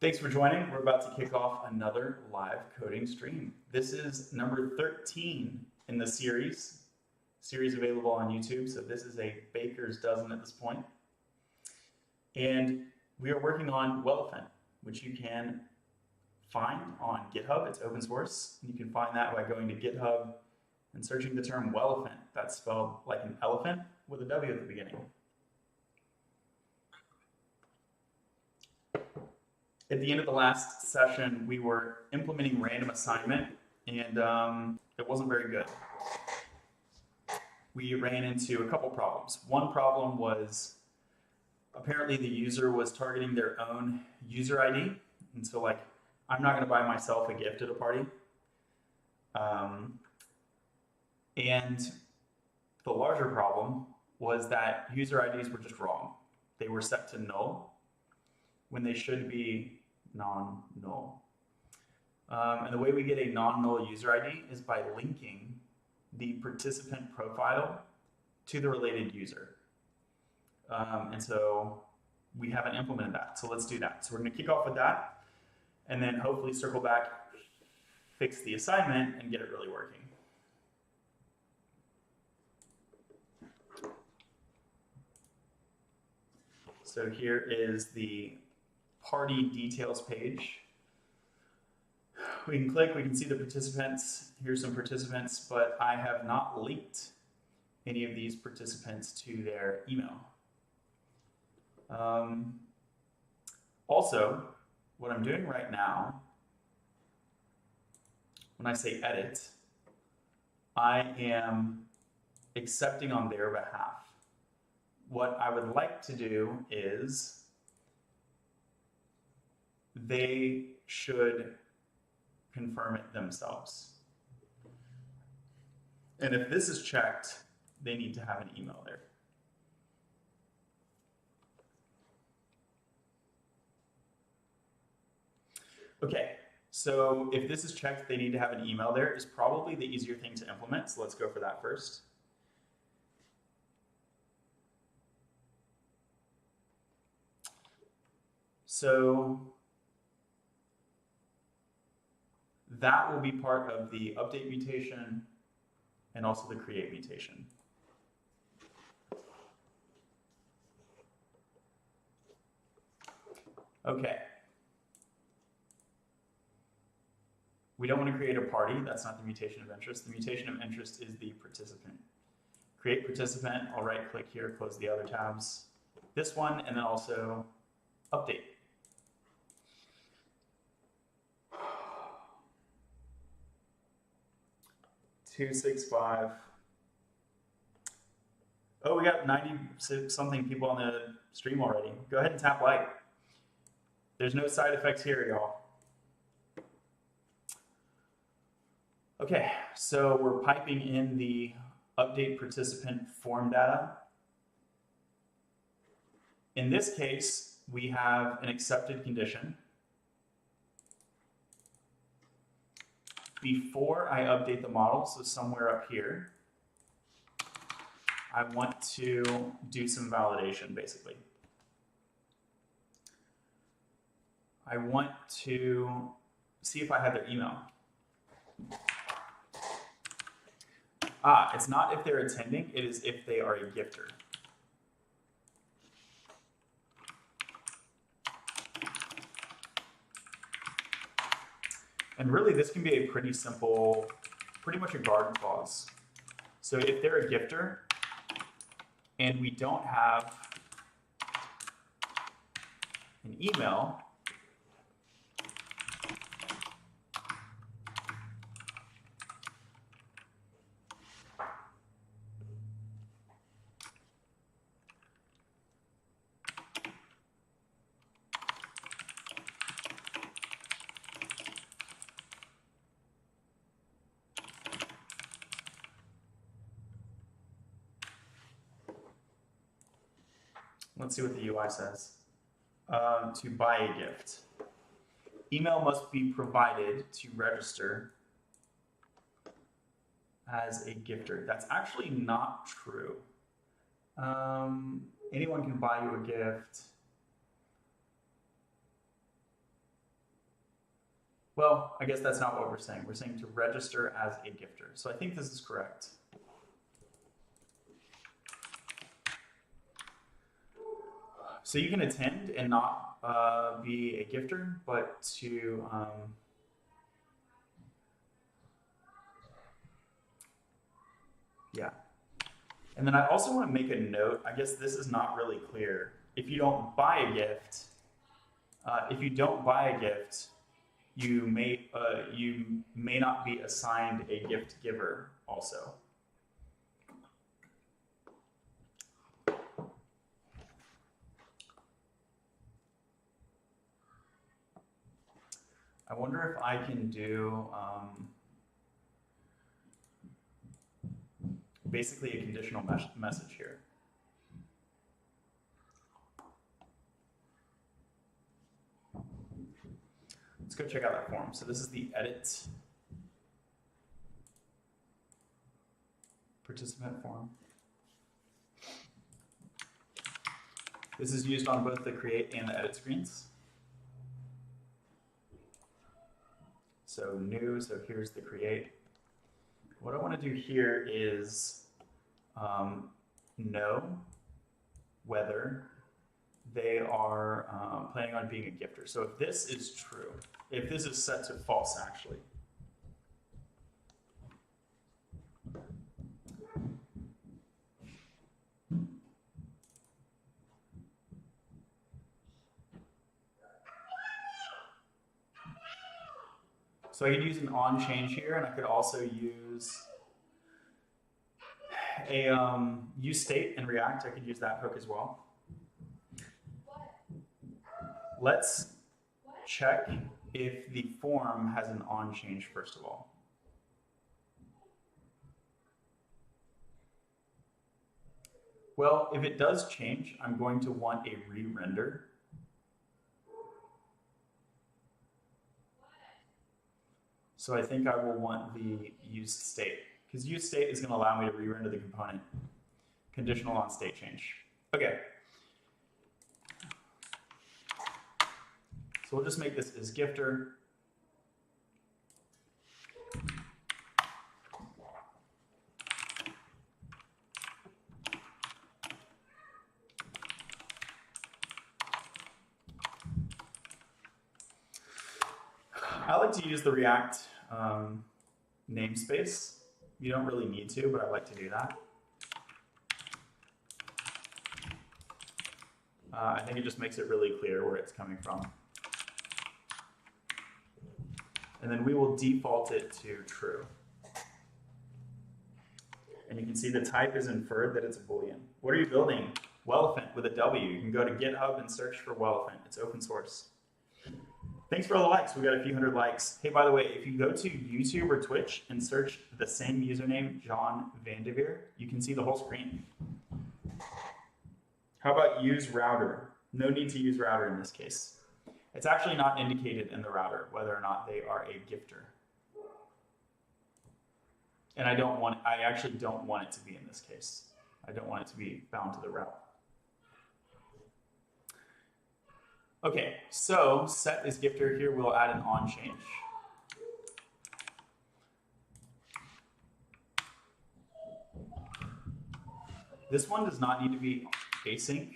Thanks for joining. We're about to kick off another live coding stream. This is number 13 in the series available on YouTube. So this is a baker's dozen at this point. And we are working on Welephant, which you can find on GitHub. It's open source. You can find that by going to GitHub and searching the term Welephant. That's spelled like an elephant with a W at the beginning. At the end of the last session, we were implementing random assignment, and it wasn't very good. We ran into a couple problems. One problem was apparently the user was targeting their own user ID. And so like, I'm not gonna buy myself a gift at a party. And the larger problem was that user IDs were just wrong. They were set to null when they should be non-null. And the way we get a non-null user ID is by linking the participant profile to the related user. And so we haven't implemented that, so let's do that. So we're gonna kick off with that, and then hopefully circle back, fix the assignment, and get it really working. So here is the party details page. We can click, we can see the participants. Here's some participants, but I have not linked any of these participants to their email. Also, what I'm doing right now, when I say edit, I am accepting on their behalf. What I would like to do is they should confirm it themselves. And if this is checked, they need to have an email there. Okay, so if this is checked, they need to have an email there is probably the easier thing to implement. So let's go for that first. So that will be part of the update mutation and also the create mutation. Okay. We don't want to create a party. That's not the mutation of interest. The mutation of interest is the participant. Create participant. I'll right click here, close the other tabs. This one, and then also update. $265. Oh, we got 90-something people on the stream already. Go ahead and tap like. There's no side effects here, y'all. Okay, so we're piping in the update participant form data. In this case, we have an accepted condition. Before I update the model, so somewhere up here, I want to do some validation, basically. I want to see if I have their email. It's not if they're attending, it is if they are a gifter. And really, this can be a pretty simple, pretty much a garden clause. So if they're a gifter and we don't have an email, let's see what the UI says. To buy a gift. Email must be provided to register as a gifter. That's actually not true. Anyone can buy you a gift. Well, I guess that's not what we're saying. We're saying to register as a gifter. So I think this is correct. So you can attend and not be a gifter, but to yeah. And then I also want to make a note. I guess this is not really clear. If you don't buy a gift, you may not be assigned a gift giver also. I wonder if I can do basically a conditional message here. Let's go check out that form. So this is the edit participant form. This is used on both the create and the edit screens. So new, so here's the create. What I want to do here is know whether they are planning on being a gifter. So if this is true, if this is set to false actually, so I could use an on change here, and I could also use a use state in React. I could use that hook as well. Let's check if the form has an on change first of all. Well, if it does change, I'm going to want a re-render. So I think I will want the used state, because used state is going to allow me to re-render the component conditional on state change. Okay. So we'll just make this as gifter. I like to use the React namespace. You don't really need to, but I like to do that. I think it just makes it really clear where it's coming from. And then we will default it to true. And you can see the type is inferred that it's a Boolean. What are you building? Welephant with a W. You can go to GitHub and search for Welephant. It's open source. Thanks for all the likes. We got a few hundred likes. Hey, by the way, if you go to YouTube or Twitch and search the same username, John Vandeveer, you can see the whole screen. How about use router? No need to use router in this case. It's actually not indicated in the router whether or not they are a gifter. And I actually don't want it to be in this case. I don't want it to be bound to the route. Okay, so set is gifter. Here we'll add an on change. This one does not need to be async.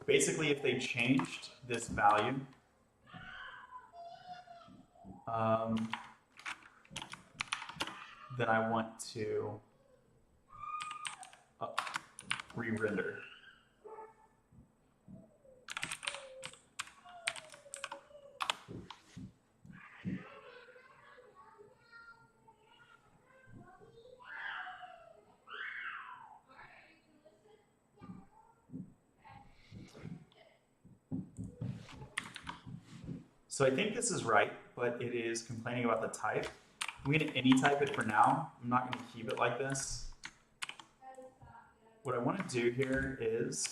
Basically, if they changed this value, then I want to re-render. So I think this is right, but it is complaining about the type. I'm going to any type it for now. I'm not going to keep it like this. What I want to do here is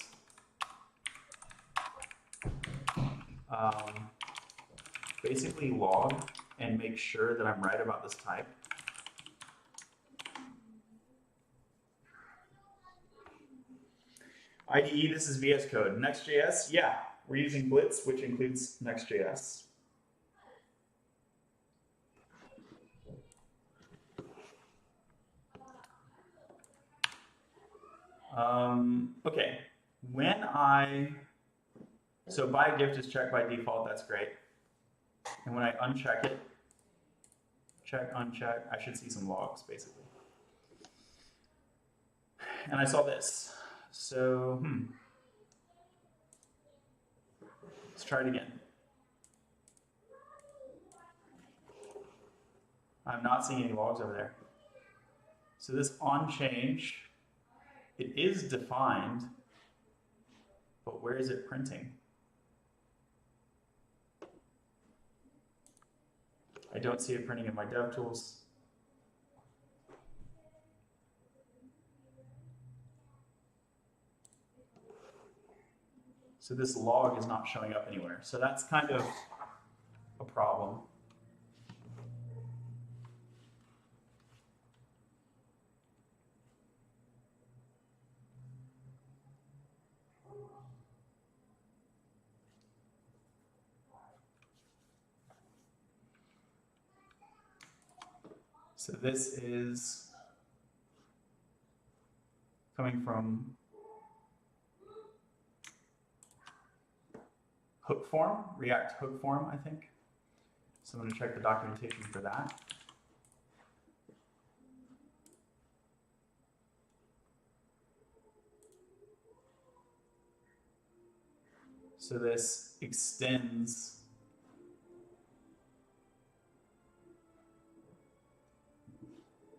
basically log and make sure that I'm right about this type. IDE, this is VS Code. Next.js, yeah, we're using Blitz, which includes Next.js. Okay, so buy gift is checked by default, that's great. And when I uncheck it, check, uncheck, I should see some logs basically. And I saw this. So, let's try it again. I'm not seeing any logs over there. So this on change, it is defined, but where is it printing? I don't see it printing in my DevTools. So this log is not showing up anywhere. So that's kind of a problem. So this is coming from hook form, React hook form, I think. So I'm going to check the documentation for that. So this extends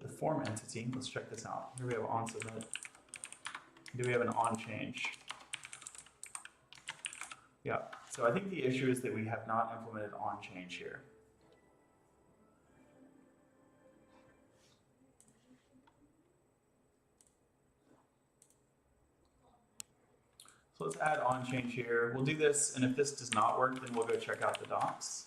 the form entity. Let's check this out. Here we have on submit. Do we have an on change? Yeah. So I think the issue is that we have not implemented on change here. So let's add on change here. We'll do this, and if this does not work, then we'll go check out the docs.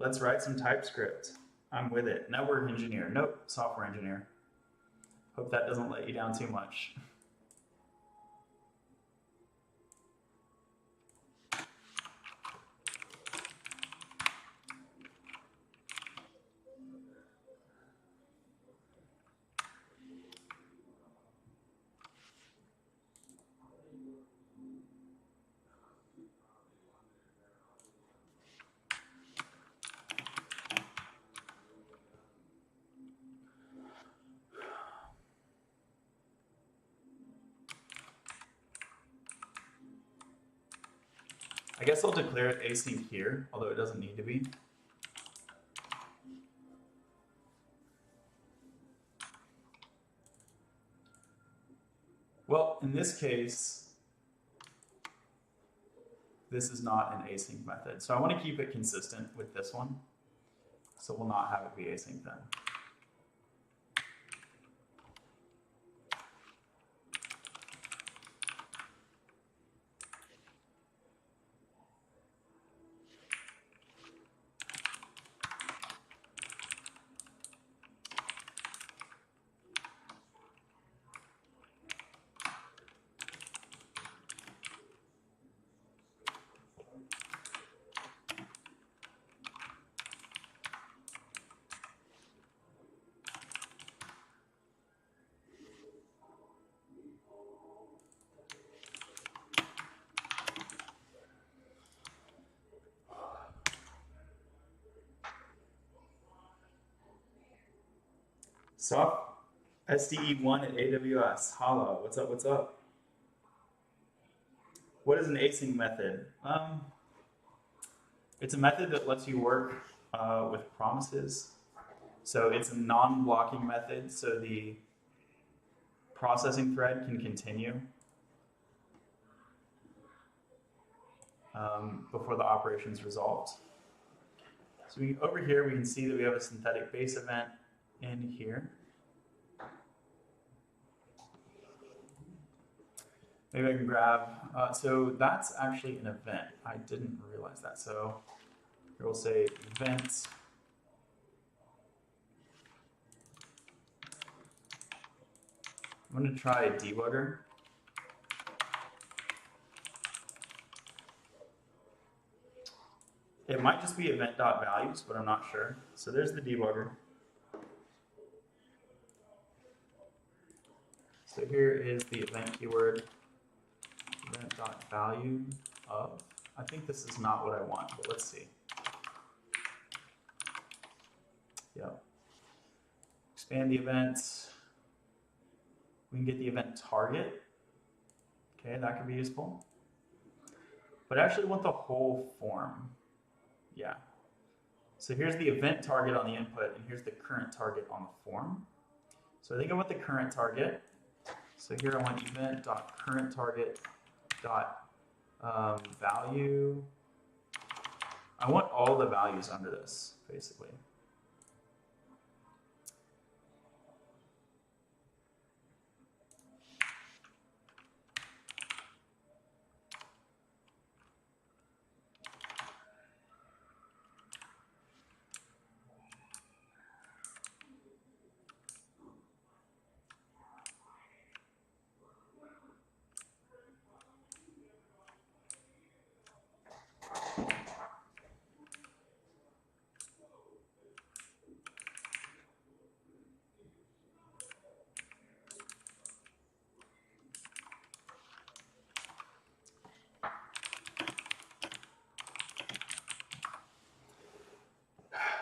Let's write some TypeScript. I'm with it. Network engineer. Nope, software engineer. Hope that doesn't let you down too much. I guess I'll declare it async here, although it doesn't need to be. Well, in this case, this is not an async method. So I want to keep it consistent with this one. So we'll not have it be async then. Soft SDE1 at AWS. Holla, what's up, what's up? What is an async method? It's a method that lets you work with promises. So it's a non-blocking method, so the processing thread can continue. before the operation is resolved. So over here, we can see that we have a synthetic base event in here. Maybe I can grab, so that's actually an event. I didn't realize that. So here we'll say event. I'm going to try a debugger. It might just be event.values, but I'm not sure. So there's the debugger. So here is the event keyword, event.value of. I think this is not what I want, but let's see. Yep. Expand the events. We can get the event target. Okay, that could be useful. But I actually want the whole form. Yeah. So here's the event target on the input, and here's the current target on the form. So I think I want the current target. So here I want event.currentTarget.value. I want all the values under this, basically.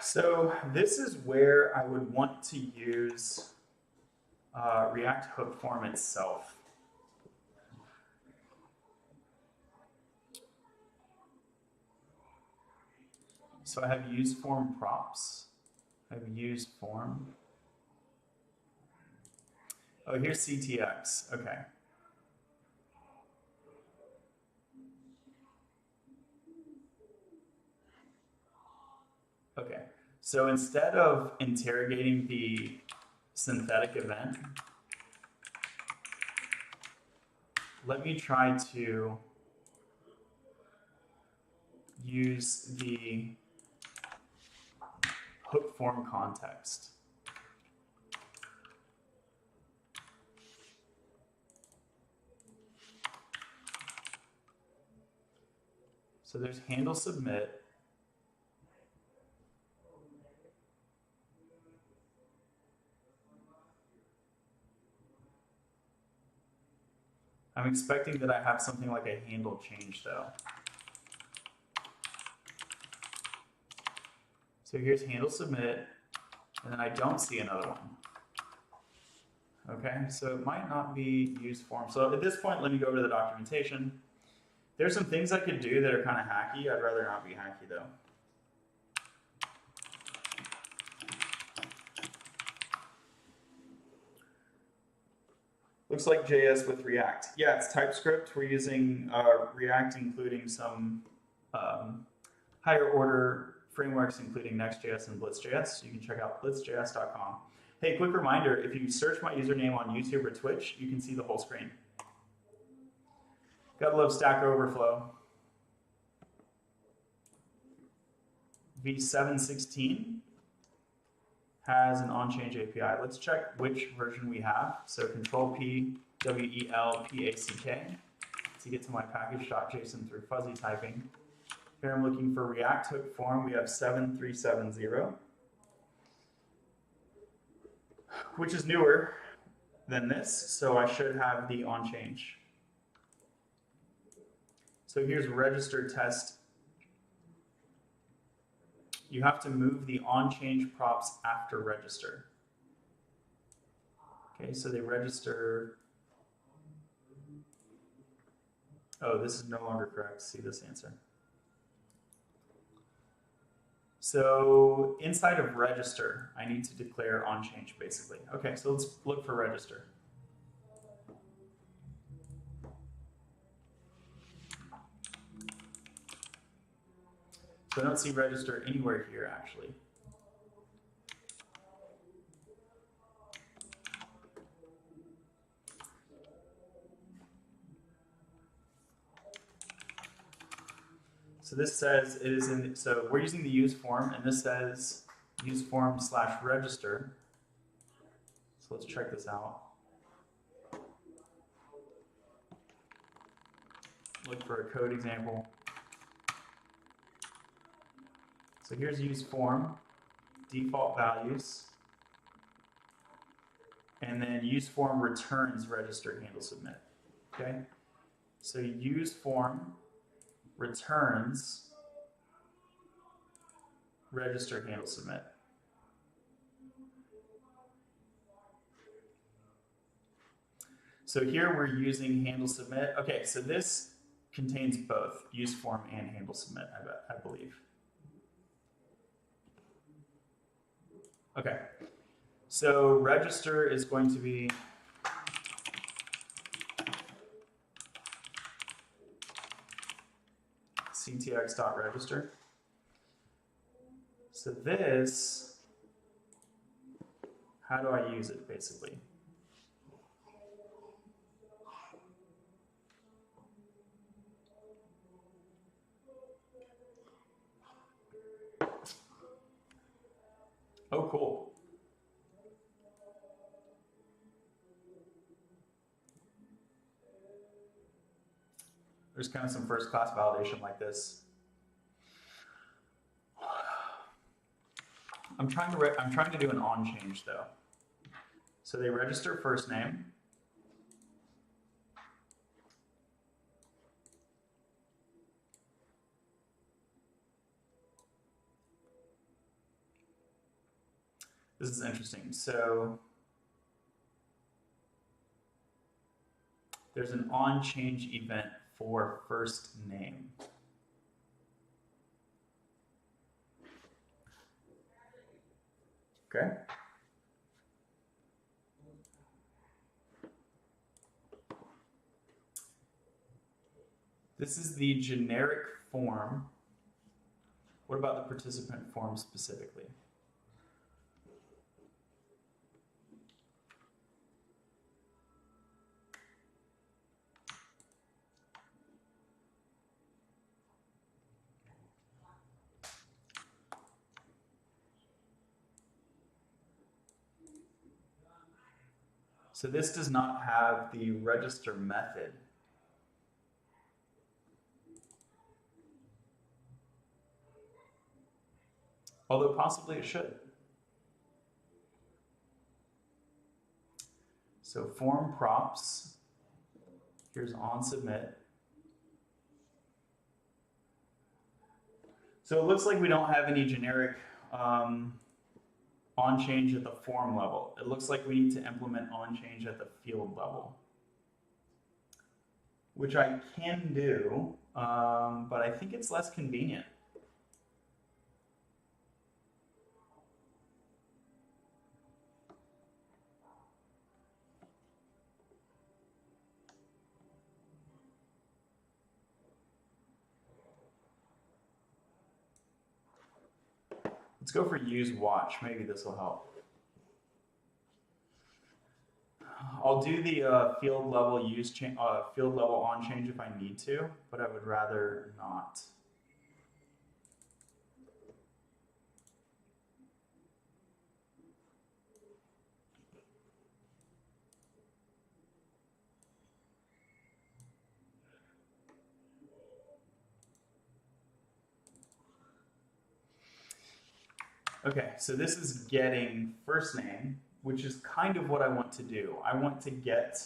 So this is where I would want to use React hook form itself. So I have use form props. I have use form. Oh, here's CTX. Okay. Okay. So instead of interrogating the synthetic event, let me try to use the hook form context. So there's handle submit. I'm expecting that I have something like a handle change though. So here's handle submit, and then I don't see another one. Okay, so it might not be use form. So at this point, let me go over to the documentation. There's some things I could do that are kind of hacky. I'd rather not be hacky though. Looks like JS with React. Yeah, it's TypeScript. We're using React, including some higher order frameworks, including Next.js and Blitz.js. You can check out blitzjs.com. Hey, quick reminder, if you search my username on YouTube or Twitch, you can see the whole screen. Gotta love Stack Overflow. V7.16 has an on-change API. Let's check which version we have. So Control P, WELPACK to get to my package.json through fuzzy typing. Here I'm looking for React hook form. We have 7370, which is newer than this. So I should have the on-change. So here's register test. You have to move the on-change props after register. Okay, so they register. Oh, this is no longer correct. See this answer. So inside of register, I need to declare on-change basically. Okay, so let's look for register. So I don't see register anywhere here, actually. So this says it is in, so we're using the use form, and this says use form / register. So let's check this out. Look for a code example. So here's use form, default values, and then use form returns register handle submit. Okay? So use form returns register handle submit. So here we're using handle submit. Okay, so this contains both use form and handle submit, I believe. Okay, so register is going to be ctx.register. So this, how do I use it basically? Oh, cool. There's kind of some first class validation like this. I'm trying to do an on change though. So they register first name. This is interesting. So there's an on change event for first name. Okay. This is the generic form. What about the participant form specifically? So this does not have the register method. Although possibly it should. So form props, here's on submit. So it looks like we don't have any generic on change at the form level. It looks like we need to implement on change at the field level, which I can do, but I think it's less convenient. Let's go for use watch. Maybe this will help. I'll do the field level field level on change if I need to, but I would rather not. Okay, so this is getting first name, which is kind of what I want to do. I want to get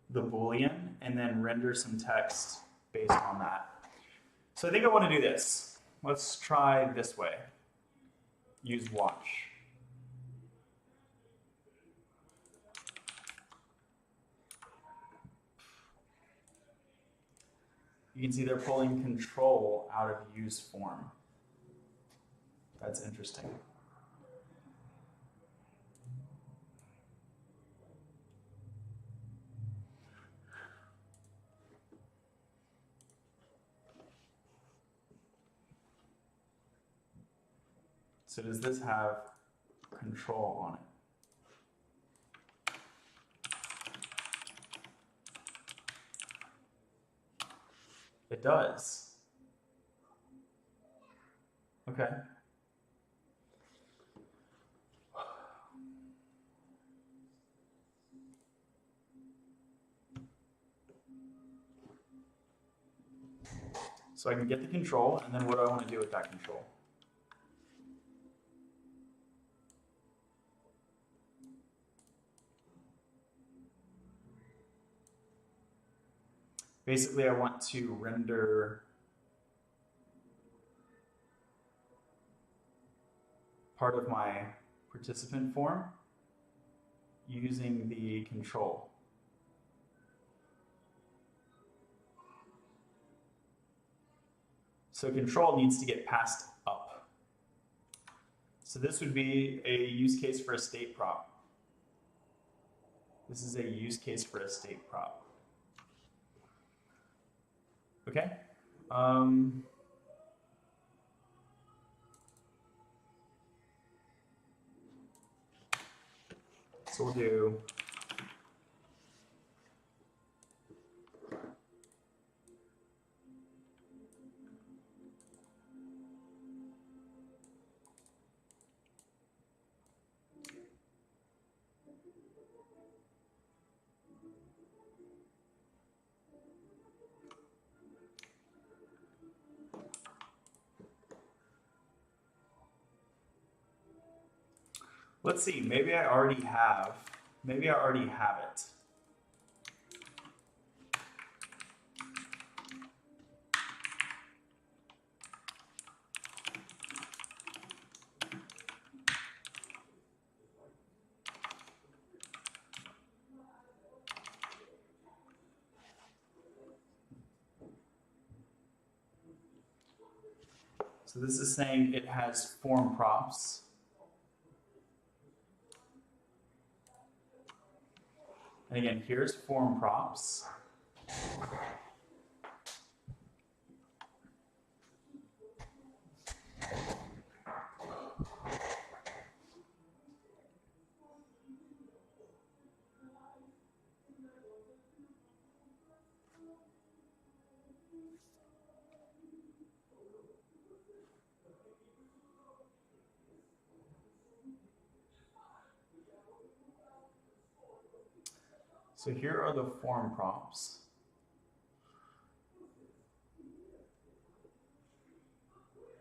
the Boolean and then render some text based on that. So I think I want to do this. Let's try this way. Use watch. You can see they're pulling control out of use form. That's interesting. So does this have control on it? It does. Okay. So I can get the control, and then what do I want to do with that control? Basically, I want to render part of my participant form using the control. So control needs to get passed up. So this would be a use case for a state prop. This is a use case for a state prop. Okay. So we'll do let's see, maybe I already have it. So this is saying it has form props. And again, here's form props. So here are the form props.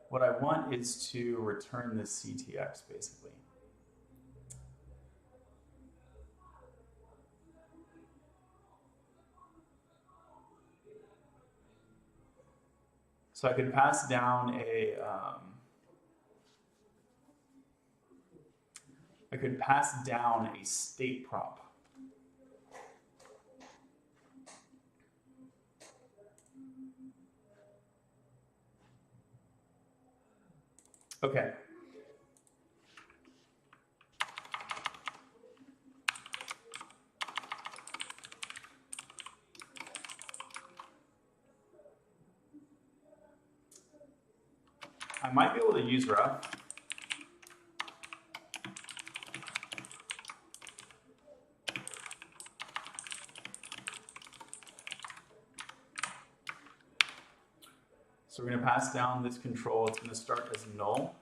What I want is to return this CTX, basically. So I could pass down a, state prop. Okay. I might be able to use ref. So we're going to pass down this control. It's going to start as null.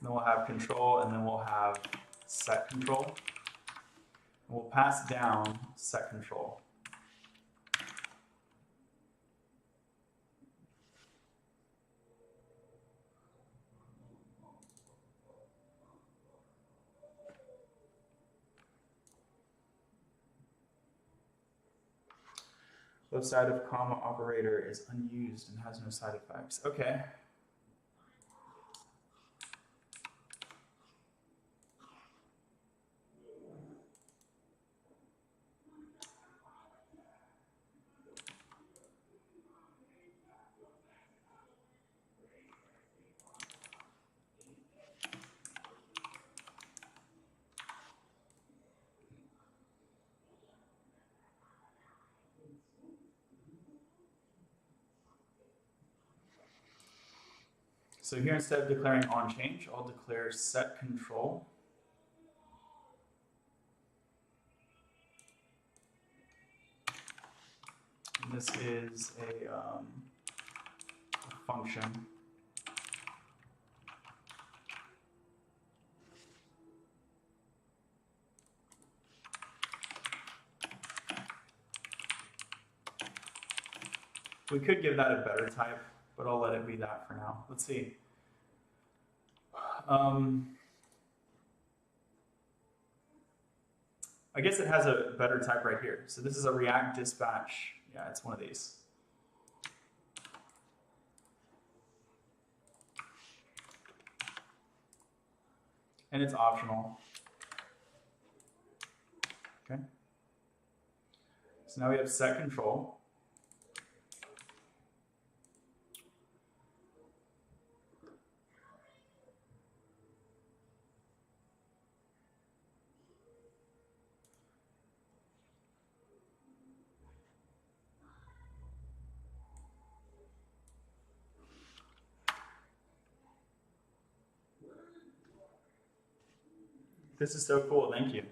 Then we'll have control, and then we'll have set control. And we'll pass down set control. Left side of comma operator is unused and has no side effects. Okay. So here, instead of declaring onChange, I'll declare setControl. And this is a function. We could give that a better type, but I'll let it be that for now. Let's see. I guess it has a better type right here. So this is a React dispatch. Yeah, it's one of these. And it's optional. Okay. So now we have set control. This is so cool, thank you.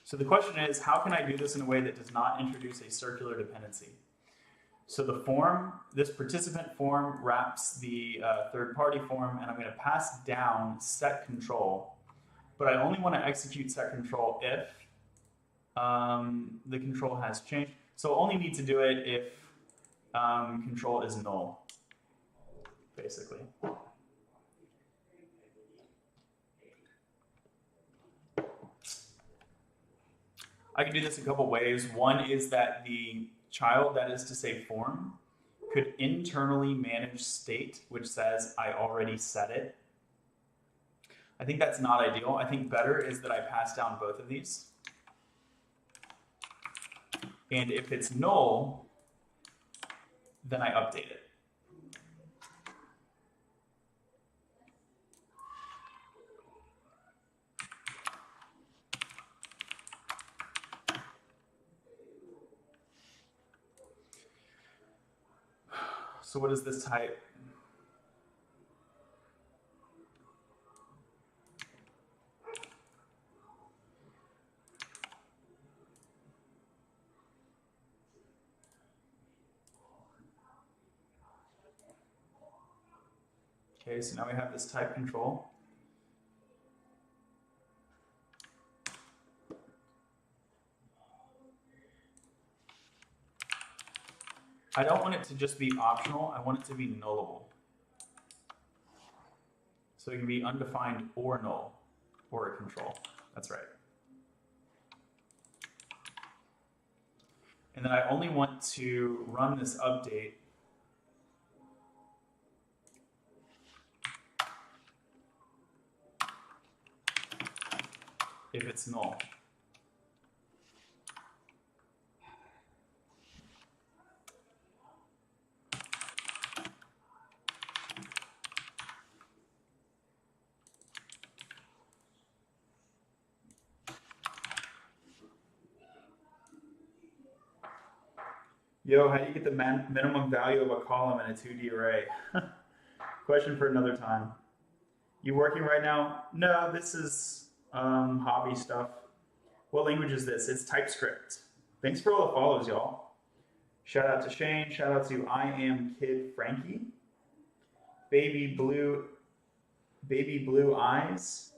So the question is, how can I do this in a way that does not introduce a circular dependency? So the form, this participant form wraps the third-party form, and I'm going to pass down set control. But I only want to execute set control if the control has changed. So I only need to do it if control is null, basically. I can do this a couple ways. One is that the child, that is to say form, could internally manage state, which says I already set it. I think that's not ideal. I think better is that I pass down both of these. And if it's null, then I update it. So what is this type? Okay, so now we have this type control. I don't want it to just be optional, I want it to be nullable. So it can be undefined or null, or a control. That's right. And then I only want to run this update if it's null. Yo, how do you get the minimum value of a column in a 2D array? Question for another time. You working right now? No, this is hobby stuff. What language is this? It's TypeScript. Thanks for all the follows, y'all. Shout out to Shane. Shout out to I Am Kid Frankie. Baby Blue Eyes.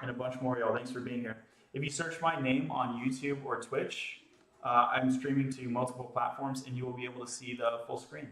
And a bunch more, y'all. Thanks for being here. If you search my name on YouTube or Twitch, I'm streaming to multiple platforms, and you will be able to see the full screen.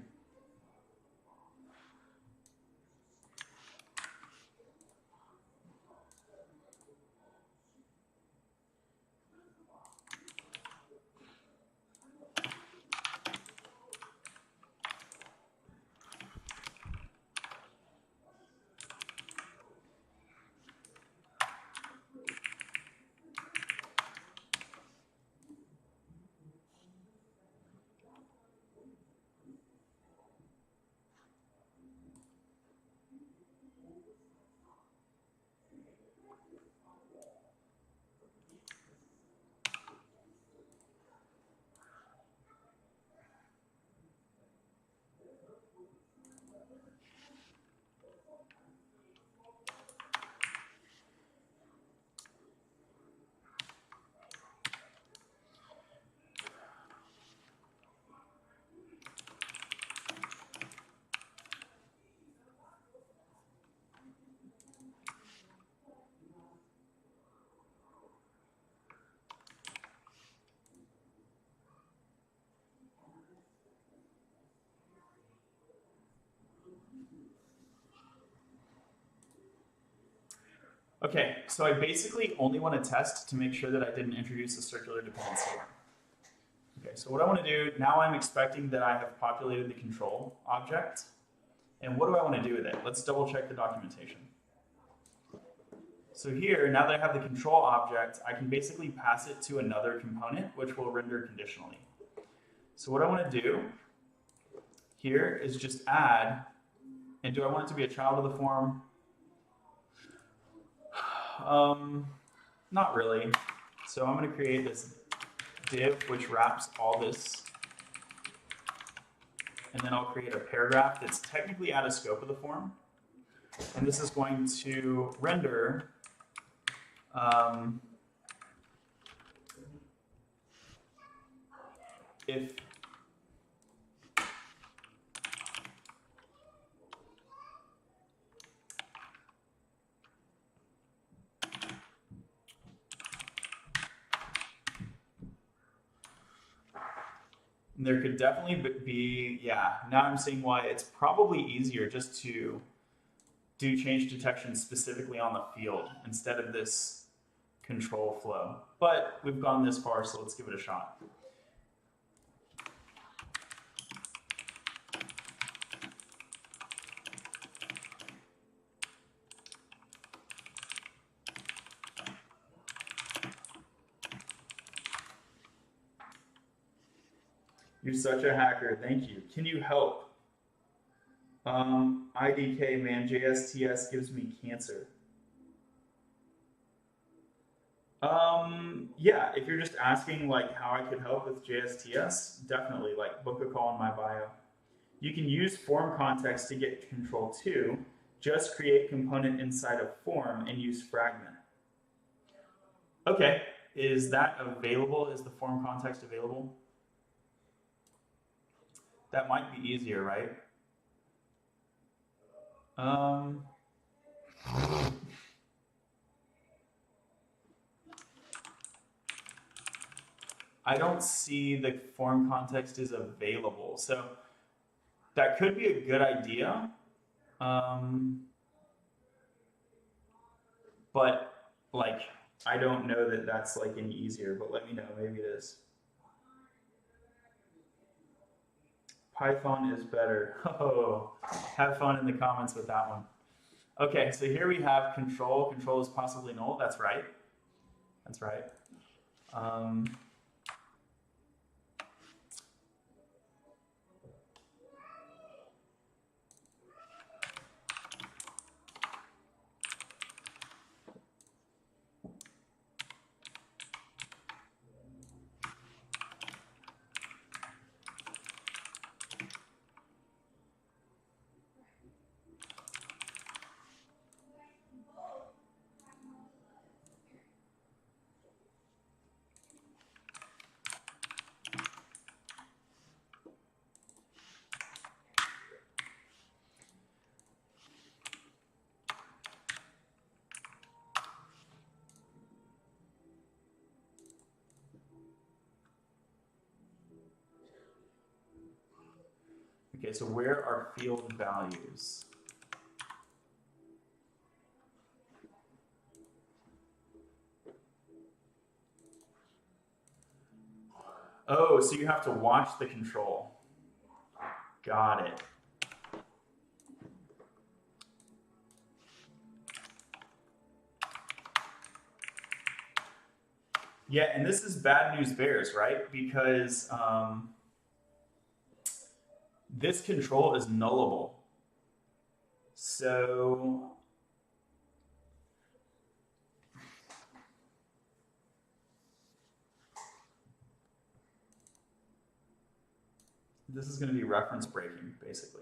Okay, so I basically only want to test to make sure that I didn't introduce a circular dependency. Okay, so what I want to do, now I'm expecting that I have populated the control object. And what do I want to do with it? Let's double check the documentation. So here, now that I have the control object, I can basically pass it to another component, which will render conditionally. So what I want to do here is just add, and do I want it to be a child of the form? Not really. So I'm going to create this div which wraps all this, and then I'll create a paragraph that's technically out of scope of the form. And this is going to render if there could definitely be, yeah, now I'm seeing why it's probably easier just to do change detection specifically on the field instead of this control flow. But we've gone this far, so let's give it a shot. You're such a hacker. Thank you. Can you help? IDK, man, JSTS gives me cancer. Yeah, if you're just asking like how I could help with JSTS, definitely like book a call in my bio. You can use form context to get control too. Just create component inside of form and use fragment. Okay, is that available? Is the form context available? That might be easier, right? I don't see the form context is available. So that could be a good idea. But like, I don't know that that's like any easier, but let me know, maybe it is. Python is better. Oh, have fun in the comments with that one. Okay, so here we have control. Control is possibly null. That's right. That's right. Okay, so where are field values? Oh, so you have to watch the control. Got it. Yeah, and this is bad news bears, right? Because this control is nullable. So this is going to be reference breaking, basically.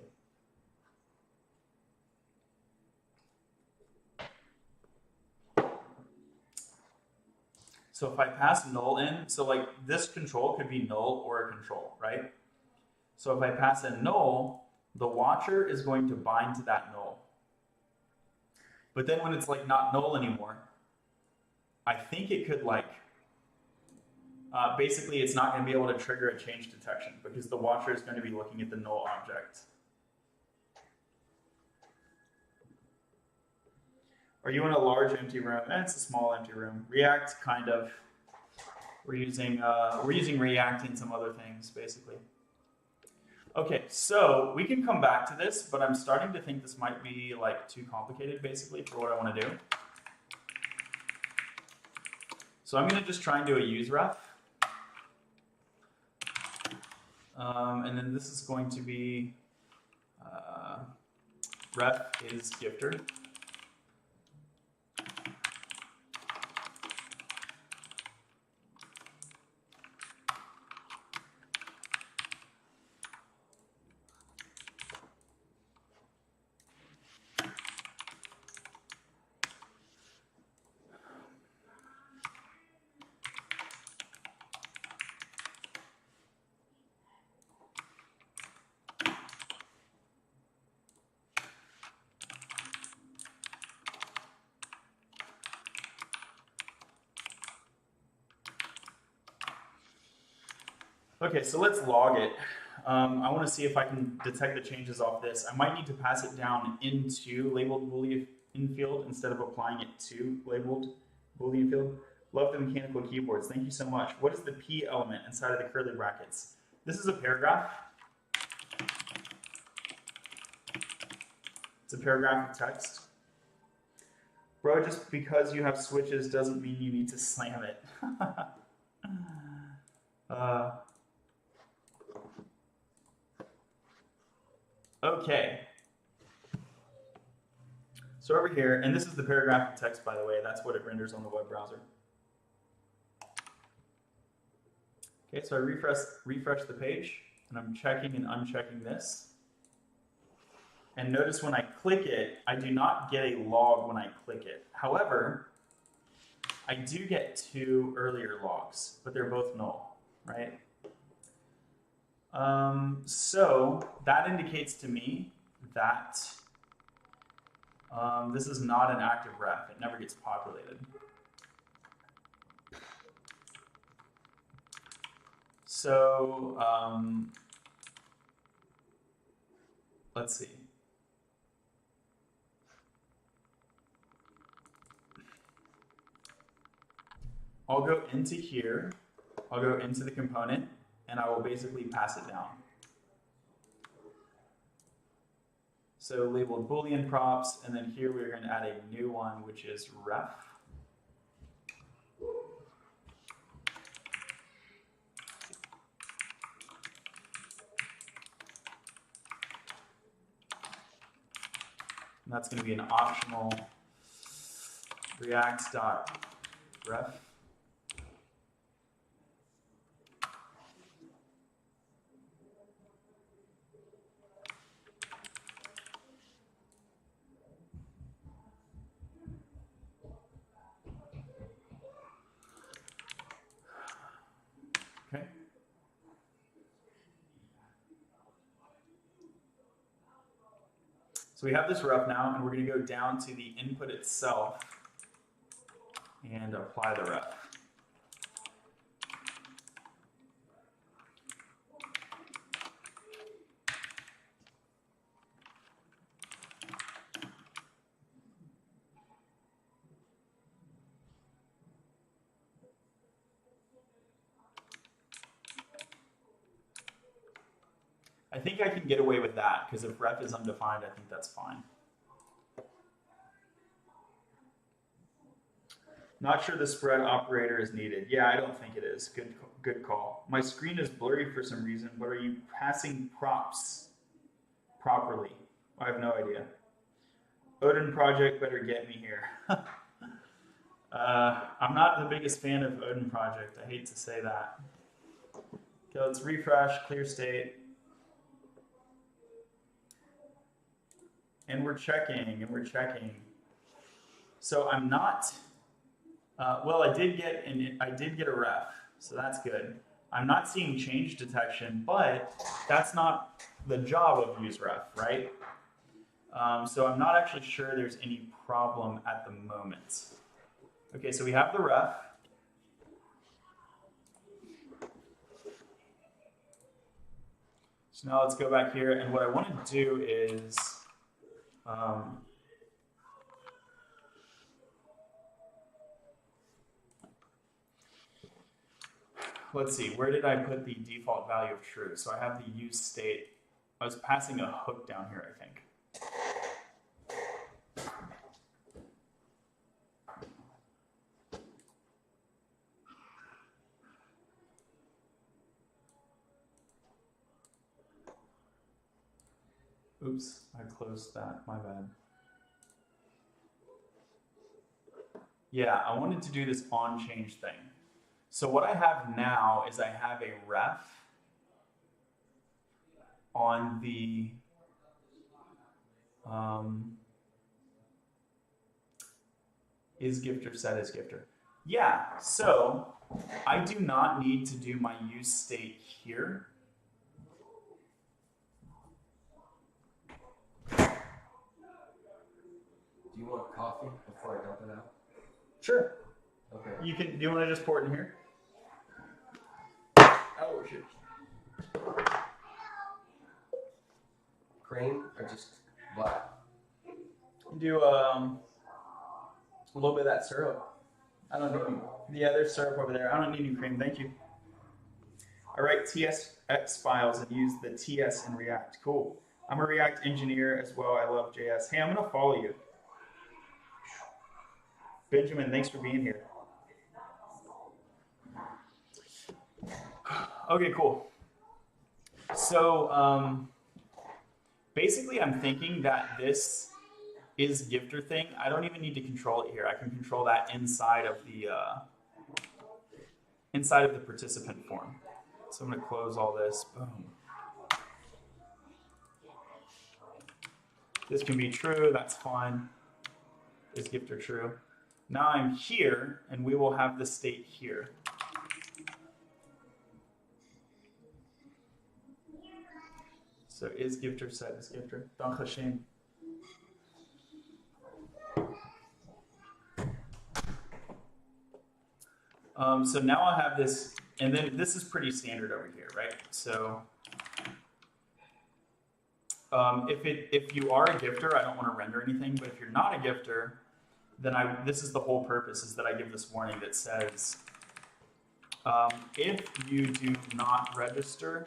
So if I pass null in, so like this control could be null or a control, right? So if I pass in null, the watcher is going to bind to that null. But then when it's like not null anymore, I think it could like, basically it's not going to be able to trigger a change detection because the watcher is going to be looking at the null object. Are you in a large empty room? It's a small empty room. React kind of. We're using React and some other things basically. Okay, so we can come back to this, but I'm starting to think this might be like too complicated basically for what I want to do. So I'm going to just try and do a use ref. And then this is going to be ref is gifter. Okay, so let's log it. I want to see if I can detect the changes off this. I might need to pass it down into labeled Boolean field instead of applying it to labeled Boolean field. Love the mechanical keyboards. Thank you so much. What is the P element inside of the curly brackets? This is a paragraph. It's a paragraph of text. Bro, just because you have switches doesn't mean you need to slam it. Okay. So over here, and this is the paragraph of text, by the way. That's what it renders on the web browser. Okay, so I refresh the page, and I'm checking and unchecking this. And notice when I click it, I do not get a log when I click it. However, I do get 2 earlier logs, but they're both null, right? So that indicates to me that this is not an active ref. It never gets populated. So let's see. I'll go into here. I'll go into the component, and I will basically pass it down. So labeled Boolean props, and then here we're going to add a new one, which is ref. And that's going to be an optional react.ref. Okay. So we have this ref now, and we're going to go down to the input itself and apply the ref. I think I can get away with that, because if ref is undefined, I think that's fine. Not sure the spread operator is needed. Yeah, I don't think it is. Good call. My screen is blurry for some reason, but are you passing props properly? I have no idea. Odin project better get me here. I'm not the biggest fan of Odin project. I hate to say that. Okay, let's refresh, clear state. And we're checking, So I'm not, well, I did get a ref, so that's good. I'm not seeing change detection, but that's not the job of useRef, right? So I'm not actually sure there's any problem at the moment. Okay, so we have the ref. So now let's go back here, and what I want to do is let's see, where did I put the default value of true? So I have the use state. I was passing a hook down here, I think. Oops, I closed that, my bad. Yeah, I wanted to do this on change thing. So what I have now is I have a ref on the is gifter set is gifter. Yeah, so I do not need to do my use state here. Do you want coffee before I dump it out? Sure. Okay. You can. Do you want to just pour it in here? Oh shit. Cream or just black? Do a little bit of that syrup. I don't need any. Yeah, there's syrup over there. I don't need any cream. Thank you. I write TSX files and use the TS in React. Cool. I'm a React engineer as well. I love JS. Hey, I'm gonna follow you. Benjamin, thanks for being here. Okay, cool. So basically I'm thinking that this is gifter thing. I don't even need to control it here. I can control that inside of the participant form. So I'm going to close all this. Boom. This can be true. That's fine. Is gifter true? Now I'm here, and we will have the state here. So is gifter set is gifter. Dank Hashem. So now I have this, and then this is pretty standard over here, right? So if you are a gifter, I don't want to render anything, but if you're not a gifter, then this is the whole purpose, is that I give this warning that says, if you do not register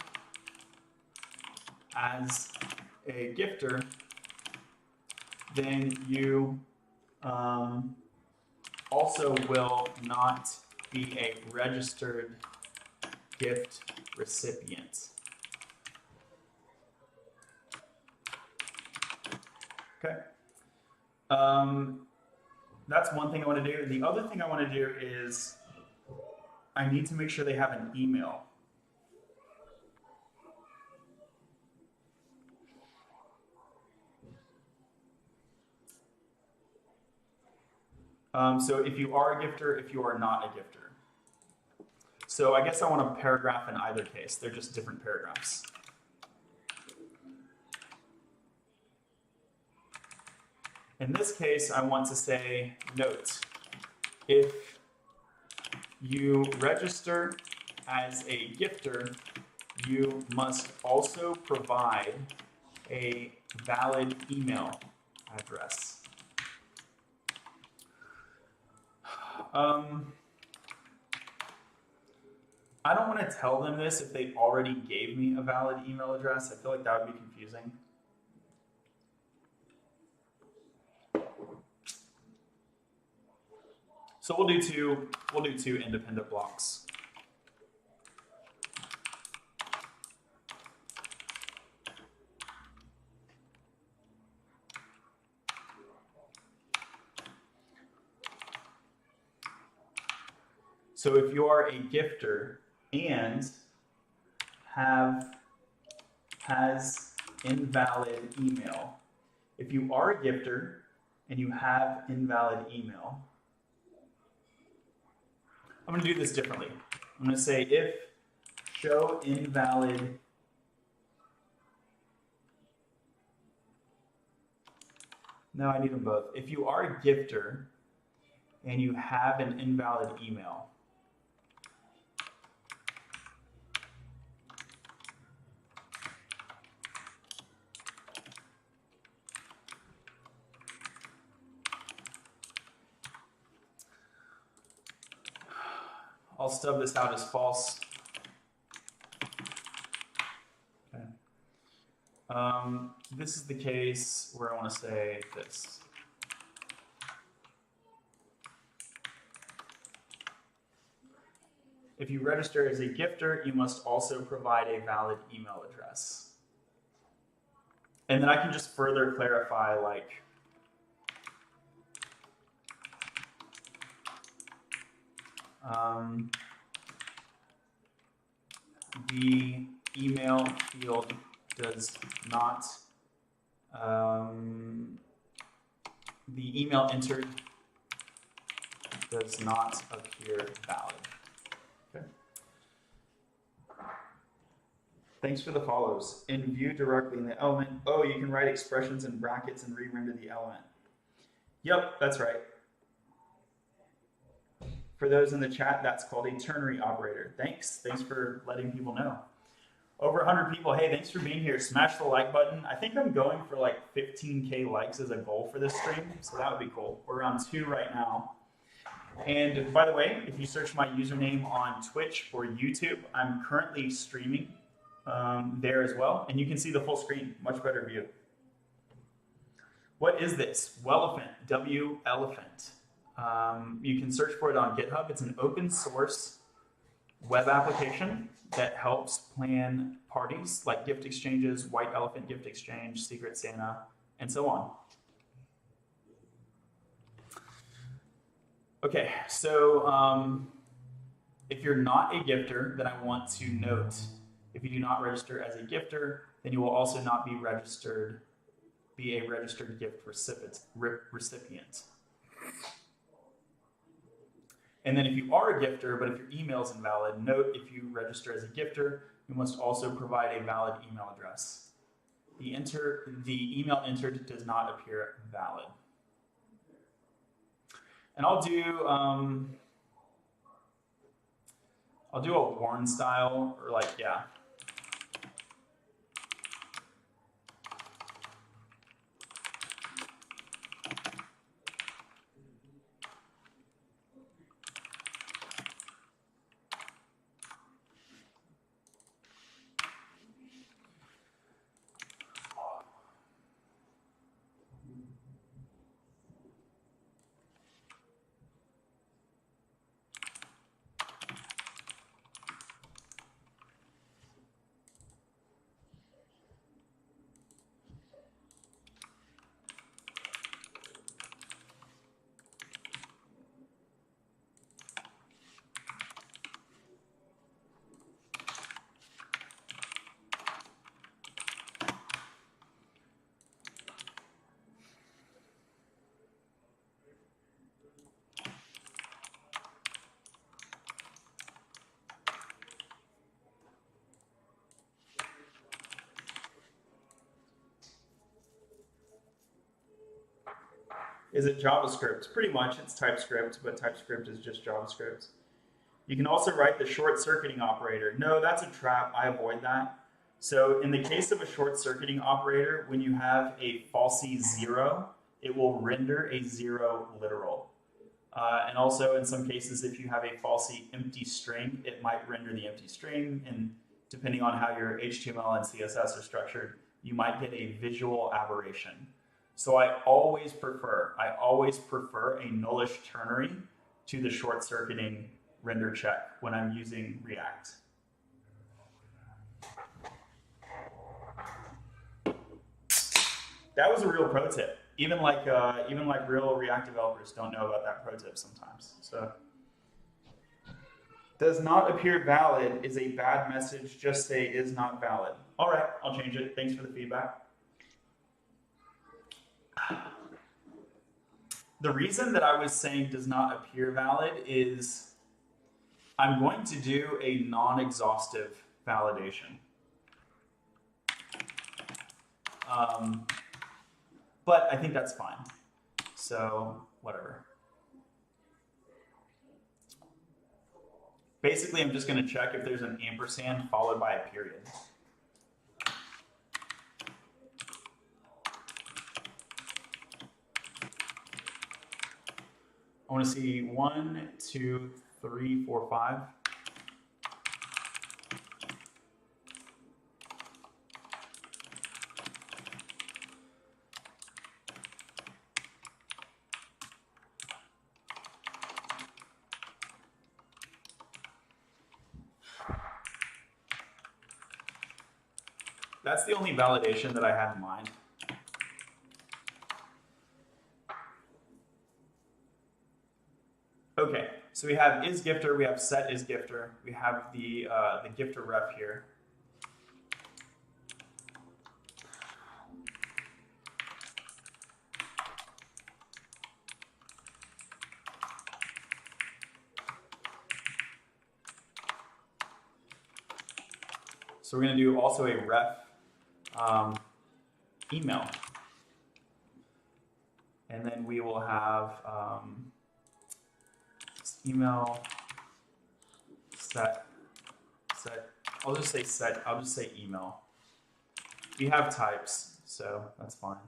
as a gifter, then you also will not be a registered gift recipient. Okay. That's one thing I want to do. The other thing I want to do is I need to make sure they have an email. So if you are a gifter, if you are not a gifter. So I guess I want a paragraph in either case. They're just different paragraphs. In this case, I want to say, note, if you register as a gifter, you must also provide a valid email address. I don't want to tell them this if they already gave me a valid email address. I feel like that would be confusing. So we'll do two independent blocks. So if you are a gifter and has invalid email, if you are a gifter and you have invalid email, I'm going to do this differently. I'm going to say if show invalid no, I need them both. If you are a gifter and you have an invalid email, I'll stub this out as false. This is the case where I want to say this. If you register as a gifter, you must also provide a valid email address. And then I can just further clarify, like, the email field does not, the email entered does not appear valid. Okay. Thanks for the follows. In view directly in the element. Oh, you can write expressions in brackets and re-render the element. Yep, that's right. For those in the chat, that's called a ternary operator. Thanks for letting people know. Over 100 people, hey, thanks for being here. Smash the like button. I think I'm going for like 15K likes as a goal for this stream, so that would be cool. We're around 2 right now. And by the way, if you search my username on Twitch or YouTube, I'm currently streaming there as well, and you can see the full screen, much better view. What is this? Welephant, W-Elephant. You can search for it on GitHub. It's an open source web application that helps plan parties like gift exchanges, White Elephant Gift Exchange, Secret Santa, and so on. Okay, so if you're not a gifter, then I want to note, if you do not register as a gifter, then you will also not be a registered gift recipient. And then if you are a gifter, but if your email is invalid, note if you register as a gifter, you must also provide a valid email address. The email entered does not appear valid. And I'll do a warn style, or like, yeah. Is it JavaScript? Pretty much, it's TypeScript, but TypeScript is just JavaScript. You can also write the short-circuiting operator. No, that's a trap. I avoid that. So in the case of a short-circuiting operator, when you have a falsy 0, it will render a 0 literal. And also, in some cases, if you have a falsy empty string, it might render the empty string. And depending on how your HTML and CSS are structured, you might get a visual aberration. So I always prefer a nullish ternary to the short-circuiting render check when I'm using React. That was a real pro tip. Even like real React developers don't know about that pro tip sometimes. So, does not appear valid is a bad message. Just say is not valid. All right, I'll change it. Thanks for the feedback. The reason that I was saying does not appear valid is I'm going to do a non-exhaustive validation. But I think that's fine. So whatever. Basically, I'm just going to check if there's an ampersand followed by a period. I want to see 1, 2, 3, 4, 5. That's the only validation that I had in mind. Okay, so we have isGifter, we have set isGifter, we have the gifter ref here. So we're going to do also a ref email. And then we will have email set, I'll just say email. We have types, so that's fine.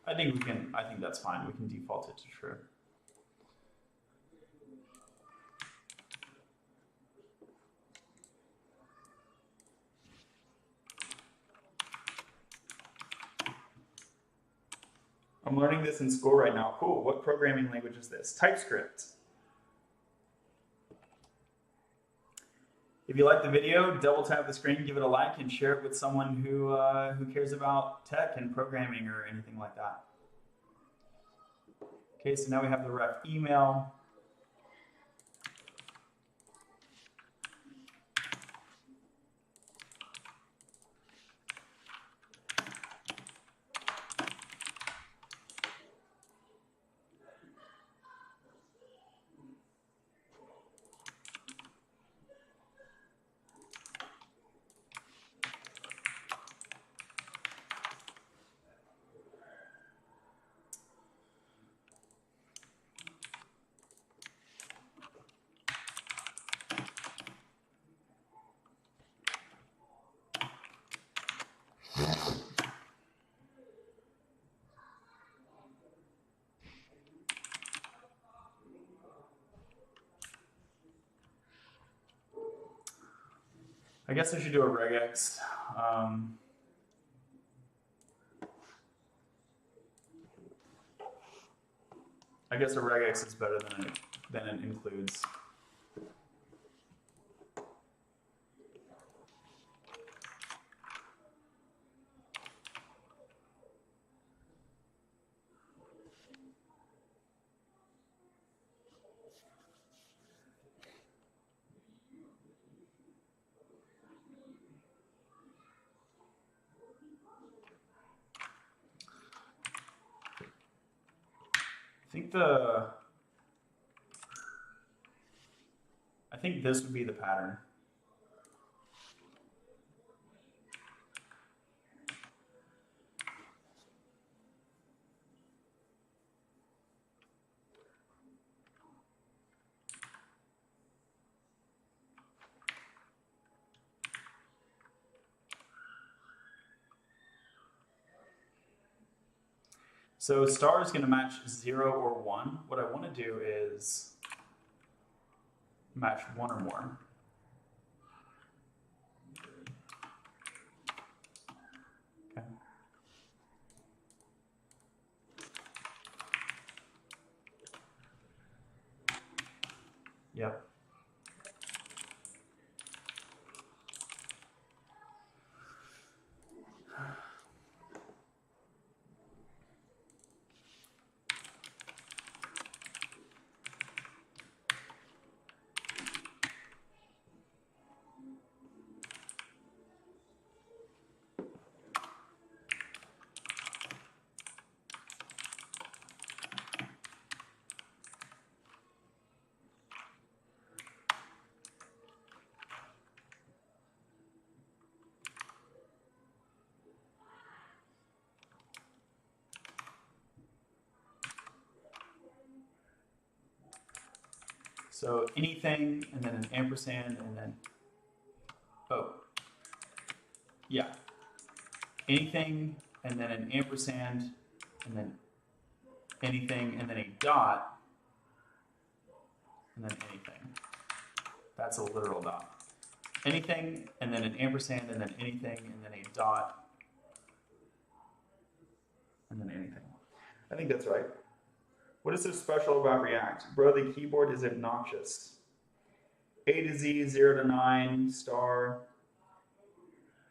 I think that's fine. We can default it to true. I'm learning this in school right now. Cool. What programming language is this? TypeScript. If you like the video, double tap the screen, give it a like, and share it with someone who cares about tech and programming or anything like that. Okay, so now we have the ref email. I guess I should do a regex. I guess a regex is better than it includes. I think this would be the pattern. So star is going to match 0 or 1. What I want to do is match 1 or more. Okay. Yep. So anything, and then an ampersand, and then, oh, yeah. Anything, and then an ampersand, and then anything, and then a dot, and then anything. That's a literal dot. Anything, and then an ampersand, and then anything, and then a dot, and then anything. I think that's right. What is so special about React? Bro, the keyboard is obnoxious. A to Z, 0 to 9, star.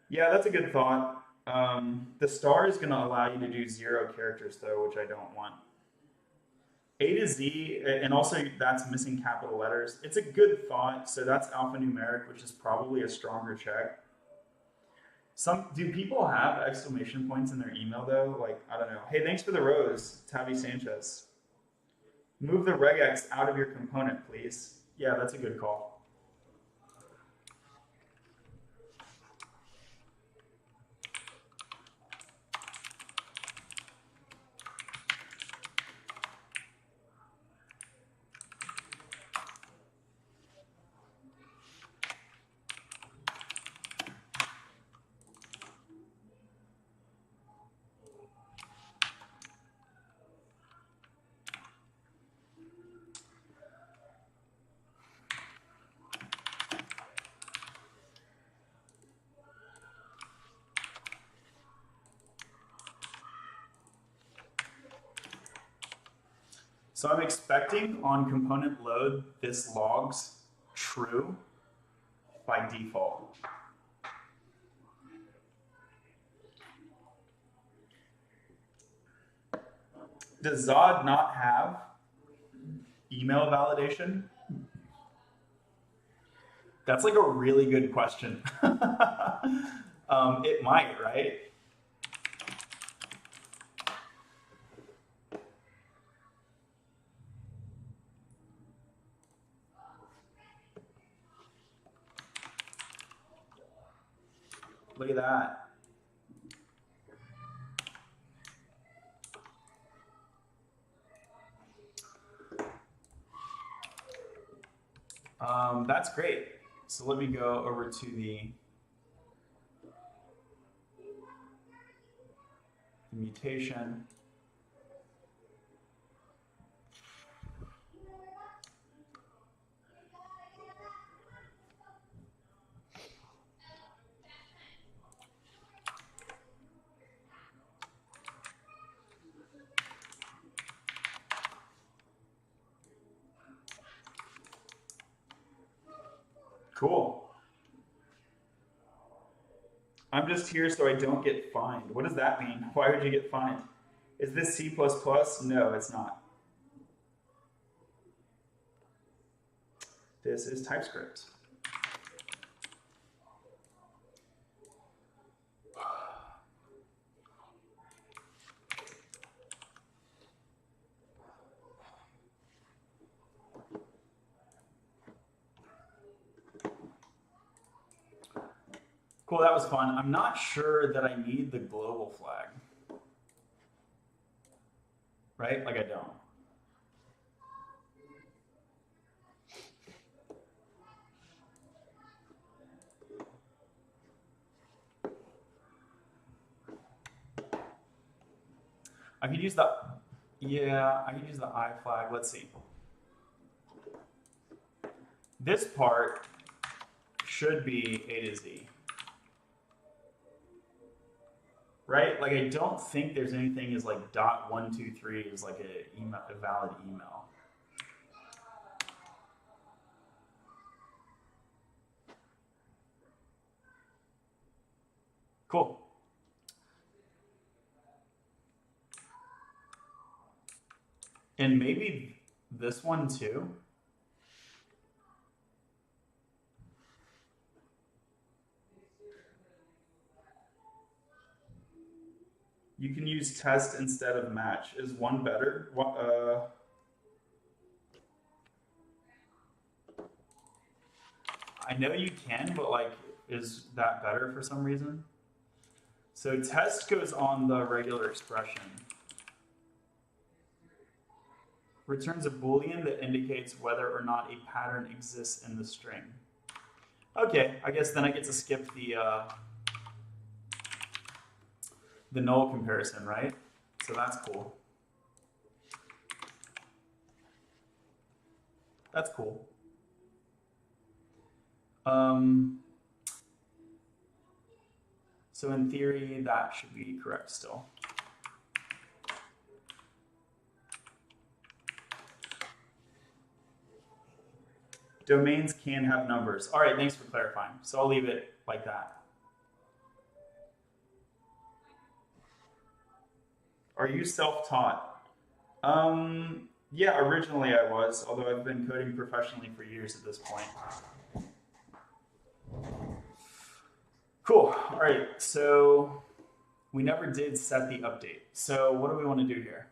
Yeah, that's a good thought. The star is going to allow you to do 0 characters, though, which I don't want. A to Z, and also that's missing capital letters. It's a good thought. So that's alphanumeric, which is probably a stronger check. Do people have exclamation points in their email, though? Like, I don't know. Hey, thanks for the rose, Tavi Sanchez. Move the regex out of your component, please. Yeah, that's a good call. So I'm expecting on component load, this logs true by default. Does Zod not have email validation? That's like a really good question. It might, right? Look at that. That's great. So let me go over to the mutation. Cool. I'm just here so I don't get fined. What does that mean? Why would you get fined? Is this C++? No, it's not. This is TypeScript. Cool, that was fun. I'm not sure that I need the global flag. Right? Like I don't. I could use the, yeah, I could use the I flag. Let's see. This part should be A to Z. Right? Like I don't think there's anything as like .123 is like a valid email. Cool. And maybe this one too. You can use test instead of match. Is one better? I know you can, but like, is that better for some reason? So test goes on the regular expression. returns a Boolean that indicates whether or not a pattern exists in the string. Okay, I guess then I get to skip the null comparison, right? So that's cool. That's cool. So in theory, that should be correct still. Domains can have numbers. All right, thanks for clarifying. So I'll leave it like that. Are you self-taught? Yeah, originally I was, although I've been coding professionally for years at this point. Cool. All right, so we never did set the update. So what do we want to do here?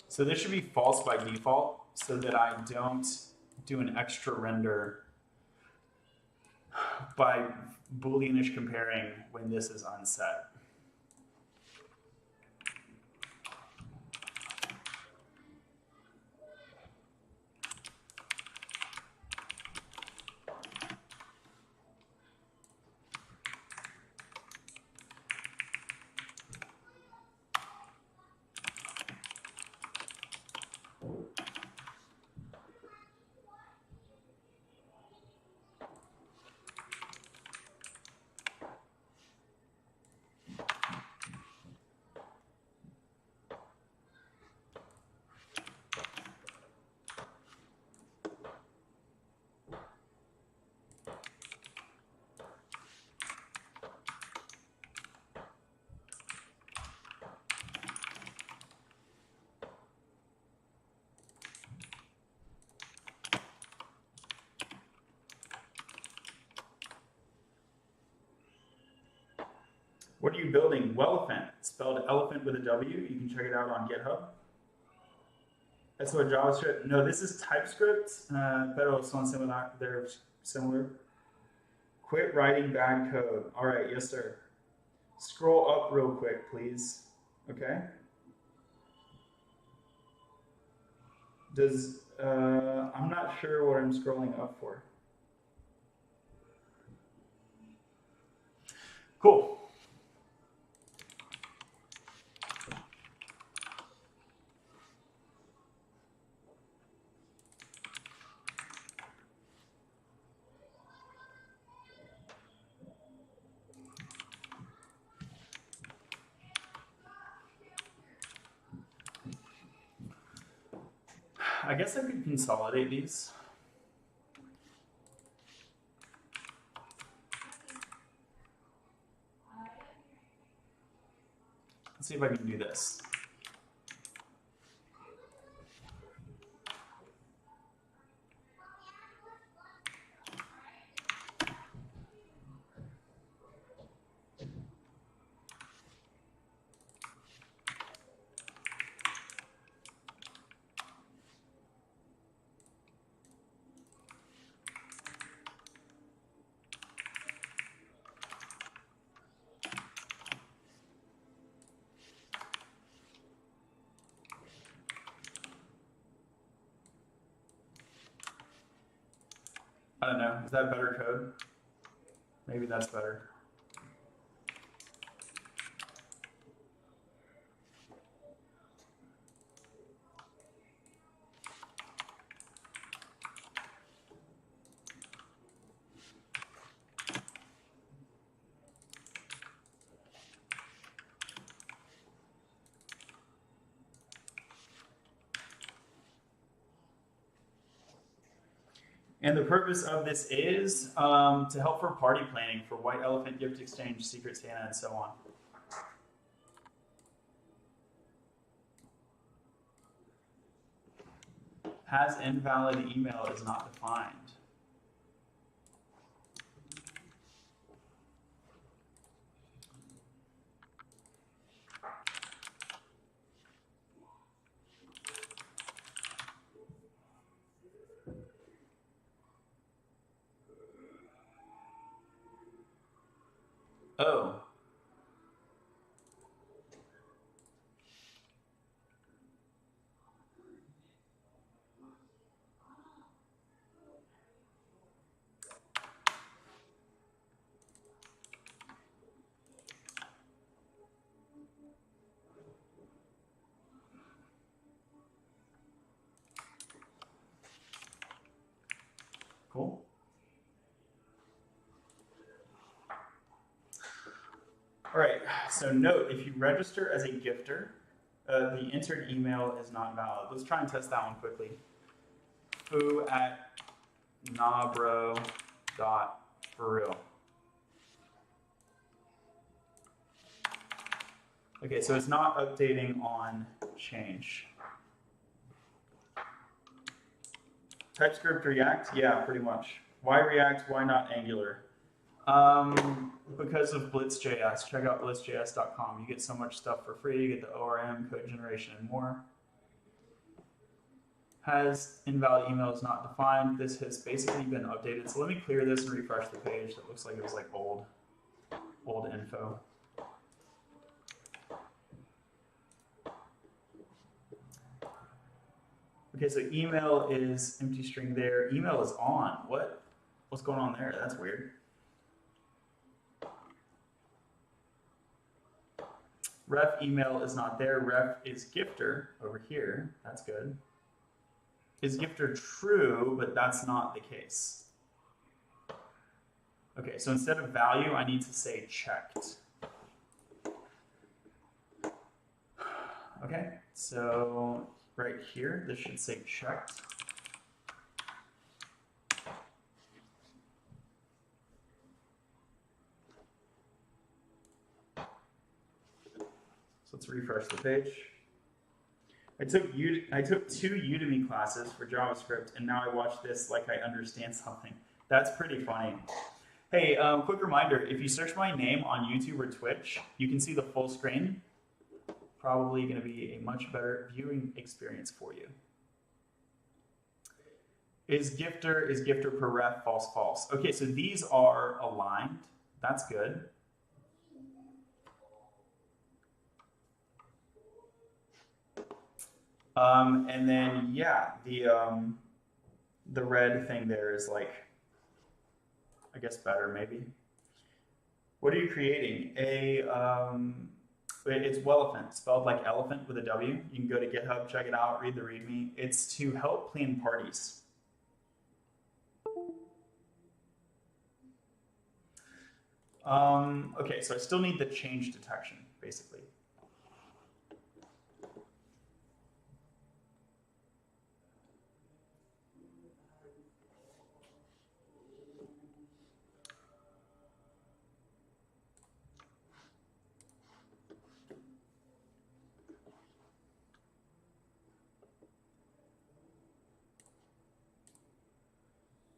So this should be false by default so that I don't do an extra render by Booleanish comparing when this is unset. What are you building? Welephant, spelled elephant with a W. You can check it out on GitHub. That's what JavaScript. No, this is TypeScript, pero son similar. They're similar. Quit writing bad code. All right, yes, sir. Scroll up real quick, please. Okay. I'm not sure what I'm scrolling up for. Cool. I guess I could consolidate these. Let's see if I can do this. I don't know. Is that better code? Maybe that's better. And the purpose of this is to help for party planning for White Elephant Gift Exchange, Secret Santa, and so on. Has invalid email is not defined. Oh. Cool. All right, so note, if you register as a gifter, the entered email is not valid. Let's try and test that one quickly. foo@nabro.forreal. Okay, so it's not updating on change. TypeScript React? Yeah, pretty much. Why React? Why not Angular? Because of Blitz.js. Check out blitzjs.com. You get so much stuff for free. You get the ORM, code generation, and more. Has invalid email is not defined. This has basically been updated. So let me clear this and refresh the page. That looks like it was like old info. Okay, so email is empty string there. Email is on. What's going on there? That's weird. Ref email is not there. Ref is gifter over here. That's good. Is gifter true, but that's not the case. Okay, so instead of value, I need to say checked. Okay, so right here, this should say checked. So let's refresh the page. I took 2 Udemy classes for JavaScript, and now I watch this like I understand something. That's pretty funny. Hey, quick reminder, if you search my name on YouTube or Twitch, you can see the full screen. Probably going to be a much better viewing experience for you. Is gifter per ref, false, false. Okay, so these are aligned. That's good. And then, yeah, the red thing there is like, I guess better maybe. What are you creating? It's Welephant, spelled like elephant with a W. You can go to GitHub, check it out, read the README. It's to help plan parties. Okay, so I still need the change detection, basically.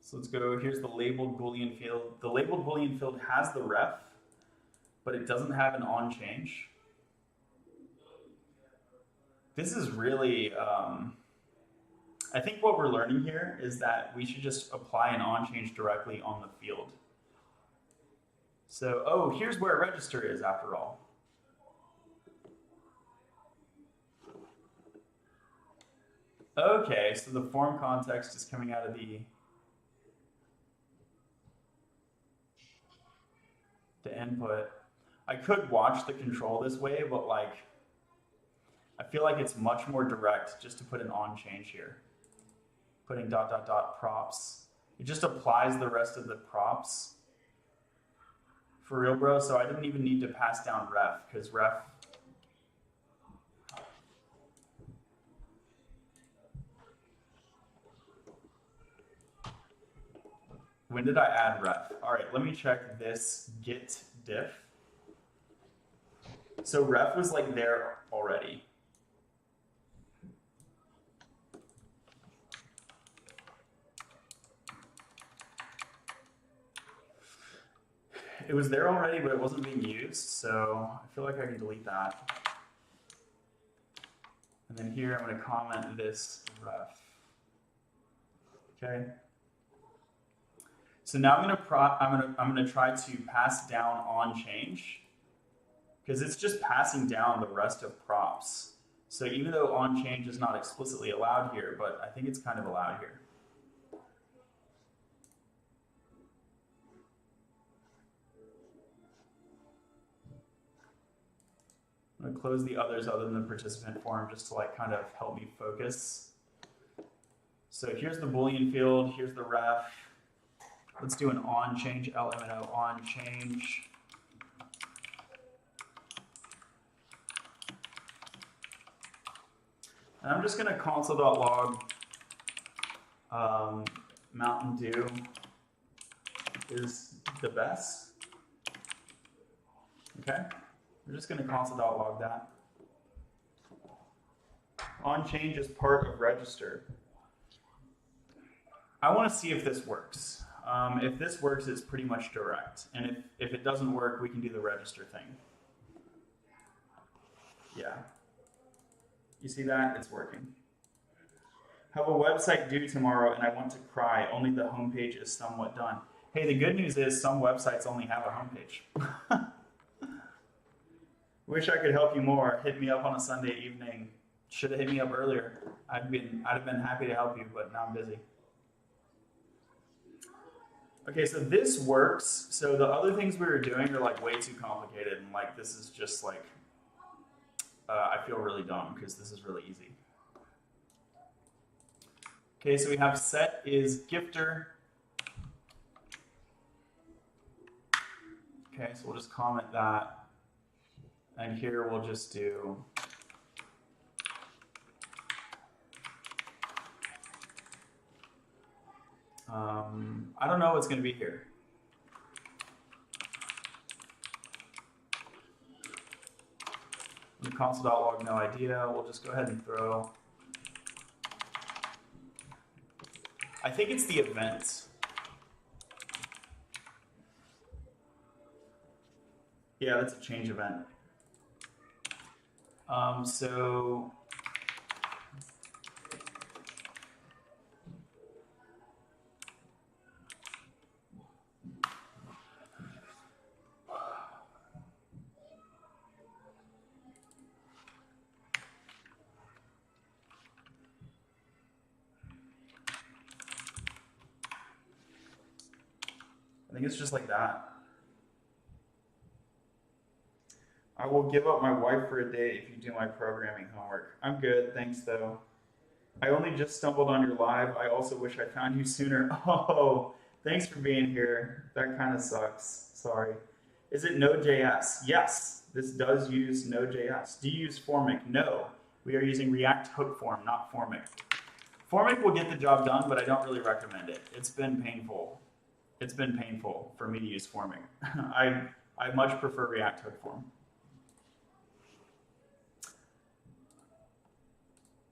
So let's go, here's the labeled Boolean field. The labeled Boolean field has the ref, but it doesn't have an on change. This is really, I think what we're learning here is that we should just apply an on change directly on the field. So, oh, here's where register is after all. Okay, so the form context is coming out of the the input. I could watch the control this way, but like, I feel like it's much more direct just to put an on change here. Putting ... props. It just applies the rest of the props. For real, bro. So I didn't even need to pass down ref, because ref. When did I add ref? All right, let me check this git diff. So ref was like there already. It was there already, but it wasn't being used, so I feel like I can delete that. And then here I'm going to comment this ref. Okay. So now I'm going to try to pass down on change, because it's just passing down the rest of props. So even though on change is not explicitly allowed here, but I think it's kind of allowed here. I'm going to close the others other than the participant form just to like kind of help me focus. So here's the Boolean field, here's the ref. Let's do an on change, LMNO on change. And I'm just going to console.log Mountain Dew is the best. Okay, we're just going to console.log that. On change is part of register. I want to see if this works. If this works, it's pretty much direct. And if it doesn't work, we can do the register thing. Yeah. You see that? It's working. Have a website due tomorrow and I want to cry. Only the homepage is somewhat done. Hey, the good news is some websites only have a homepage. Wish I could help you more. Hit me up on a Sunday evening. Should have hit me up earlier. I'd have been happy to help you, but now I'm busy. Okay, so this works. So the other things we were doing are like way too complicated, and like this is just like I feel really dumb because this is really easy. Okay, so we have set is gifter. Okay, so we'll just comment that. And here we'll just do I don't know what's going to be here. Console.log, no idea. We'll just go ahead and throw. I think it's the event. Yeah, that's a change event. So I think it's just like that. I will give up my wife for a day if you do my programming homework. I'm good, thanks though. I only just stumbled on your live. I also wish I found you sooner. Oh, thanks for being here. That kind of sucks. Sorry. Is it Node.js? Yes, this does use Node.js. Do you use Formic? No. We are using React Hook Form, not Formic. Formic will get the job done, but I don't really recommend it. It's been painful. It's been painful for me to use Formic. I much prefer React Hook Form.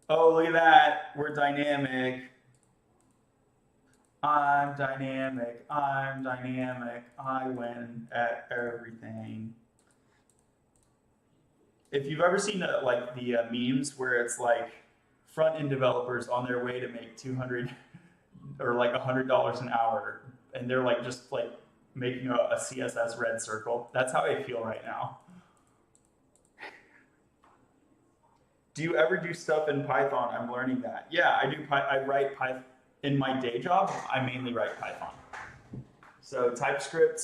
Oh, look at that. We're dynamic. I'm dynamic. I'm dynamic. I win at everything. If you've ever seen like the memes where it's like front-end developers on their way to make 200 or like $100 an hour, and they're like just like making a CSS red circle, that's how I feel right now. Do you ever do stuff in Python? I'm learning that. Yeah, I do. I write Python in my day job. I mainly write Python. So TypeScript,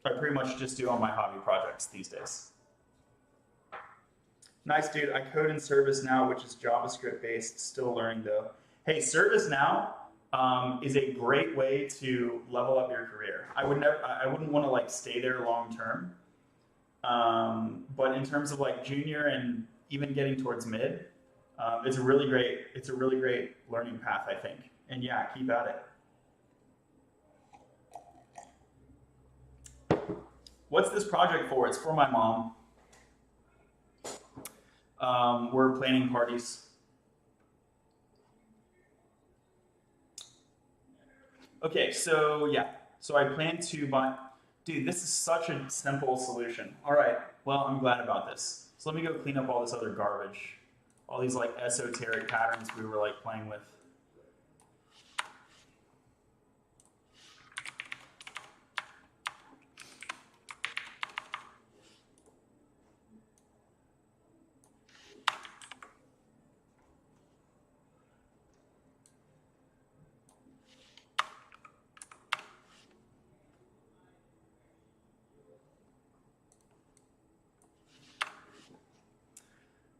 I pretty much just do all my hobby projects these days. Nice, dude. I code in ServiceNow, which is JavaScript based. Still learning though. Hey, ServiceNow is a great way to level up your career. I wouldn't want to like stay there long term. But in terms of like junior and even getting towards mid, it's a really great learning path, I think. And yeah, keep at it. What's this project for? It's for my mom. We're planning parties. Okay, so yeah. So I plan to buy, dude, this is such a simple solution. All right, well, I'm glad about this. So let me go clean up all this other garbage. All these like esoteric patterns we were like playing with.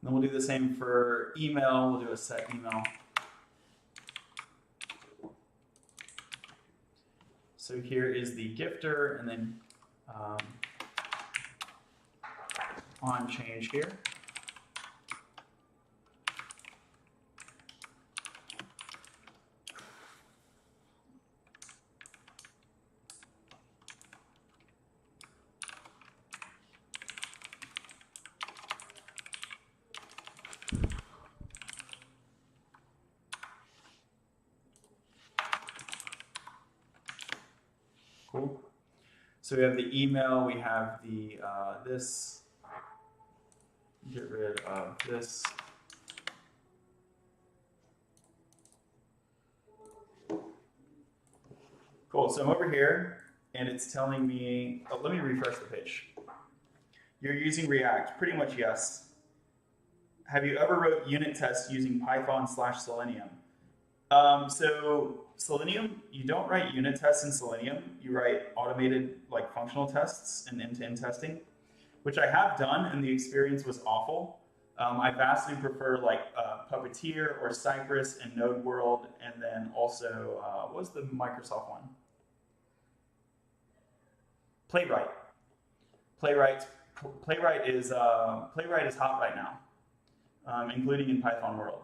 Then we'll do the same for email. We'll do a set email. So here is the gifter, and then on change here. Cool. So we have the email, we have the this, get rid of this. Cool, so I'm over here and it's telling me, oh, let me refresh the page. You're using React, pretty much yes. Have you ever wrote unit tests using Python/Selenium? So Selenium, you don't write unit tests in Selenium. You write automated like functional tests and end-to-end testing, which I have done, and the experience was awful. I vastly prefer like Puppeteer or Cypress and Node World, and then also what was the Microsoft one? Playwright. Playwright is hot right now, including in Python World.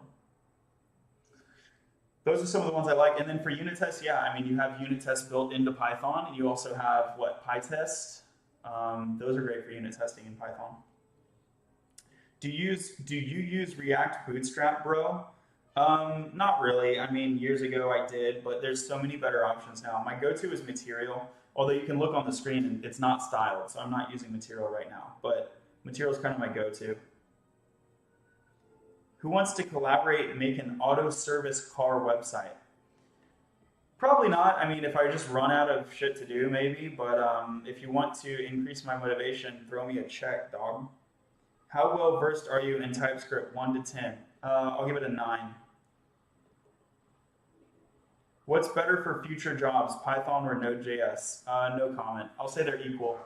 Those are some of the ones I like. And then for unit tests, yeah, I mean, you have unit tests built into Python, and you also have, what, PyTest? Those are great for unit testing in Python. Do you use React Bootstrap, bro? Not really. I mean, years ago I did, but there's so many better options now. My go-to is Material, although you can look on the screen and it's not styled, so I'm not using Material right now. But Material is kind of my go-to. Who wants to collaborate and make an auto service car website? Probably not. I mean, if I just run out of shit to do, maybe. But if you want to increase my motivation, throw me a check, dog. How well versed are you in TypeScript, 1 to 10? I'll give it a 9. What's better for future jobs, Python or Node.js? No comment. I'll say they're equal.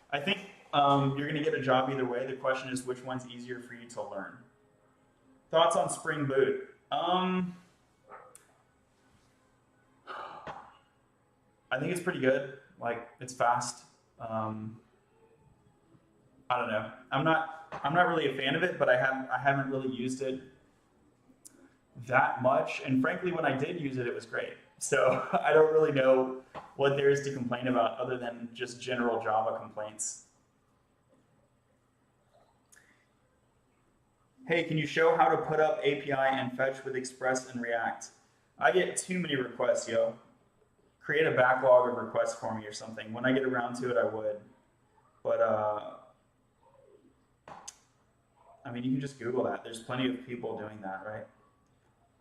I think you're going to get a job either way. The question is which one's easier for you to learn. Thoughts on Spring Boot? I think it's pretty good. Like, it's fast. I don't know. I'm not really a fan of it, but I haven't really used it that much. And frankly, when I did use it, it was great. So I don't really know what there is to complain about other than just general Java complaints. Hey, can you show how to put up API and fetch with Express and React? I get too many requests, yo. Create a backlog of requests for me or something. When I get around to it, I would. But, I mean, you can just Google that. There's plenty of people doing that, right?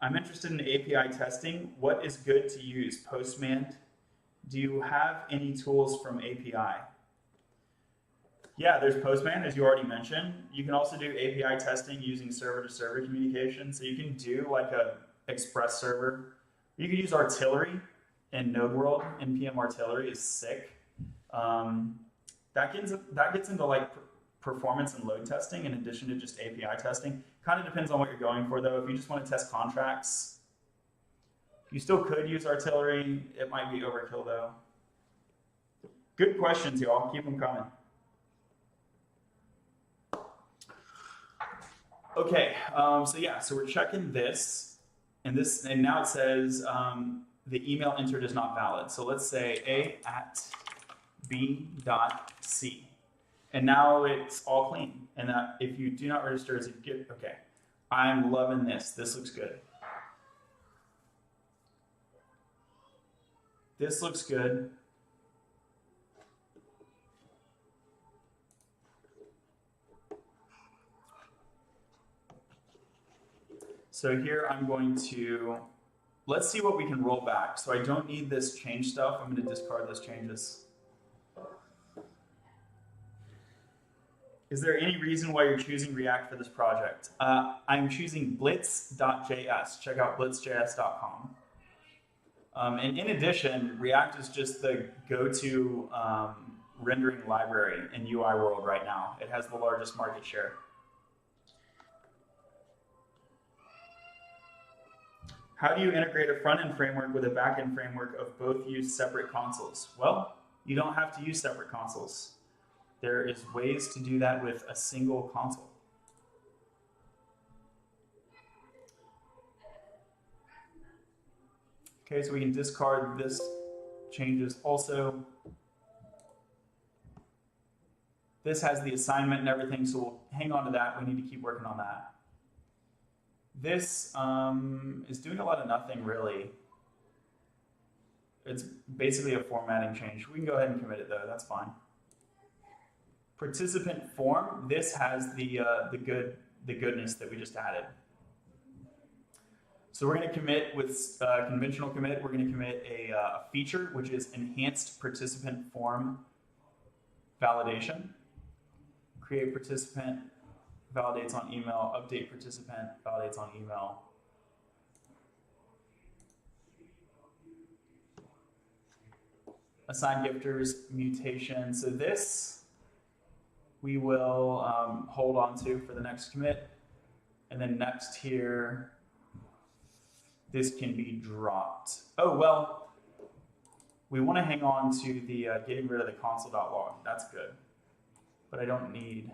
I'm interested in API testing. What is good to use? Postman? Do you have any tools from API? Yeah, there's Postman, as you already mentioned. You can also do API testing using server-to-server communication. So you can do like a Express server. You can use Artillery in Node World. NPM Artillery is sick. that gets into like performance and load testing in addition to just API testing. Kind of depends on what you're going for though. If you just want to test contracts, you still could use artillery. It might be overkill though. Good questions, y'all. Keep them coming. Okay, so we're checking this, and now it says the email entered is not valid. So let's say a@b.c, and now it's all clean. And if you do not register as a gift, okay, I'm loving this. This looks good. This looks good. So here I'm going to, let's see what we can roll back. So I don't need this change stuff. I'm going to discard those changes. Is there any reason why you're choosing React for this project? I'm choosing blitz.js. Check out blitzjs.com. And in addition, React is just the go-to rendering library in UI world right now. It has the largest market share. How do you integrate a front-end framework with a back-end framework of both use separate consoles? Well, you don't have to use separate consoles. There is ways to do that with a single console. Okay, so we can discard this changes also. This has the assignment and everything, so we'll hang on to that. We need to keep working on that. This is doing a lot of nothing, really. It's basically a formatting change. We can go ahead and commit it, though. That's fine. Participant form. This has the goodness that we just added. So we're going to commit with conventional commit. We're going to commit a feature, which is enhanced participant form validation. Create participant. Validates on email, update participant, validates on email. Assign gifters, mutation. So this we will hold on to for the next commit. And then next here, this can be dropped. Oh, well, we want to hang on to the getting rid of the console.log. That's good. But I don't need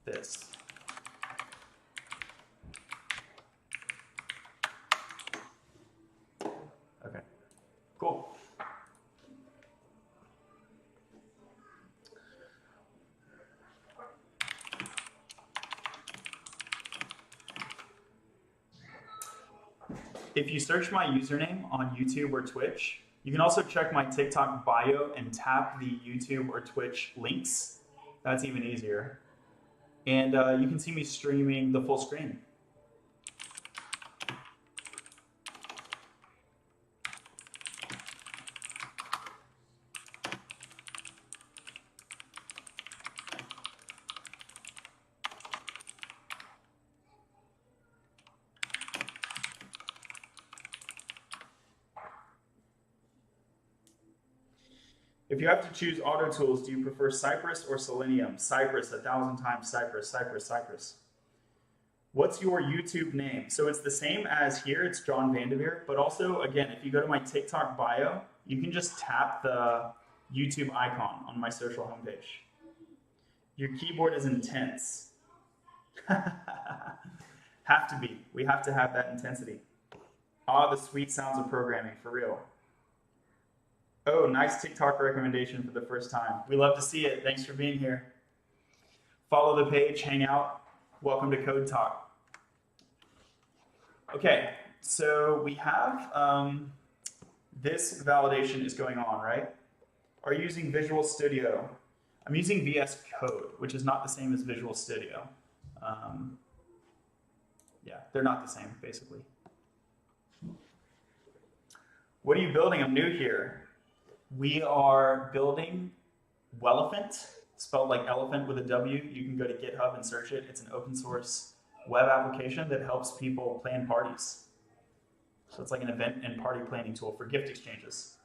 this. Okay, cool. If you search my username on YouTube or Twitch, you can also check my TikTok bio and tap the YouTube or Twitch links. That's even easier. And you can see me streaming the full screen. If you have to choose auto tools, do you prefer Cypress or Selenium? Cypress, 1,000 times Cypress, Cypress, Cypress. What's your YouTube name? So it's the same as here, it's John Vanderveer, but also, again, if you go to my TikTok bio, you can just tap the YouTube icon on my social homepage. Your keyboard is intense. Have to be. We have to have that intensity. Ah, the sweet sounds of programming, for real. Oh, nice TikTok recommendation for the first time. We love to see it. Thanks for being here. Follow the page, hang out. Welcome to Code Talk. Okay, so we have this validation is going on, right? Are you using Visual Studio? I'm using VS Code, which is not the same as Visual Studio. Yeah, they're not the same, basically. What are you building? I'm new here. We are building Welephant, spelled like elephant with a W. You can go to GitHub and search it. It's an open source web application that helps people plan parties. So it's like an event and party planning tool for gift exchanges.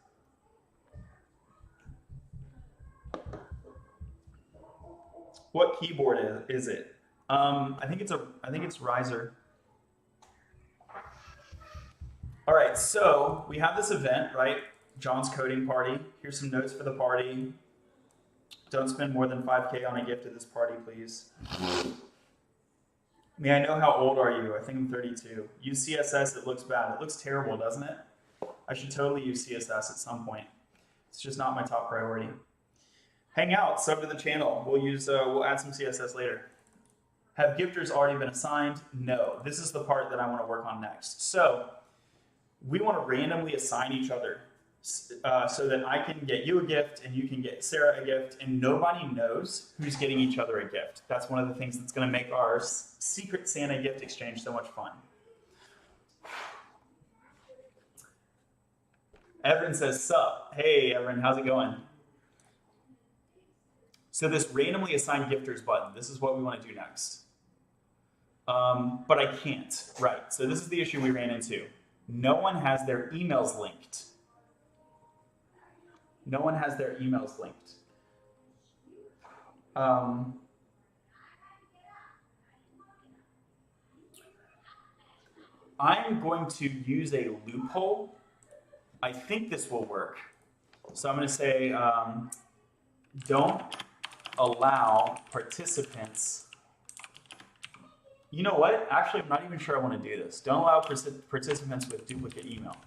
What keyboard is it? I think it's Riser. All right, so we have this event, right? John's coding party. Here's some notes for the party. Don't spend more than 5K on a gift at this party, please. May I know how old are you? I think I'm 32. Use CSS, it looks bad. It looks terrible, doesn't it? I should totally use CSS at some point. It's just not my top priority. Hang out, sub to the channel. We'll add some CSS later. Have gifters already been assigned? No. This is the part that I want to work on next. So we want to randomly assign each other so that I can get you a gift and you can get Sarah a gift, and nobody knows who's getting each other a gift. That's one of the things that's going to make our secret Santa gift exchange so much fun. Evan says, sup. Hey, Evan, how's it going? So this randomly assigned gifters button, this is what we want to do next. But I can't, right? So this is the issue we ran into. No one has their emails linked. No one has their emails linked. I'm going to use a loophole. I think this will work. So I'm going to say, don't allow participants. You know what? Actually, I'm not even sure I want to do this. Don't allow participants with duplicate email.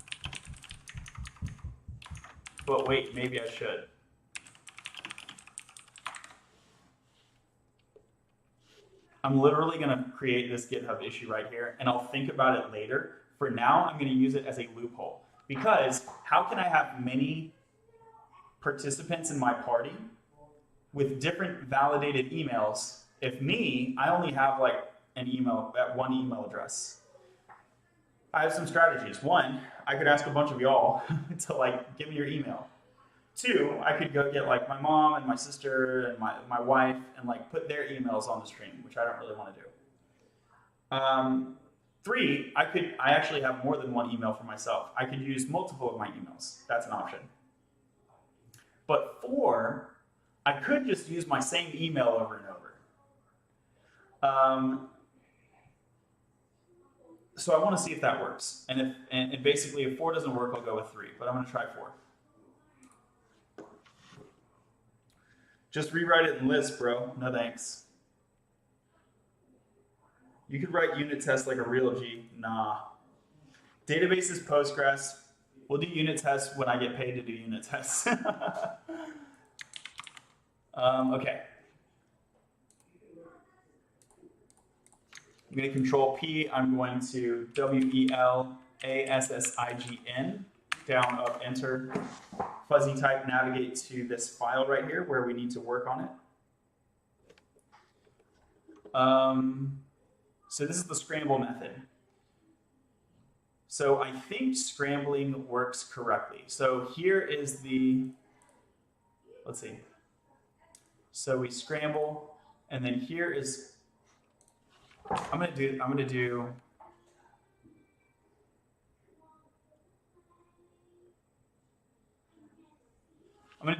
But wait, maybe I should. I'm literally going to create this GitHub issue right here, and I'll think about it later. For now, I'm going to use it as a loophole. Because how can I have many participants in my party with different validated emails if I only have like one email address? I have some strategies. One, I could ask a bunch of y'all to like give me your email. Two, I could go get like my mom and my sister and my wife and like put their emails on the stream, which I don't really want to do. Three, I actually have more than one email for myself. I could use multiple of my emails. That's an option. But four, I could just use my same email over and over. So I want to see if that works. And basically, if 4 doesn't work, I'll go with 3. But I'm going to try 4. Just rewrite it in Lisp, bro. No thanks. You could write unit tests like a real G. Nah. Database is Postgres. We'll do unit tests when I get paid to do unit tests. Okay. I'm going to control P. I'm going to WELASSIGN, down, up, enter. Fuzzy type, navigate to this file right here where we need to work on it. So this is the scramble method. So I think scrambling works correctly. So here is let's see. So we scramble, and then here is, I'm gonna do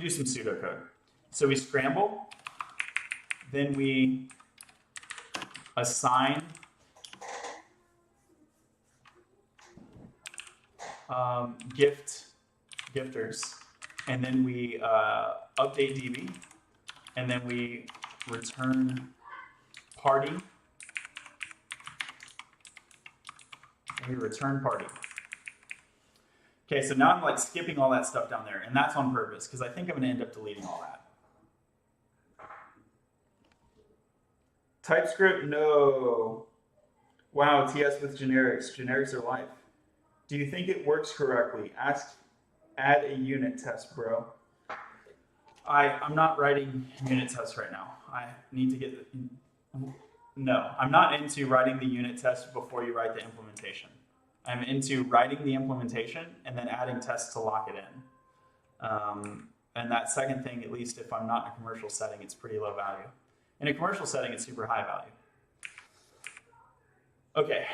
some pseudocode. So we scramble, then we assign gifters, and then we update DB, and then we return party, and we return party. Okay, so now I'm like skipping all that stuff down there, and that's on purpose because I think I'm going to end up deleting all that. TypeScript, no. Wow, TS with generics. Generics are life. Do you think it works correctly? Add a unit test, bro. I'm not writing unit tests right now. I need to get, no, I'm not into writing the unit test before you write the implementation. I'm into writing the implementation and then adding tests to lock it in. And that second thing, at least if I'm not in a commercial setting, it's pretty low value. In a commercial setting, it's super high value. Okay.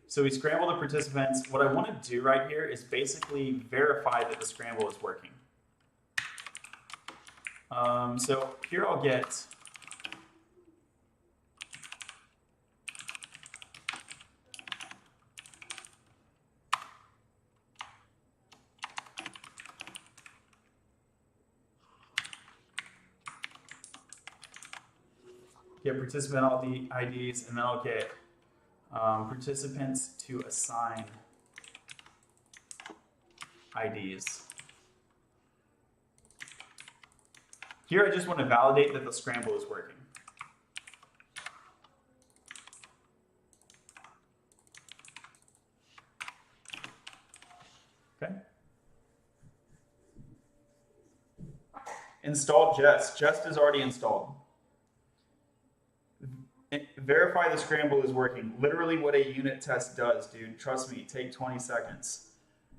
So we scramble the participants. What I want to do right here is basically verify that the scramble is working. So here I'll get participant all the IDs, and then I'll get participants to assign IDs. Here I just want to validate that the scramble is working. Okay. Install Jest. Jest is already installed. Verify the scramble is working. Literally what a unit test does, dude. Trust me, take 20 seconds.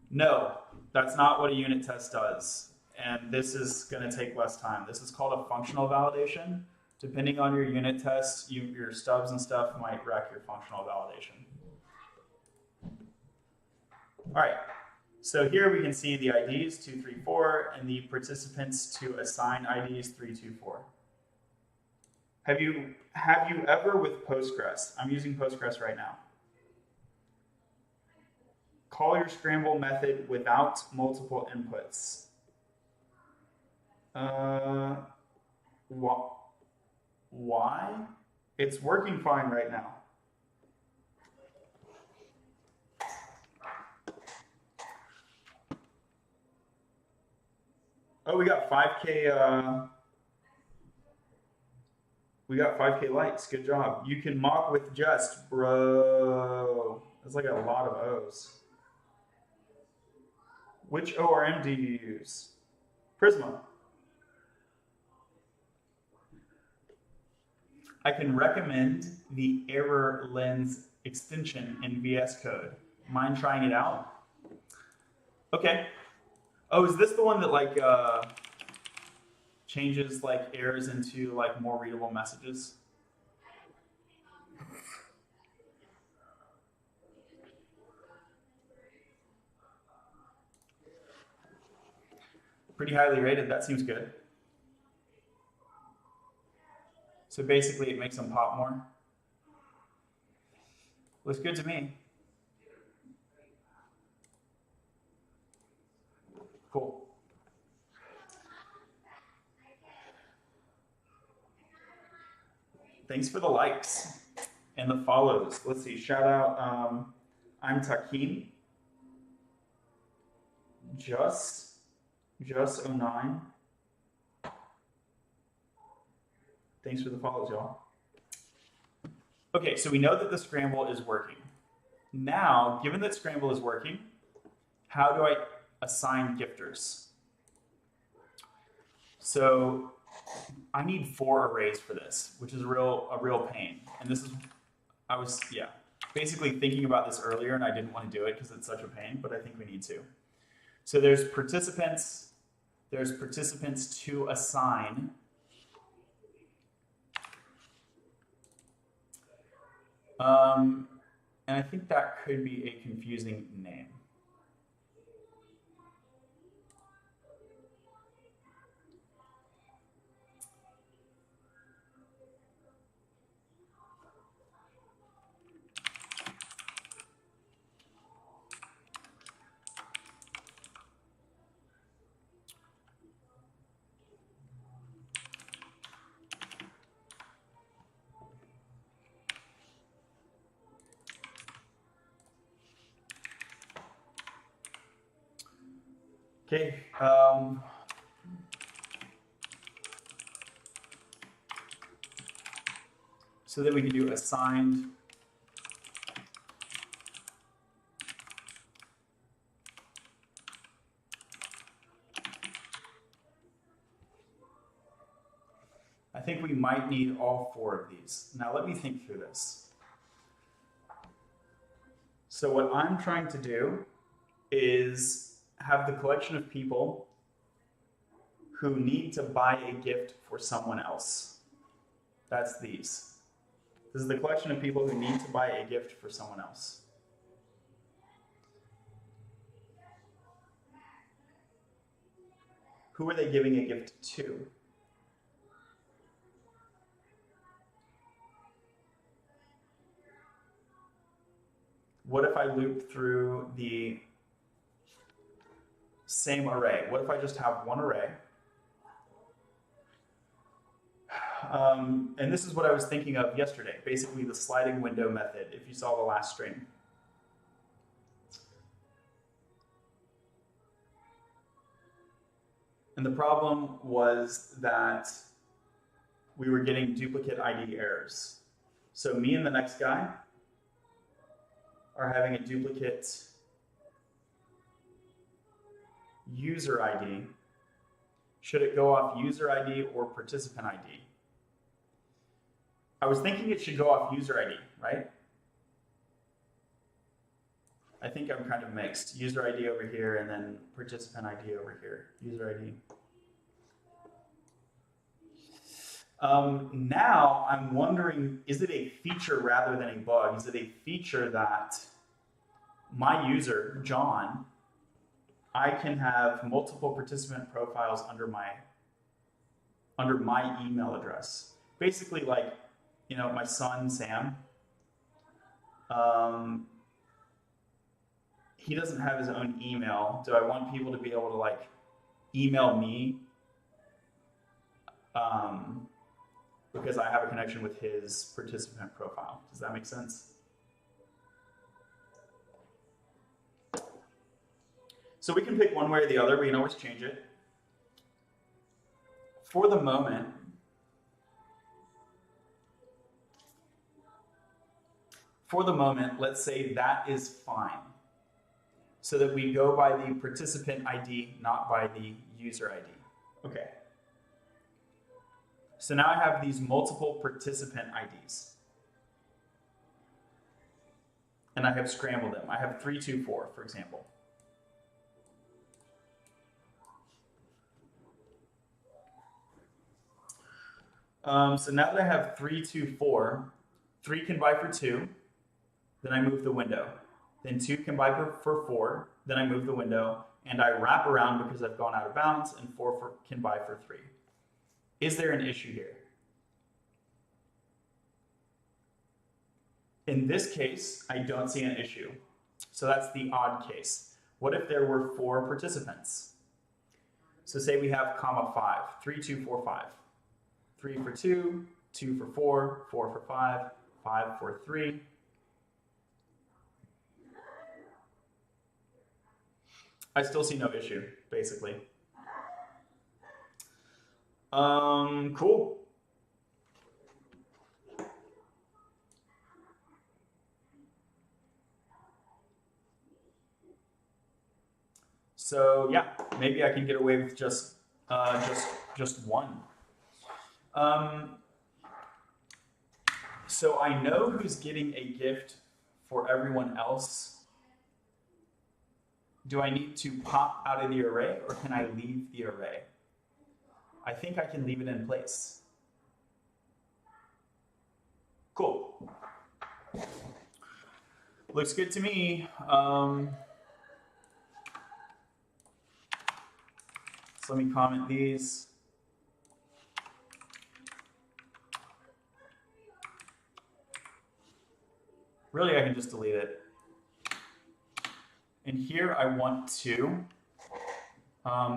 No, that's not what a unit test does. And this is going to take less time. This is called a functional validation. Depending on your unit test, your stubs and stuff might wreck your functional validation. All right, so here we can see the IDs 2, 3, 4 and the participants to assign IDs 3, 2, 4. Have you ever with Postgres, I'm using Postgres right now, call your scramble method without multiple inputs? Why? It's working fine right now. Oh, we got 5K. We got 5K likes. Good job. You can mock with Jest, bro. That's like a lot of O's. Which ORM do you use? Prisma. I can recommend the error lens extension in VS Code. Mind trying it out? Okay. Oh, is this the one that like changes like errors into like more readable messages? Pretty highly rated. That seems good. So basically it makes them pop more. Looks good to me. Cool. Thanks for the likes and the follows. Let's see, shout out, I'm Takim, Just09. Thanks for the follows, y'all. Okay, so we know that the scramble is working. Now, given that scramble is working, how do I assign gifters? So I need 4 arrays for this, which is a real pain. And this is, I was basically thinking about this earlier and I didn't want to do it because it's such a pain, but I think we need to. So there's participants to assign. And I think that could be a confusing name. Okay, so then we can do assigned I think we might need all 4 of these. Now let me think through this. So what I'm trying to do is have the collection of people who need to buy a gift for someone else. That's these. This is the collection of people who need to buy a gift for someone else. Who are they giving a gift to? What if I loop through the same array? What if I just have one array? And this is what I was thinking of yesterday, basically the sliding window method, if you saw the last string. And the problem was that we were getting duplicate ID errors. So me and the next guy are having a duplicate user ID. Should it go off user ID or participant ID? I was thinking it should go off user ID, right? I think I'm kind of mixed. User ID over here and then participant ID over here. User ID. Now I'm wondering, is it a feature rather than a bug? Is it a feature that my user, John, I can have multiple participant profiles under my email address? Basically, like, you know, my son, Sam, he doesn't have his own email. Do I want people to be able to like email me because I have a connection with his participant profile? Does that make sense? So we can pick one way or the other. We can always change it. For the moment, let's say that is fine. So that we go by the participant ID, not by the user ID. Okay. So now I have these multiple participant IDs. And I have scrambled them. I have 3, 2, 4, for example. So now that I have 3, 2, 4, 3 can buy for 2, then I move the window. Then 2 can buy for 4, then I move the window, and I wrap around because I've gone out of bounds, and 4 can buy for 3. Is there an issue here? In this case, I don't see an issue. So that's the odd case. What if there were 4 participants? So say we have comma 5, 3, 2, 4, 5. 3 for 2, 2 for 4, 4 for 5, 5 for 3. I still see no issue, basically. Cool. So yeah, maybe I can get away with just one. So I know who's getting a gift for everyone else. Do I need to pop out of the array, or can I leave the array? I think I can leave it in place. Cool. Looks good to me. So let me comment these. Really, I can just delete it. And here I want to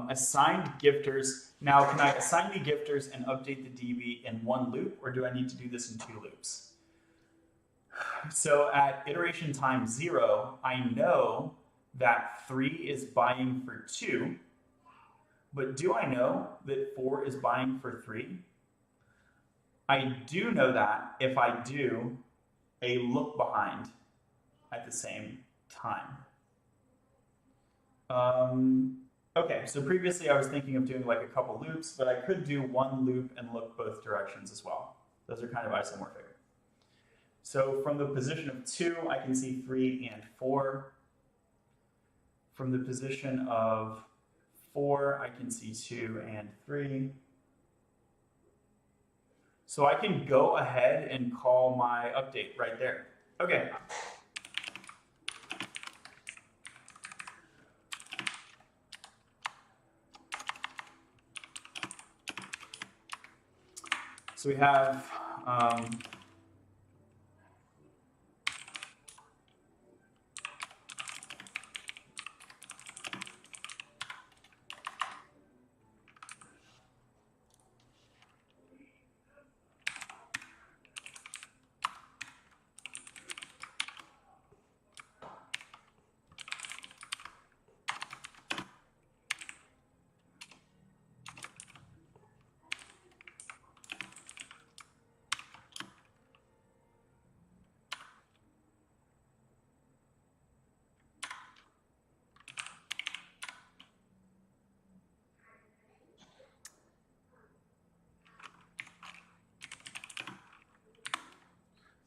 assign gifters. Now, can I assign the gifters and update the DB in one loop, or do I need to do this in 2 loops? So at iteration time 0, I know that 3 is buying for 2, but do I know that 4 is buying for 3? I do know that if I do a look behind at the same time. Okay, so previously I was thinking of doing like a couple loops, but I could do one loop and look both directions as well. Those are kind of isomorphic. So from the position of 2, I can see 3 and 4. From the position of 4, I can see 2 and 3. So I can go ahead and call my update right there. Okay. So we have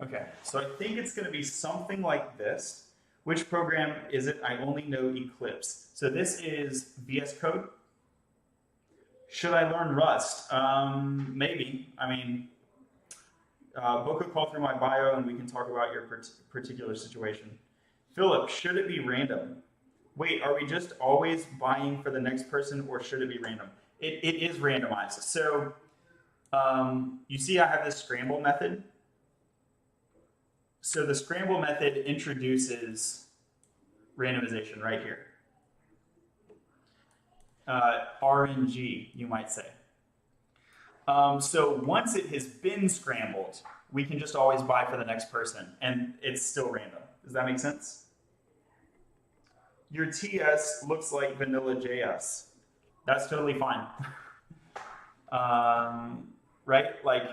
Okay, so I think it's going to be something like this. Which program is it? I only know Eclipse. So this is VS Code. Should I learn Rust? Maybe. I mean, book a call through my bio and we can talk about your particular situation. Philip, should it be random? Wait, are we just always buying for the next person or should it be random? It is randomized. So you see I have this scramble method. So the scramble method introduces randomization right here. RNG, you might say. So once it has been scrambled, we can just always buy for the next person, and it's still random. Does that make sense? Your TS looks like vanilla JS. That's totally fine. Right? Like,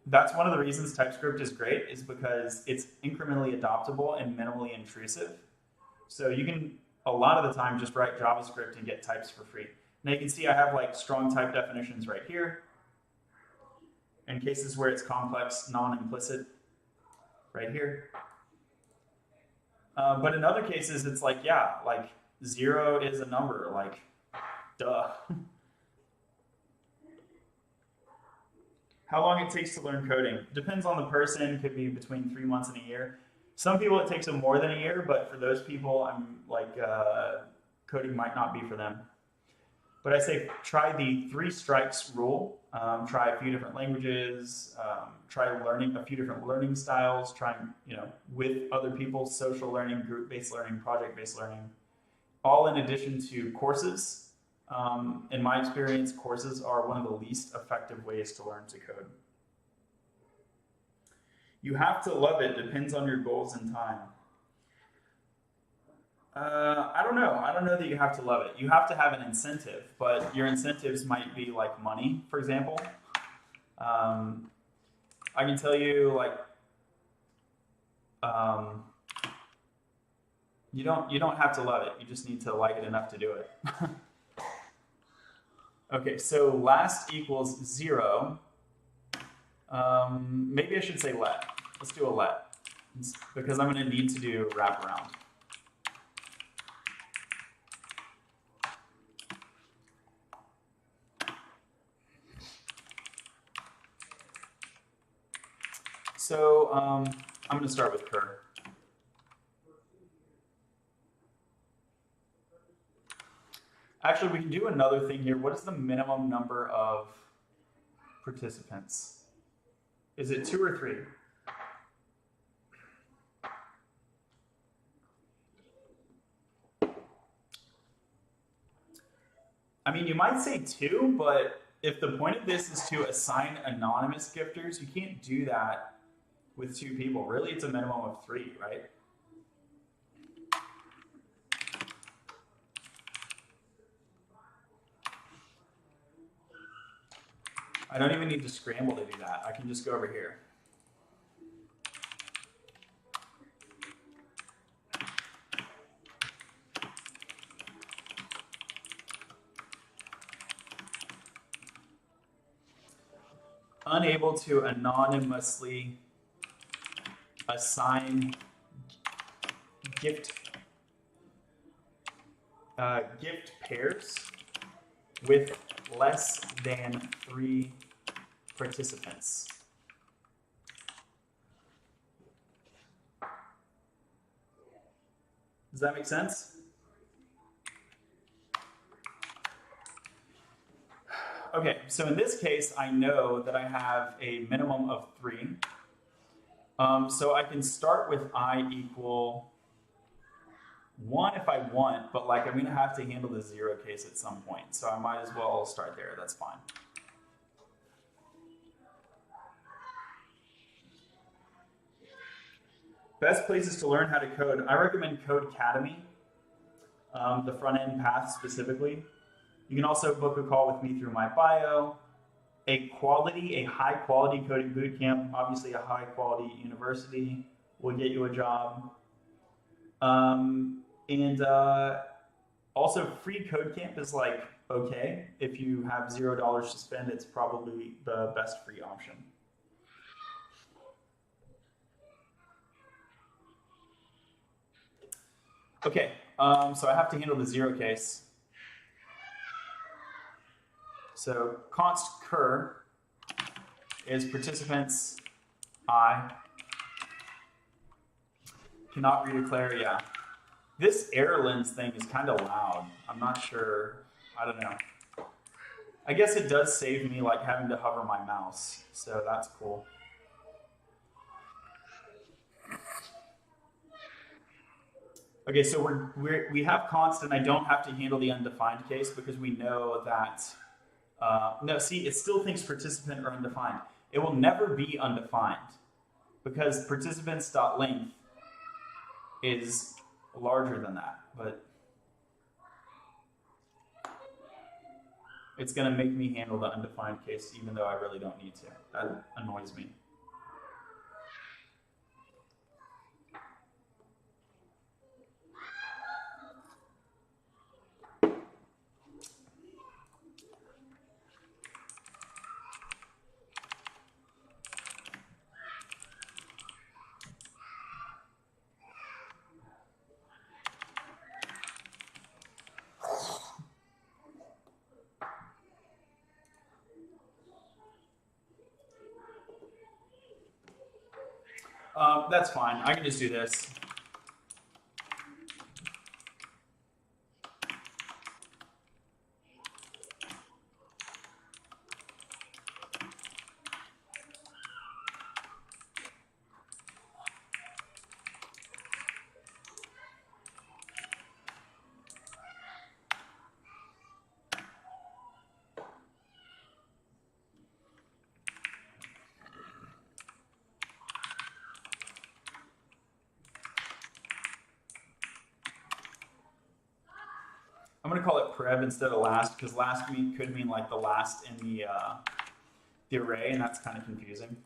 that's one of the reasons TypeScript is great, is because it's incrementally adoptable and minimally intrusive. So you can, a lot of the time, just write JavaScript and get types for free. Now you can see I have like strong type definitions right here. In cases where it's complex, non-implicit, right here. But in other cases, it's like, yeah, like 0 is a number, like, duh. How long it takes to learn coding? Depends on the person, could be between 3 months and a year. Some people it takes them more than a year, but for those people, I'm like, coding might not be for them. But I say try the 3 strikes rule. Try a few different languages. Try learning a few different learning styles. Try, with other people, social learning, group-based learning, project-based learning. All in addition to courses. In my experience, courses are one of the least effective ways to learn to code. You have to love it. Depends on your goals and time. I don't know. I don't know that you have to love it. You have to have an incentive, but your incentives might be like money, for example. I can tell you, like, you don't have to love it. You just need to like it enough to do it. Okay, so last equals 0. Maybe I should say let. Let's do a let, because I'm going to need to do wraparound. So I'm going to start with cur. Actually, we can do another thing here. What is the minimum number of participants? Is it 2 or 3? I mean, you might say 2, but if the point of this is to assign anonymous gifters, you can't do that with 2 people. Really, it's a minimum of 3, right? I don't even need to scramble to do that. I can just go over here. Unable to anonymously assign gift pairs with less than 3 participants. Does that make sense? Okay, so in this case, I know that I have a minimum of 3. So I can start with I equal 1 if I want, but like I'm going to have to handle the 0 case at some point. So I might as well start there. That's fine. Best places to learn how to code. I recommend Codecademy, the front end path specifically. You can also book a call with me through my bio. A high quality coding bootcamp, obviously a high quality university will get you a job. Also free code camp is like, okay, if you have $0 to spend, it's probably the best free option. Okay, so I have to handle the zero case. So const cur is participants I cannot redeclare, yeah. This error lens thing is kind of loud. I'm not sure, I don't know. I guess it does save me like having to hover my mouse, so that's cool. Okay, so we have const and I don't have to handle the undefined case because we know that, no, see, it still thinks participant or undefined. It will never be undefined because participants.length is larger than that, but it's going to make me handle the undefined case even though I really don't need to. That annoys me. That's fine. I can just do this. I'm going to call it prev instead of last because last could mean like the last in the array, and that's kind of confusing.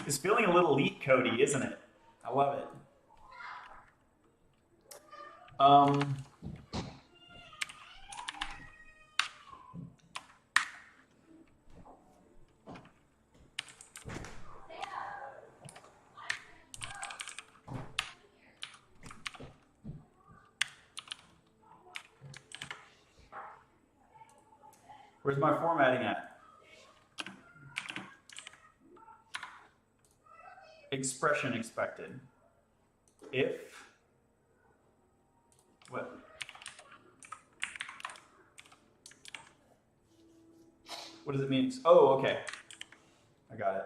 It's feeling a little leak codey, isn't it? I love it. Where's my formatting at? Expression expected. If, what? What does it mean? Oh, okay. I got it.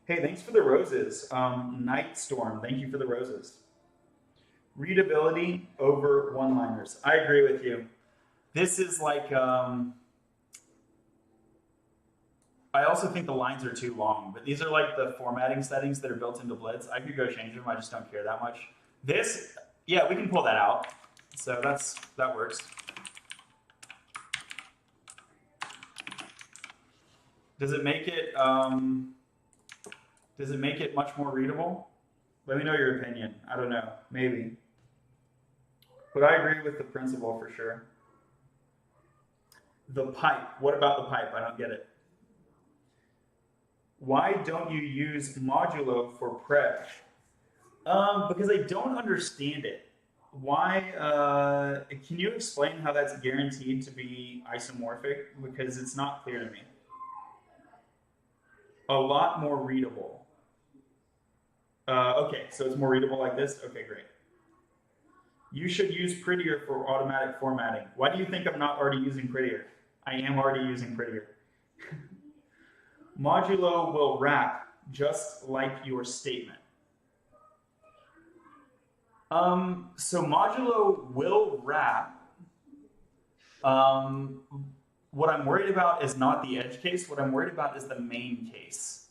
Hey, thanks for the roses. Night Storm, thank you for the roses. Readability over one-liners. I agree with you. This is like, I also think the lines are too long, but these are like the formatting settings that are built into Blitz. I could go change them, I just don't care that much. This, yeah, we can pull that out. So that works. Does it make it much more readable? Let me know your opinion. I don't know, maybe. But I agree with the principle for sure. The pipe, what about the pipe? I don't get it. Why don't you use modulo for prev? Because I don't understand it. Why, can you explain how that's guaranteed to be isomorphic? Because it's not clear to me. A lot more readable. Okay, so it's more readable like this? Okay, great. You should use Prettier for automatic formatting. Why do you think I'm not already using Prettier? I am already using Prettier. Modulo will wrap just like your statement. So modulo will wrap. What I'm worried about is not the edge case. What I'm worried about is the main case.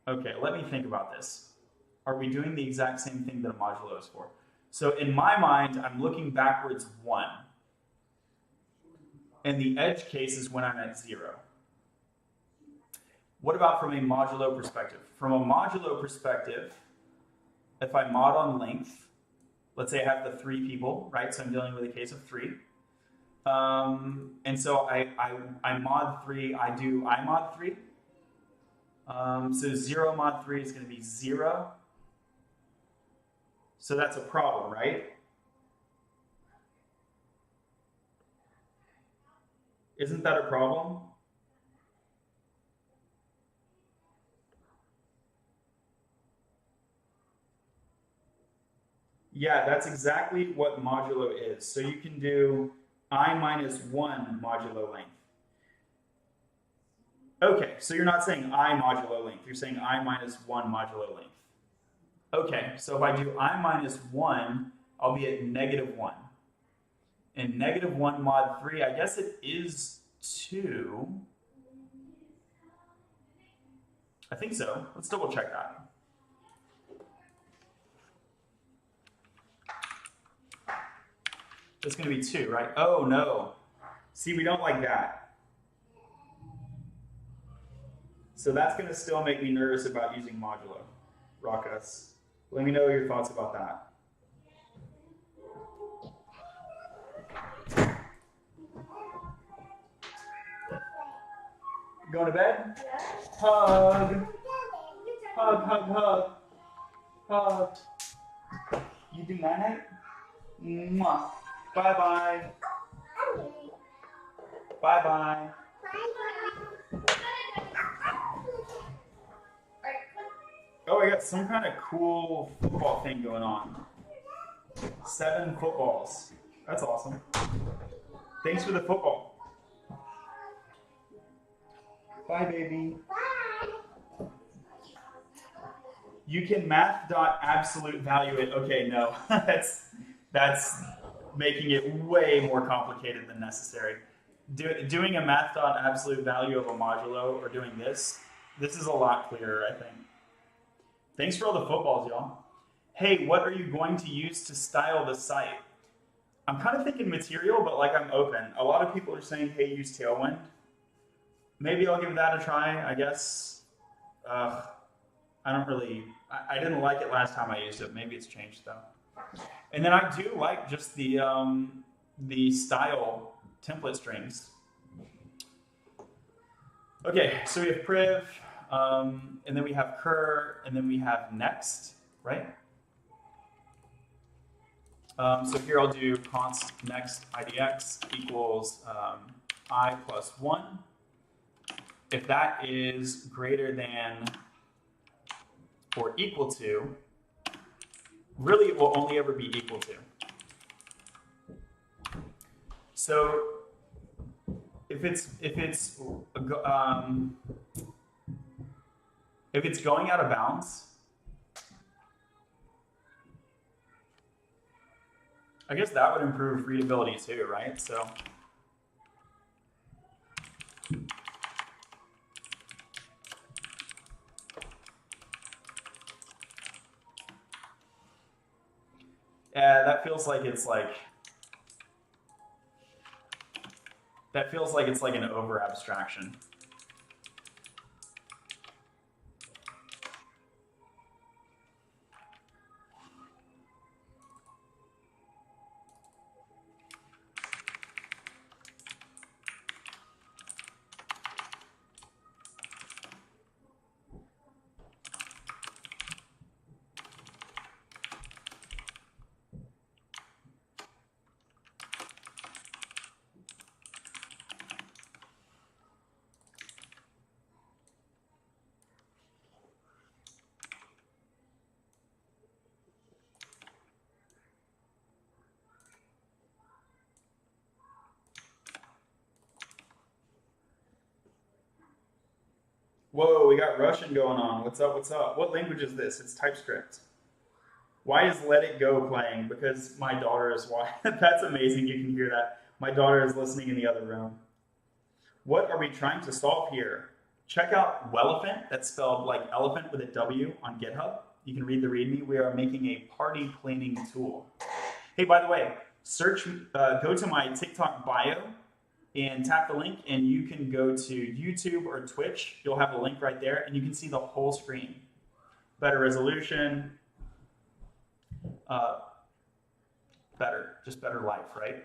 Okay, let me think about this. Are we doing the exact same thing that a modulo is for? So in my mind, I'm looking backwards 1. And the edge case is when I'm at 0. What about from a modulo perspective? From a modulo perspective, if I mod on length, let's say I have the 3 people, right? So I'm dealing with a case of 3. And so I mod 3, I mod 3. So 0 mod 3 is going to be 0. So that's a problem, right? Isn't that a problem? Yeah, that's exactly what modulo is. So you can do I minus 1 modulo length. Okay, so you're not saying I modulo length, you're saying I minus 1 modulo length. Okay, so if I do I minus 1, I'll be at -1. And -1 mod 3, I guess it is 2. I think so. Let's double check that. It's going to be 2, right? Oh, no. See, we don't like that. So that's going to still make me nervous about using modulo. Rakas, let me know your thoughts about that. Going to bed? Yeah. Hug. Hug, hug, hug. Hug. You do night-night? Mwah. Bye-bye. Bye-bye. Oh, I got some kind of cool football thing going on. 7 footballs. That's awesome. Thanks for the football. Bye, baby. Bye. You can math.absolute value it. Okay, no. that's making it way more complicated than necessary. Doing a math.absolute value of a modulo or doing this is a lot clearer, I think. Thanks for all the footballs, y'all. Hey, what are you going to use to style the site? I'm kind of thinking material, but like I'm open. A lot of people are saying, hey, use Tailwind. Maybe I'll give that a try, I guess. I didn't like it last time I used it. Maybe it's changed though. And then I do like just the style template strings. Okay, so we have priv, and then we have cur, and then we have next, right? So here I'll do const next idx equals I plus 1. If that is greater than or equal to, really it will only ever be equal to. So if it's going out of bounds, I guess that would improve readability too, right? So yeah, that feels like it's like an over abstraction. Whoa, we got Russian going on. What's up, what's up? What language is this? It's TypeScript. Why is Let It Go playing? Because my daughter is watching. That's amazing, you can hear that. My daughter is listening in the other room. What are we trying to solve here? Check out Welephant, that's spelled like elephant with a W, on GitHub. You can read the README. We are making a party planning tool. Hey, by the way, go to my TikTok bio, and tap the link, and you can go to YouTube or Twitch. You'll have a link right there, and you can see the whole screen. Better resolution, just better life, right?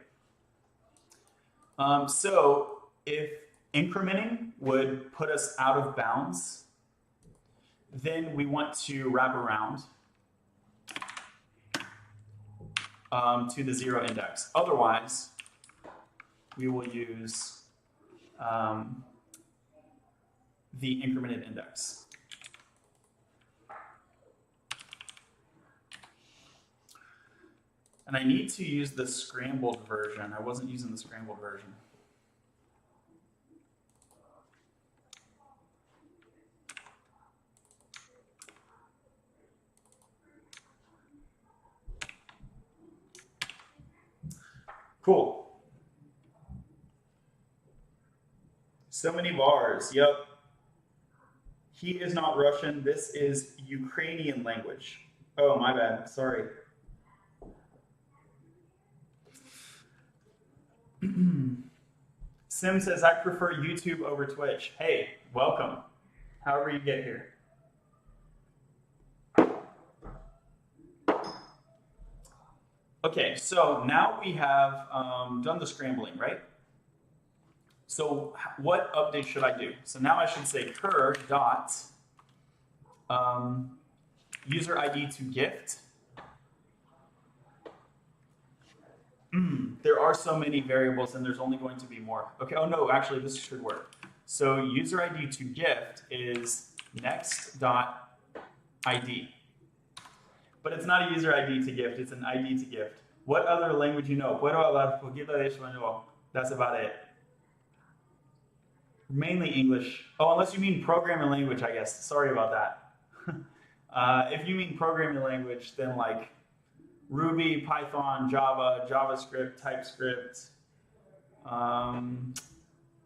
So if incrementing would put us out of bounds, then we want to wrap around to the 0 index. Otherwise, we will use the incremented index. And I need to use the scrambled version. I wasn't using the scrambled version. Cool. So many bars. Yep. He is not Russian. This is Ukrainian language. Oh, my bad. Sorry. Sim says, I prefer YouTube over Twitch. Hey, welcome. However you get here. Okay, so now we have done the scrambling, right? So what update should I do? So now I should say cur dot user ID to gift. There are so many variables and there's only going to be more. Okay, oh no, actually this should work. So user ID to gift is next dot ID. But it's not a user ID to gift, it's an ID to gift. What other language you know? Puedo hablar poquito de español. That's about it. Mainly English. Oh, unless you mean programming language, I guess. Sorry about that. If you mean programming language, then like Ruby, Python, Java, JavaScript, TypeScript.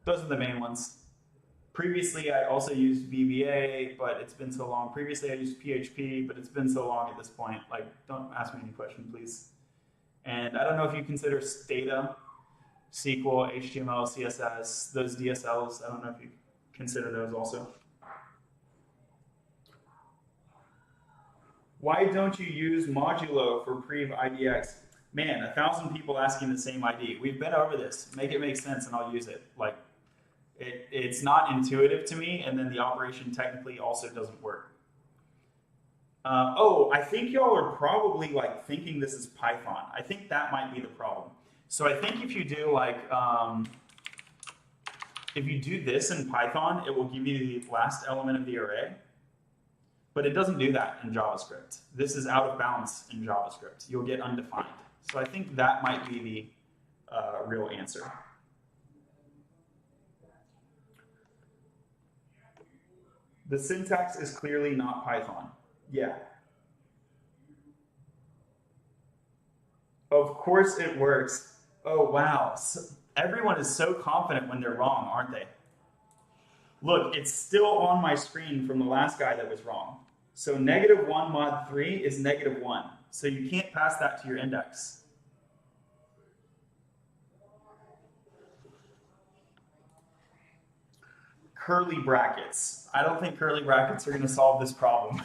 Those are the main ones. Previously, I also used VBA, but it's been so long. Previously, I used PHP, but it's been so long at this point. Like, don't ask me any question, please. And I don't know if you consider data, SQL, HTML, CSS, those DSLs. I don't know if you consider those also. Why don't you use modulo for prev IDX? Man, 1,000 people asking the same ID. We've been over this. Make it make sense and I'll use it. Like, it's not intuitive to me, and then the operation technically also doesn't work. Oh, I think y'all are probably like thinking this is Python. I think that might be the problem. So I think if you do like, if you do this in Python, it will give you the last element of the array. But it doesn't do that in JavaScript. This is out of bounds in JavaScript. You'll get undefined. So I think that might be the real answer. The syntax is clearly not Python. Yeah. Of course it works. Oh, wow. So everyone is so confident when they're wrong, aren't they? Look, it's still on my screen from the last guy that was wrong. So -1 mod 3 is -1. So you can't pass that to your index. Curly brackets. I don't think curly brackets are going to solve this problem.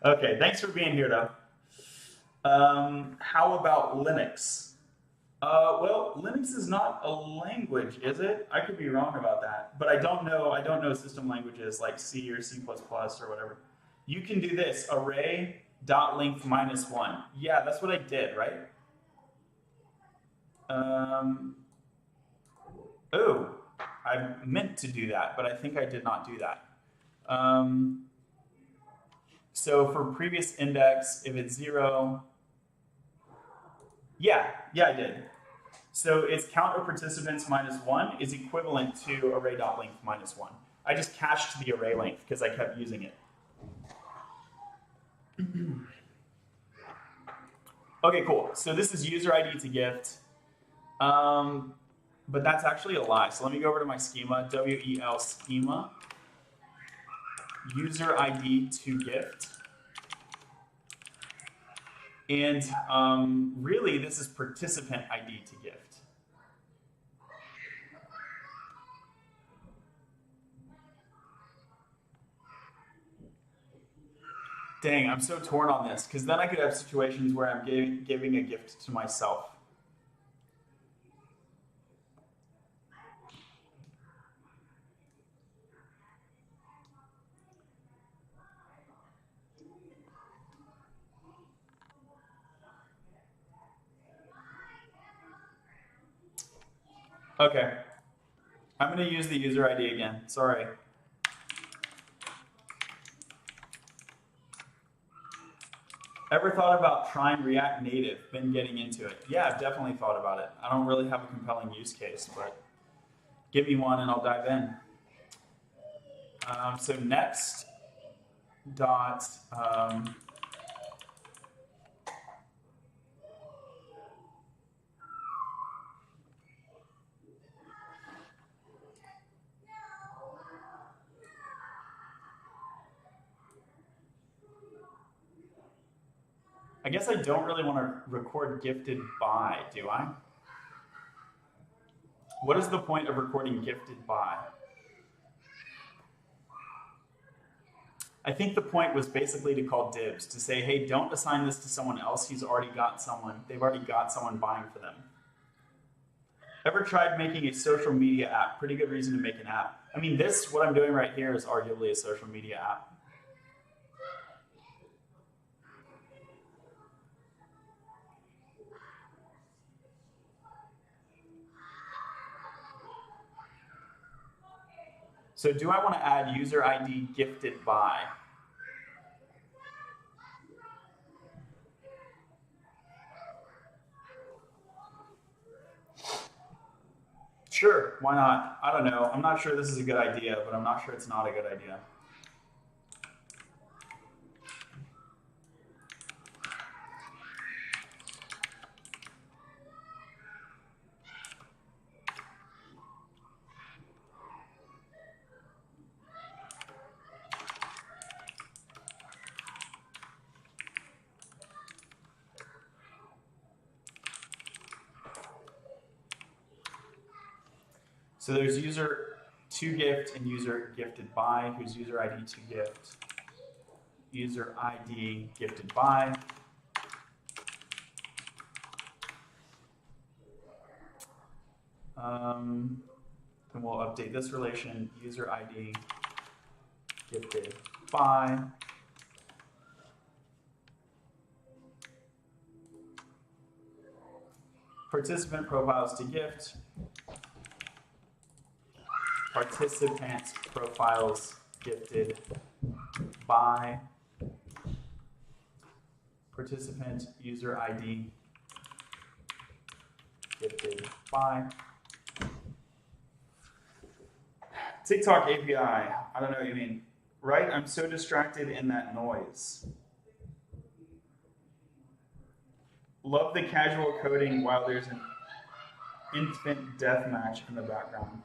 Okay, thanks for being here, though. How about Linux? Well, Linux is not a language, is it? I could be wrong about that, but I don't know system languages like C or C++ or whatever. You can do this, array.length -1. Yeah, that's what I did, right? Oh, I meant to do that, but I think I did not do that. So for previous index, if it's 0, yeah, I did. So it's count of participants -1 is equivalent to array.length -1. I just cached the array length because I kept using it. Okay, cool. So this is user ID to gift. But that's actually a lie. So let me go over to my schema, WEL schema, user ID to gift. And really, this is participant ID to gift. Dang, I'm so torn on this because then I could have situations where I'm giving a gift to myself. Okay, I'm going to use the user ID again. Sorry. Ever thought about trying React Native? Been getting into it. Yeah, I've definitely thought about it. I don't really have a compelling use case, but give me one and I'll dive in. So next dot I guess I don't really want to record gifted by, do I? What is the point of recording gifted by? I think the point was basically to call dibs, to say, hey, don't assign this to someone else. They've already got someone buying for them. Ever tried making a social media app? Pretty good reason to make an app. I mean, what I'm doing right here is arguably a social media app. So do I want to add user ID gifted by? Sure, why not? I don't know. I'm not sure this is a good idea, but I'm not sure it's not a good idea. So there's user to gift and user gifted by. Who's user ID to gift? User ID gifted by. And we'll update this relation, user ID gifted by. Participant profiles to gift. Participant profiles gifted by. Participant user ID gifted by. TikTok API, I don't know what you mean. Right? I'm so distracted in that noise. Love the casual coding while there's an infant death match in the background.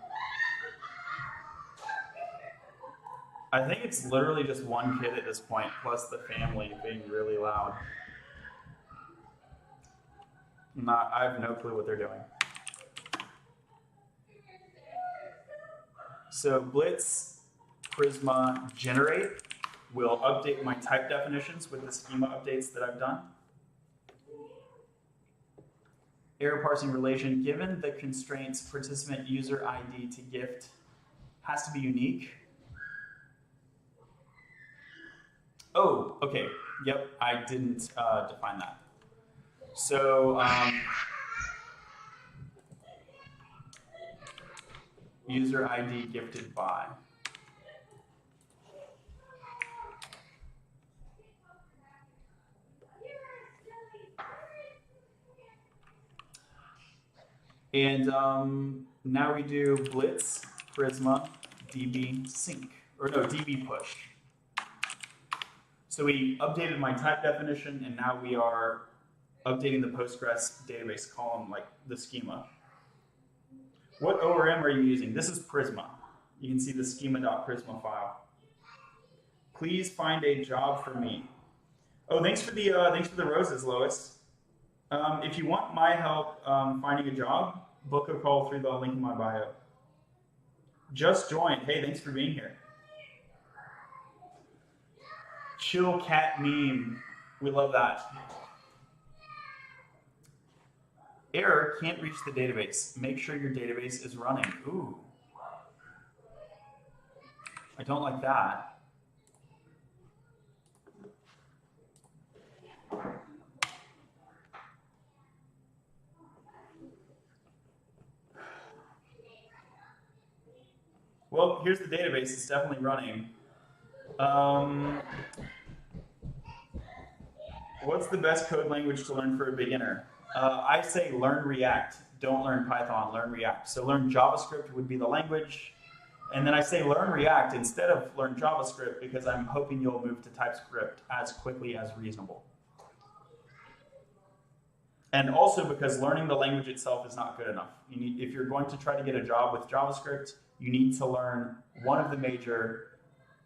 I think it's literally just one kid at this point, plus the family being really loud. I have no clue what they're doing. So Blitz, Prisma, Generate will update my type definitions with the schema updates that I've done. Error parsing relation, given the constraints participant user ID to gift has to be unique. Oh, okay. Yep, I didn't define that. So user ID gifted by. And now we do Blitz, Prisma, DB sync, or no, DB push. So we updated my type definition, and now we are updating the Postgres database column, like the schema. What ORM are you using? This is Prisma. You can see the schema.prisma file. Please find a job for me. Oh, thanks for the roses, Lois. If you want my help finding a job, book a call through the link in my bio. Just joined. Hey, thanks for being here. Chill cat meme. We love that. Error, can't reach the database. Make sure your database is running. Ooh. I don't like that. Well, here's the database. It's definitely running. What's the best code language to learn for a beginner? I say learn React. Don't learn Python, learn React. So learn JavaScript would be the language. And then I say learn React instead of learn JavaScript because I'm hoping you'll move to TypeScript as quickly as reasonable. And also because learning the language itself is not good enough. If you're going to try to get a job with JavaScript, you need to learn one of the major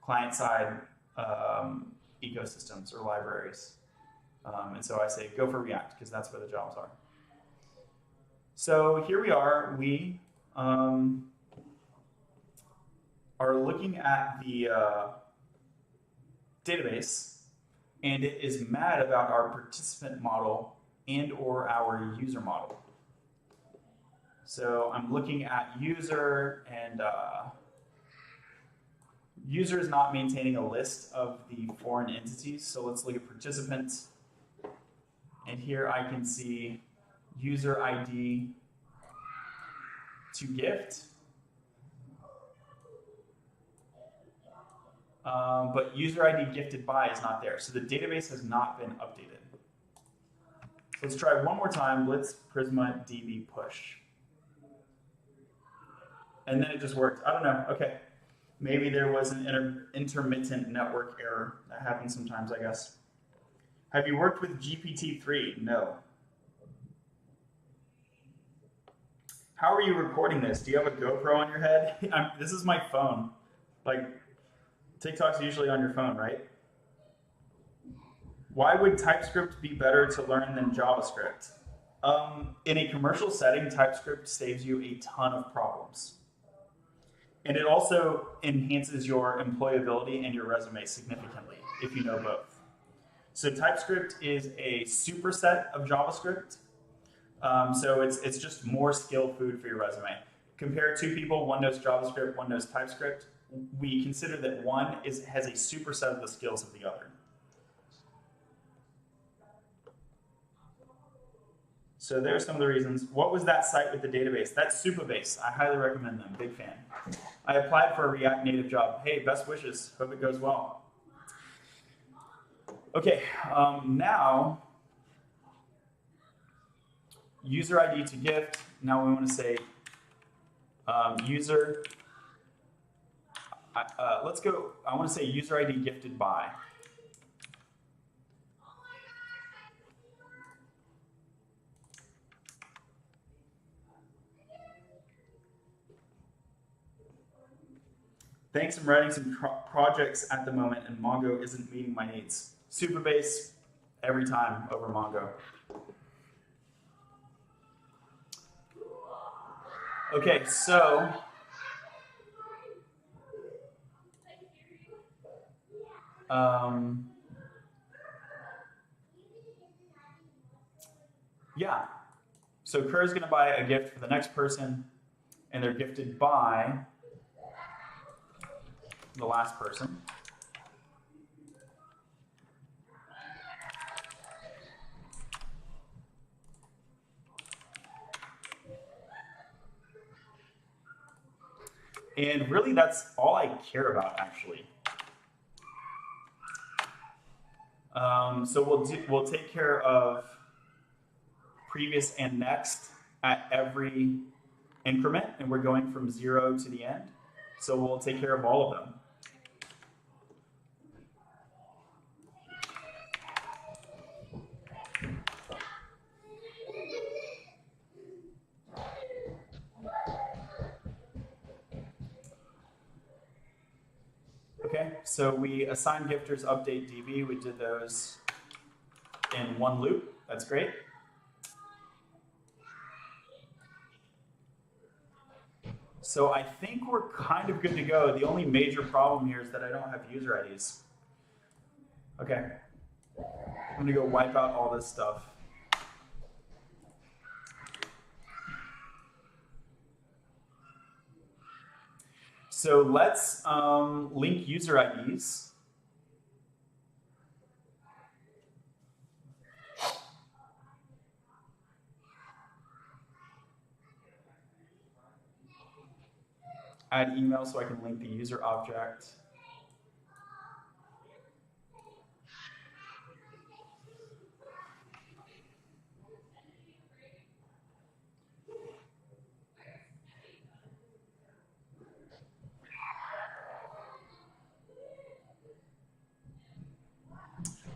client-side ecosystems or libraries. And so I say go for React because that's where the jobs are. So here we are. We are looking at the database, and it is mad about our participant model and or our user model. So I'm looking at user, and user is not maintaining a list of the foreign entities. So let's look at participants. And here I can see user ID to gift. But user ID gifted by is not there. So the database has not been updated. So let's try one more time. Blitz Prisma DB push. And then it just worked. I don't know. Okay. Maybe there was an intermittent network error. That happens sometimes, I guess. Have you worked with GPT-3? No. How are you recording this? Do you have a GoPro on your head? This is my phone. Like, TikTok's usually on your phone, right? Why would TypeScript be better to learn than JavaScript? In a commercial setting, TypeScript saves you a ton of problems. And it also enhances your employability and your resume significantly if you know both. So TypeScript is a superset of JavaScript. So it's just more skill food for your resume. Compare two people, one knows JavaScript, one knows TypeScript. We consider that one has a superset of the skills of the other. So there's some of the reasons. What was that site with the database? That's Supabase. I highly recommend them. Big fan. I applied for a React Native job. Hey, best wishes. Hope it goes well. Okay, now user ID to gift. Now we want to say user. Let's go. I want to say user ID gifted by. Thanks, I'm writing some projects at the moment, and Mongo isn't meeting my needs. Supabase every time over Mongo. Okay, so yeah. So Kerr is going to buy a gift for the next person, and they're gifted by the last person. And really, that's all I care about, actually. So we'll take care of previous and next at every increment, and we're going from 0 to the end. So we'll take care of all of them. Okay, so we assign gifters update DB. We did those in one loop. That's great. So I think we're kind of good to go. The only major problem here is that I don't have user IDs. Okay. I'm gonna go wipe out all this stuff. So let's link user IDs. Add email so I can link the user object.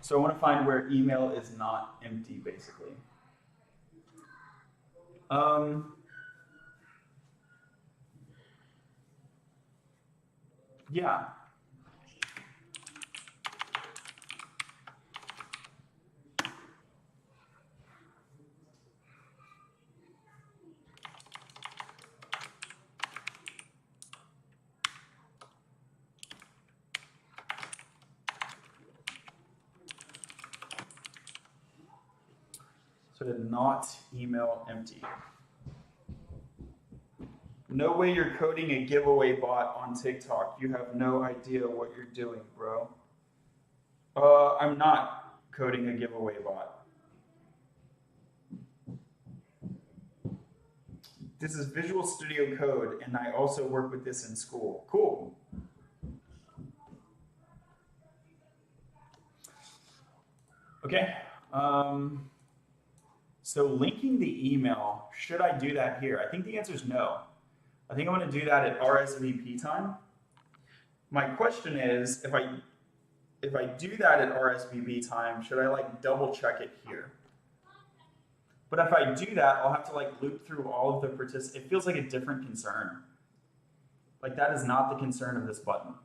So I want to find where email is not empty, basically. Yeah. So to not email empty. No way you're coding a giveaway bot on TikTok. You have no idea what you're doing, bro. I'm not coding a giveaway bot. This is Visual Studio Code, and I also work with this in school. Cool. Okay. So linking the email, should I do that here? I think the answer is no. I think I'm going to do that at RSVP time. My question is, if I do that at RSVP time, should I like double check it here? But if I do that, I'll have to like loop through all of the participants. It feels like a different concern. Like that is not the concern of this button.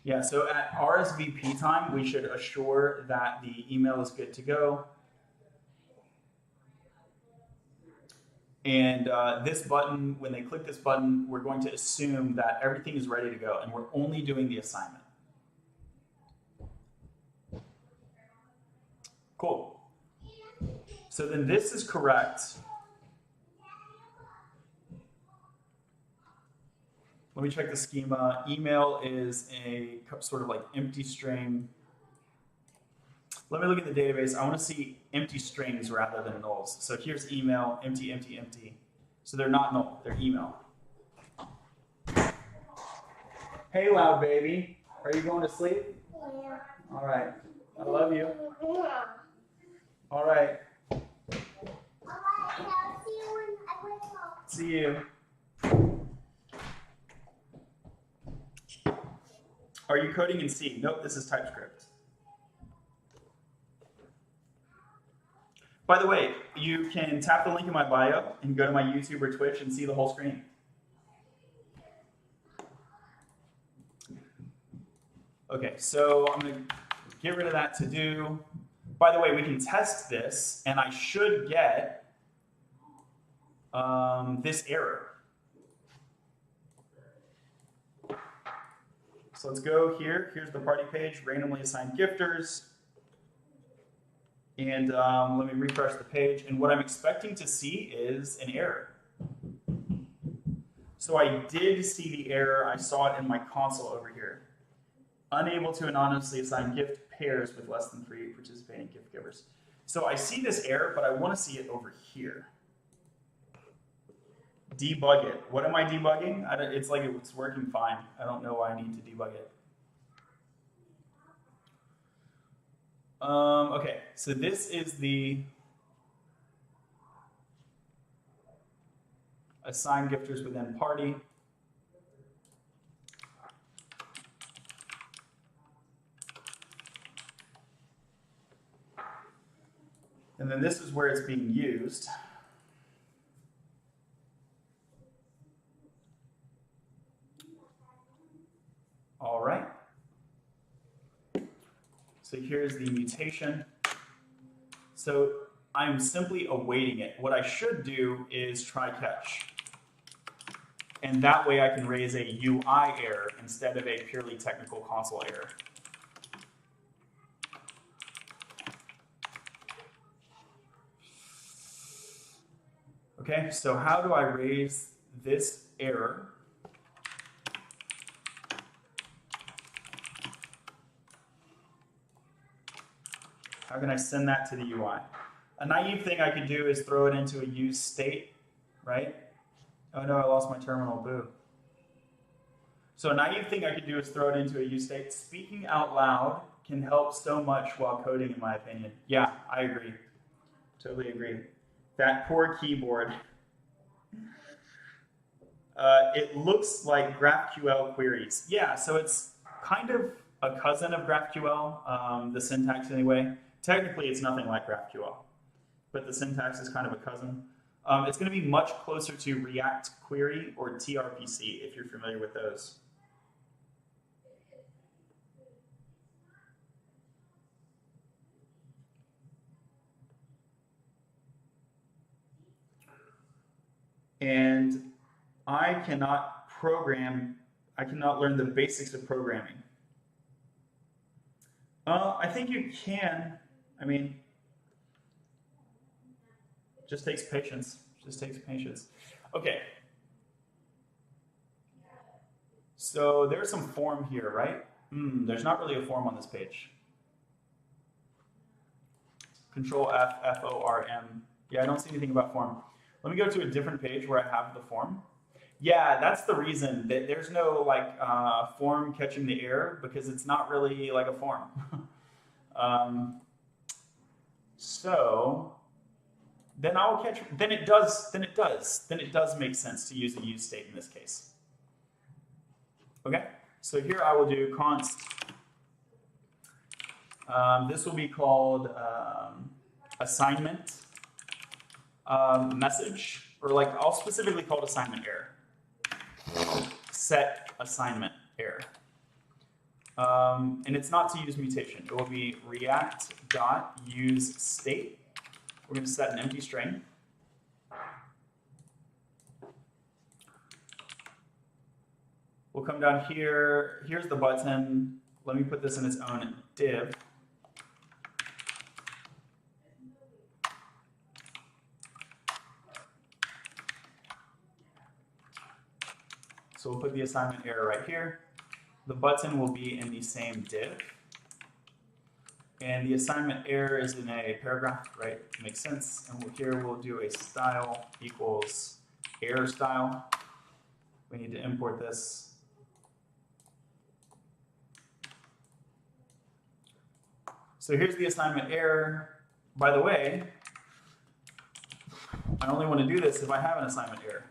Yeah, so at RSVP time, we should assure that the email is good to go. And this button, when they click this button, we're going to assume that everything is ready to go, and we're only doing the assignment. Cool. So then this is correct. Let me check the schema. Email is a sort of like empty string. Let me look at the database. I want to see empty strings rather than nulls. So here's email, empty, empty, empty. So they're not null, they're email. Hey, loud baby. Are you going to sleep? Yeah. All right. I love you. Yeah. All right. All right. I'll see you when I wake up. See you. Are you coding in C? Nope, this is TypeScript. By the way, you can tap the link in my bio and go to my YouTube or Twitch and see the whole screen. Okay, so I'm going to get rid of that to do. By the way, we can test this, and I should get this error. So let's go here. Here's the party page, randomly assigned gifters. And let me refresh the page. And what I'm expecting to see is an error. So I did see the error. I saw it in my console over here. Unable to anonymously assign gift pairs with less than 3 participating gift givers. So I see this error, but I want to see it over here. Debug it. What am I debugging? It's like it's working fine. I don't know why I need to debug it. Okay, so this is the assign gifters within party. And then this is where it's being used. All right. So here's the mutation. So I'm simply awaiting it. What I should do is try catch. And that way I can raise a UI error instead of a purely technical console error. Okay, so how do I raise this error? How can I send that to the UI? A naive thing I could do is throw it into a use state, right? Oh no, I lost my terminal, boo. So a naive thing I could do is throw it into a use state. Speaking out loud can help so much while coding, in my opinion. Yeah, I agree. Totally agree. That poor keyboard. It looks like GraphQL queries. Yeah, so it's kind of a cousin of GraphQL, the syntax anyway. Technically, it's nothing like GraphQL, but the syntax is kind of a cousin. It's going to be much closer to React Query or TRPC, if you're familiar with those. And I cannot program, I cannot learn the basics of programming. I think you can. I mean, just takes patience. Just takes patience. Okay. So there's some form here, right? There's not really a form on this page. Control F, F-O-R-M. Yeah, I don't see anything about form. Let me go to a different page where I have the form. Yeah, that's the reason that there's no like form catching the error, because it's not really like a form. So then I'll catch. Then it does make sense to use a use state in this case. Okay, so here I will do const. This will be called assignment message, or like I'll specifically call it assignment error. Set assignment error. And it's not to use mutation. It will be react.useState. We're going to set an empty string. We'll come down here. Here's the button. Let me put this in its own div. So we'll put the assignment error right here. The button will be in the same div. And the assignment error is in a paragraph, right? Makes sense. And here we'll do a style equals error style. We need to import this. So here's the assignment error. By the way, I only want to do this if I have an assignment error.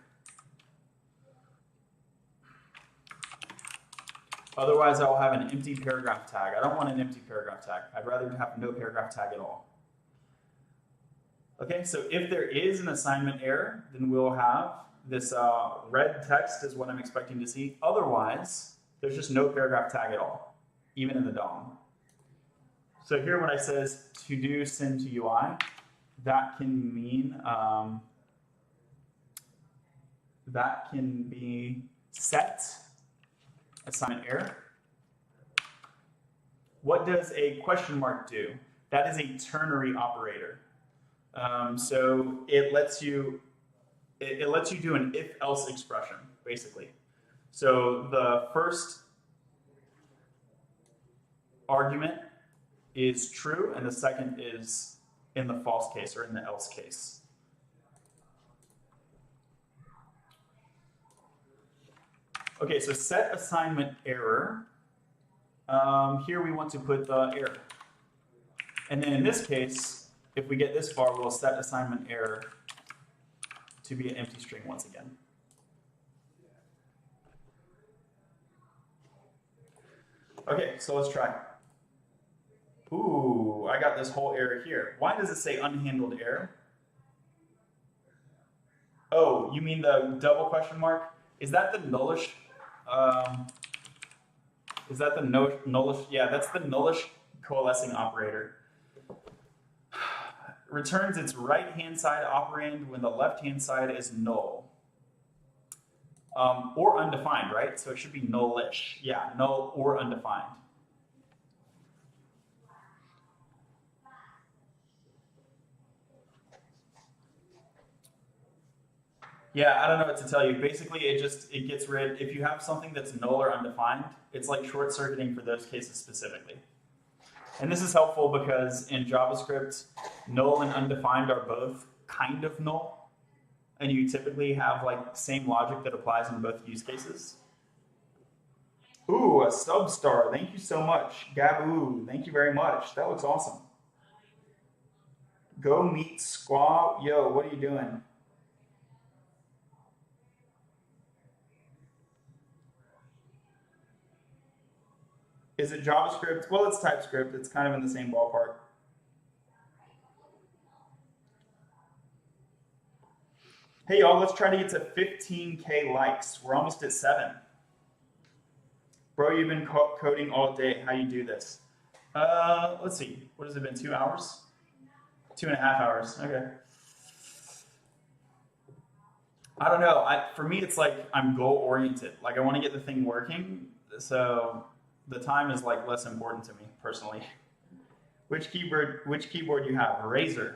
Otherwise, I will have an empty paragraph tag. I don't want an empty paragraph tag. I'd rather have no paragraph tag at all. Okay, so if there is an assignment error, then we'll have this red text is what I'm expecting to see. Otherwise, there's just no paragraph tag at all, even in the DOM. So here when I says to do send to UI, that can mean, that can be set assignment error. What does a question mark do? That is a ternary operator. So it lets you do an if-else expression, basically. So the first argument is true, and the second is in the false case or in the else case. Okay, so set assignment error. Here we want to put the error. And then in this case, if we get this far, we'll set assignment error to be an empty string once again. Okay, so let's try. Ooh, I got this whole error here. Why does it say unhandled error? Oh, you mean the double question mark? Is that the nullish? Is that the nullish? Yeah, that's the nullish coalescing operator. Returns its right-hand side operand when the left-hand side is null. Or undefined, right? So it should be nullish. Yeah, null or undefined. Yeah, I don't know what to tell you. Basically, it gets rid. If you have something that's null or undefined, it's like short circuiting for those cases specifically. And this is helpful because in JavaScript, null and undefined are both kind of null, and you typically have like same logic that applies in both use cases. Ooh, a substar. Thank you so much, Gabu. Thank you very much. That looks awesome. Go meet Squaw. Yo, what are you doing? Is it JavaScript? Well, it's TypeScript. It's kind of in the same ballpark. Hey, y'all, let's try to get to 15K likes. We're almost at 7. Bro, you've been coding all day. How you do this? Let's see. What has it been? 2 hours? 2.5 hours. Okay. I don't know. For me, it's like I'm goal oriented. Like I want to get the thing working. So the time is like less important to me personally. Which keyboard you have? Razer.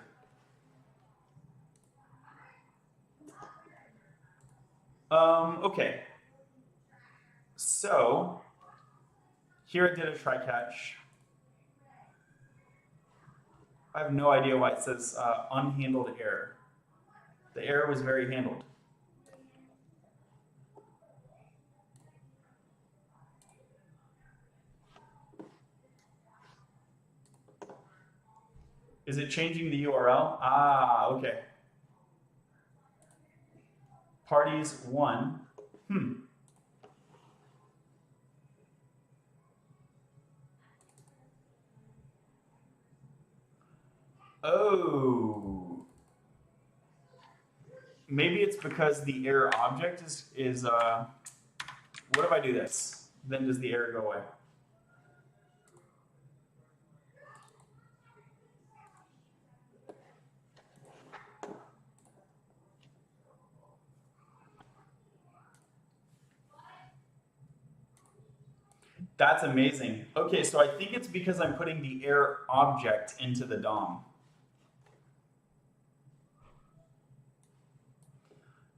Okay. So here I did a try catch. I have no idea why it says unhandled error. The error was very handled. Is it changing the URL? Ah, okay. Parties 1. Oh. Maybe it's because the error object is what if I do this? Then does the error go away? That's amazing. Okay, so I think it's because I'm putting the error object into the DOM.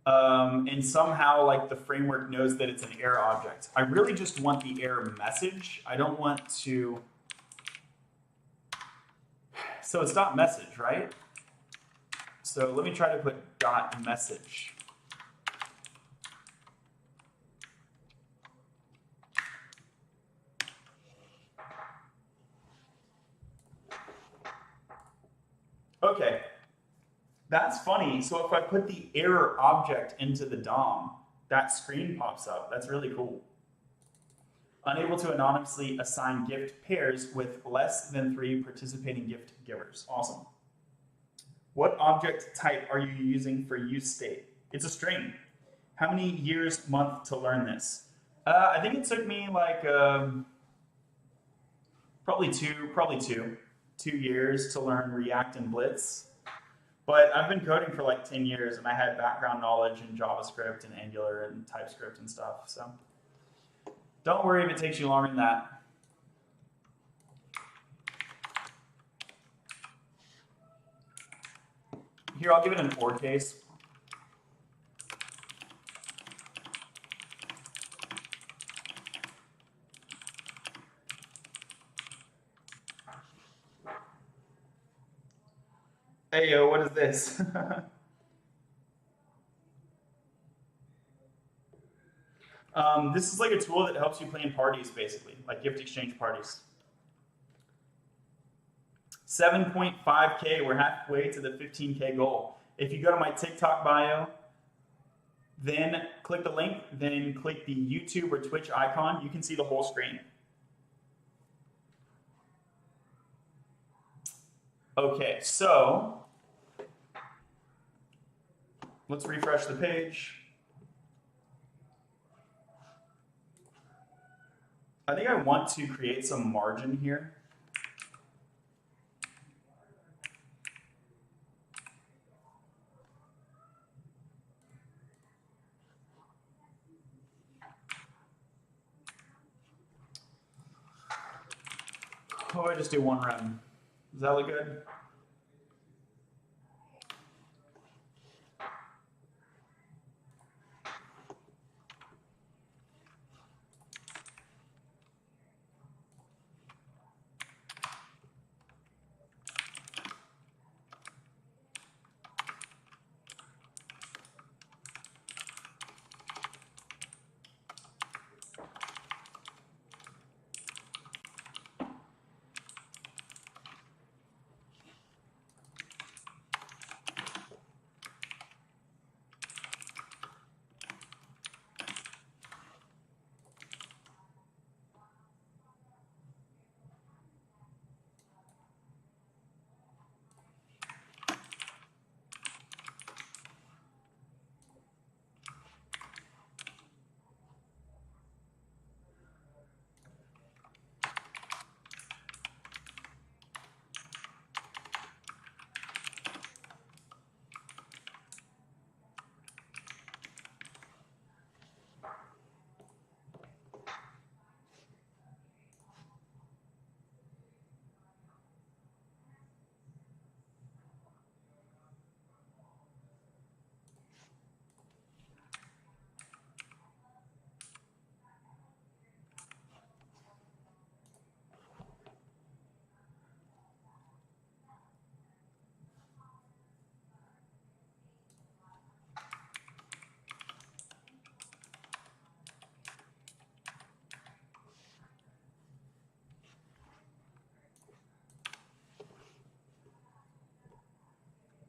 And somehow like the framework knows that it's an error object. I really just want the error message. I don't want to, so it's dot message, right? So let me try to put dot message. Okay, that's funny. So if I put the error object into the DOM, that screen pops up. That's really cool. Unable to anonymously assign gift pairs with less than 3 participating gift givers. Awesome. What object type are you using for use state? It's a string. How many years, month to learn this? I think it took me like probably two years to learn React and Blitz. But I've been coding for like 10 years and I had background knowledge in JavaScript and Angular and TypeScript and stuff. So don't worry if it takes you longer than that. Here, I'll give it an OR case. Hey, yo, what is this? This is like a tool that helps you plan parties, basically, like gift exchange parties. 7.5K, we're halfway to the 15K goal. If you go to my TikTok bio, then click the link, then click the YouTube or Twitch icon, you can see the whole screen. Okay, so let's refresh the page. I think I want to create some margin here. Oh, I just do one run. Does that look good?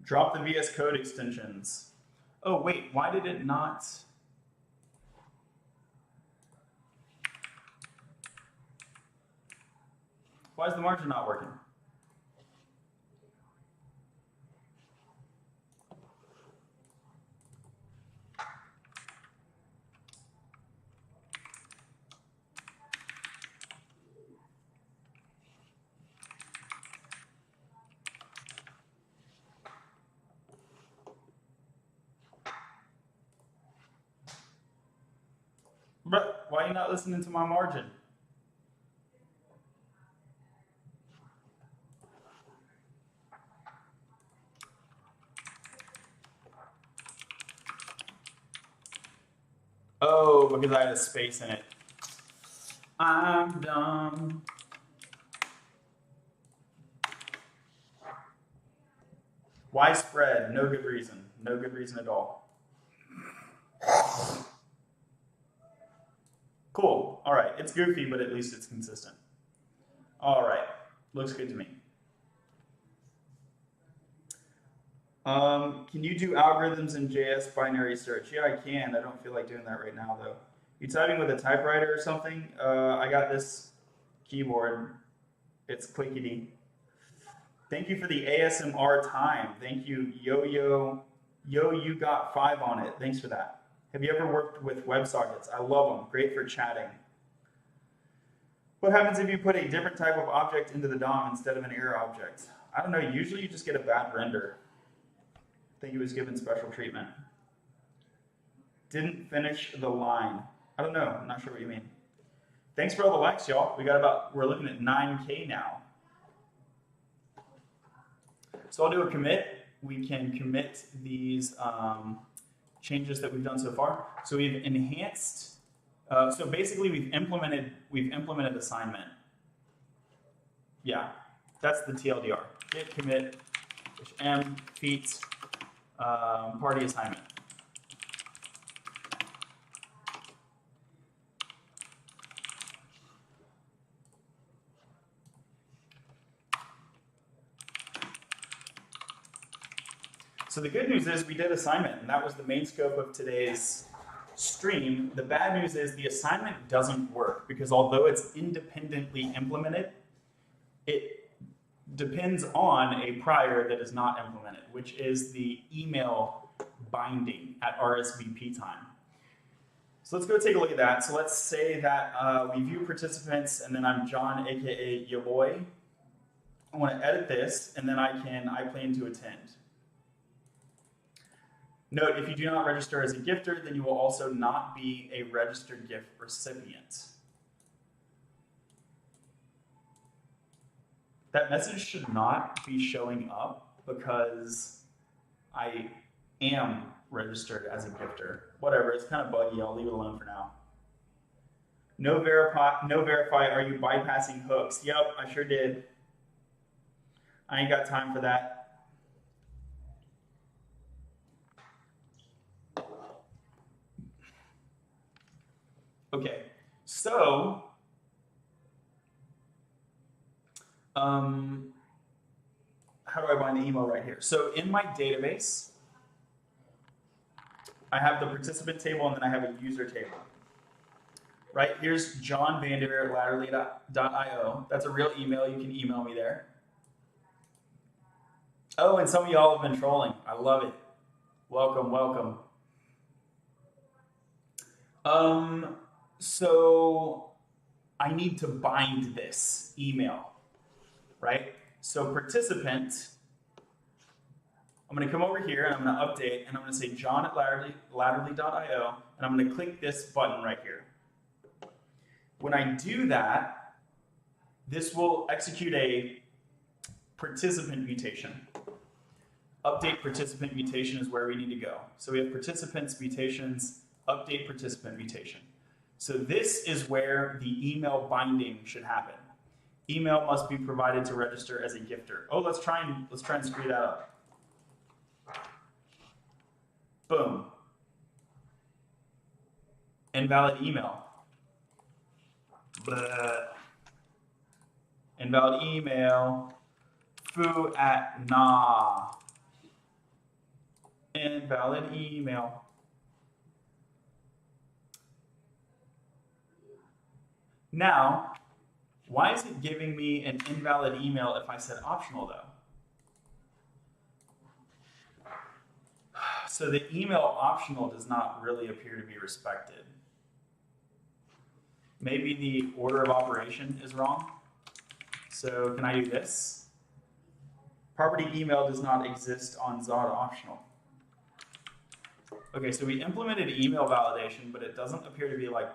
Drop the VS Code extensions. Oh, wait, why did it not? Why is the margin not working? But why are you not listening to my margin? Oh, because I had a space in it. I'm dumb. Why spread? No good reason. No good reason at all. Cool. All right. It's goofy, but at least it's consistent. All right. Looks good to me. Can you do algorithms in JS binary search? Yeah, I can. I don't feel like doing that right now, though. You typing with a typewriter or something? I got this keyboard. It's clickety. Thank you for the ASMR time. Thank you, Yo, you got 5 on it. Thanks for that. Have you ever worked with WebSockets? I love them. Great for chatting. What happens if you put a different type of object into the DOM instead of an error object? I don't know. Usually you just get a bad render. I think he was given special treatment. Didn't finish the line. I don't know. I'm not sure what you mean. Thanks for all the likes, y'all. We're looking at 9K now. So I'll do a commit. We can commit these changes that we've done so far. So we've enhanced. So basically, we've implemented assignment. Yeah, that's the TLDR. Git commit m feat party assignment. So the good news is we did assignment, and that was the main scope of today's stream. The bad news is the assignment doesn't work because although it's independently implemented, it depends on a prior that is not implemented, which is the email binding at RSVP time. So let's go take a look at that. So let's say that we view participants, and then I'm John, aka your boy. I want to edit this, and then I plan to attend. Note, if you do not register as a gifter, then you will also not be a registered gift recipient. that message should not be showing up because I am registered as a gifter. Whatever, it's kind of buggy. I'll leave it alone for now. No verify. Are you bypassing hooks? Yep, I sure did. I ain't got time for that. Okay, so how do I find the email right here? So in my database, I have the participant table and then I have a user table. Right, here's John Vanderveer at latterly.io. That's a real email. You can email me there. Oh, and some of y'all have been trolling. I love it. Welcome, welcome. So I need to bind this email, right? So participant, I'm going to come over here and I'm going to update and I'm going to say John at latterly.io and I'm going to click this button right here. When I do that, this will execute a participant mutation. Update participant mutation is where we need to go. So we have participants mutations, update participant mutation. So this is where the email binding should happen. Email must be provided to register as a gifter. Oh, let's try and screw that up. Boom. Invalid email. Blah. Invalid email. Foo at nah. Invalid email. Now, why is it giving me an invalid email if I said optional though? So the email optional does not really appear to be respected. Maybe the order of operation is wrong. So can I do this? Property email does not exist on Zod optional. Okay, so we implemented email validation, but it doesn't appear to be like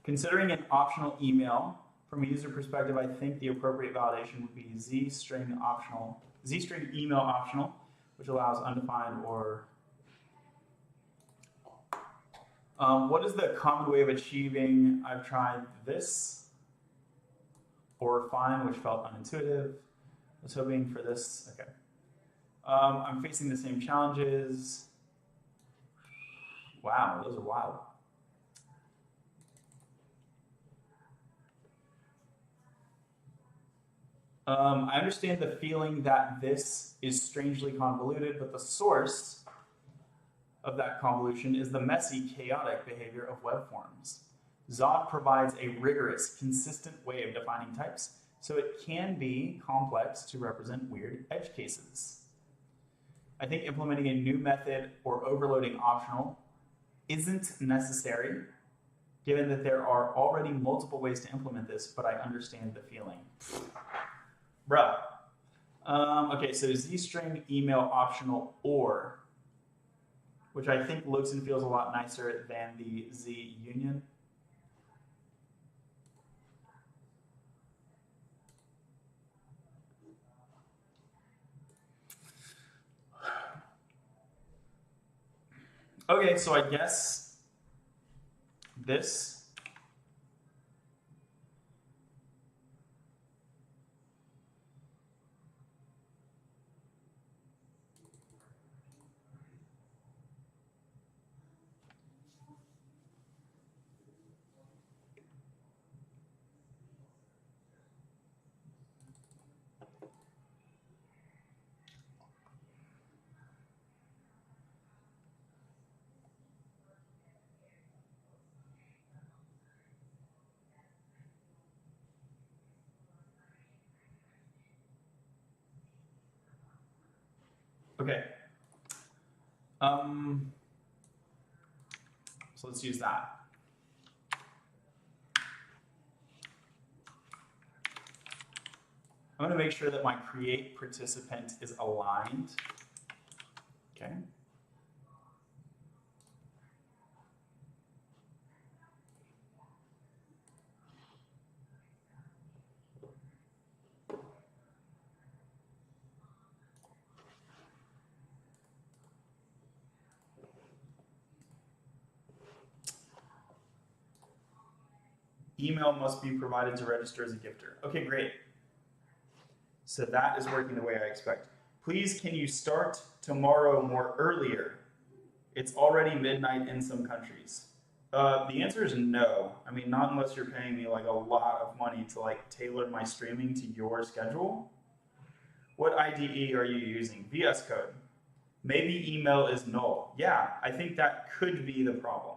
considering an optional email, from a user perspective, I think the appropriate validation would be Z-string email optional, which allows undefined or what is the common way of achieving? I've tried this or fine, which felt unintuitive. I was hoping for this. Okay. I'm facing the same challenges. Wow, those are wild. I understand the feeling that this is strangely convoluted, but the source of that convolution is the messy, chaotic behavior of web forms. Zod provides a rigorous, consistent way of defining types, so it can be complex to represent weird edge cases. I think implementing a new method or overloading optional isn't necessary, given that there are already multiple ways to implement this, but I understand the feeling. Bruh. Okay, so Z-string email optional or, which I think looks and feels a lot nicer than the Z union. Okay, so I guess this. Okay. So let's use that. I'm going to make sure that my create participant is aligned. Okay. Email must be provided to register as a gifter. Okay, great. So that is working the way I expect. Please, can you start tomorrow more earlier? It's already midnight in some countries. The answer is no. I mean, not unless you're paying me like a lot of money to like tailor my streaming to your schedule. What IDE are you using? VS Code. Maybe email is null. Yeah, I think that could be the problem.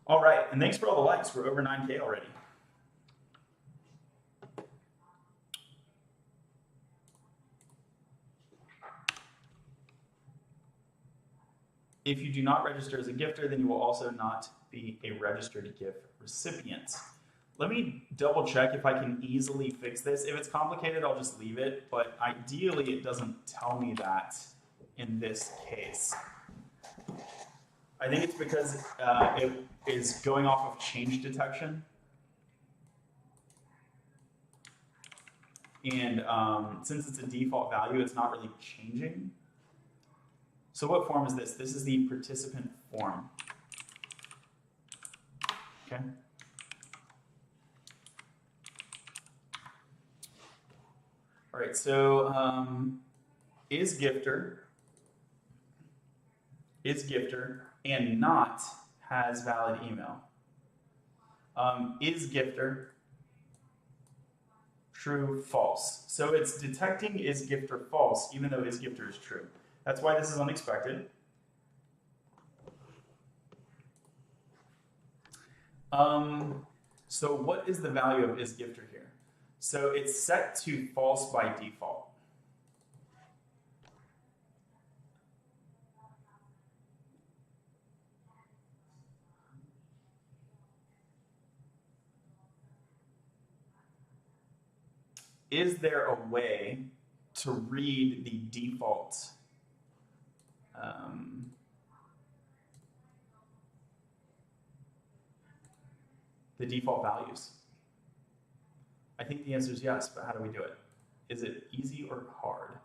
All right, and thanks for all the likes. We're over 9K already. If you do not register as a gifter, then you will also not be a registered gift recipient. Let me double check if I can easily fix this. If it's complicated, I'll just leave it, but ideally it doesn't tell me that in this case. I think it's because it is going off of change detection. And since it's a default value, it's not really changing. So what form is this? This is the participant form. Okay. All right, so is gifter and not has valid email. Is gifter true, false. So it's detecting is gifter false, even though is gifter is true. That's why this is unexpected. So what is the value of is gifter here? So it's set to false by default. Is there a way to read the default values? I think the answer is yes, but how do we do it? Is it easy or hard?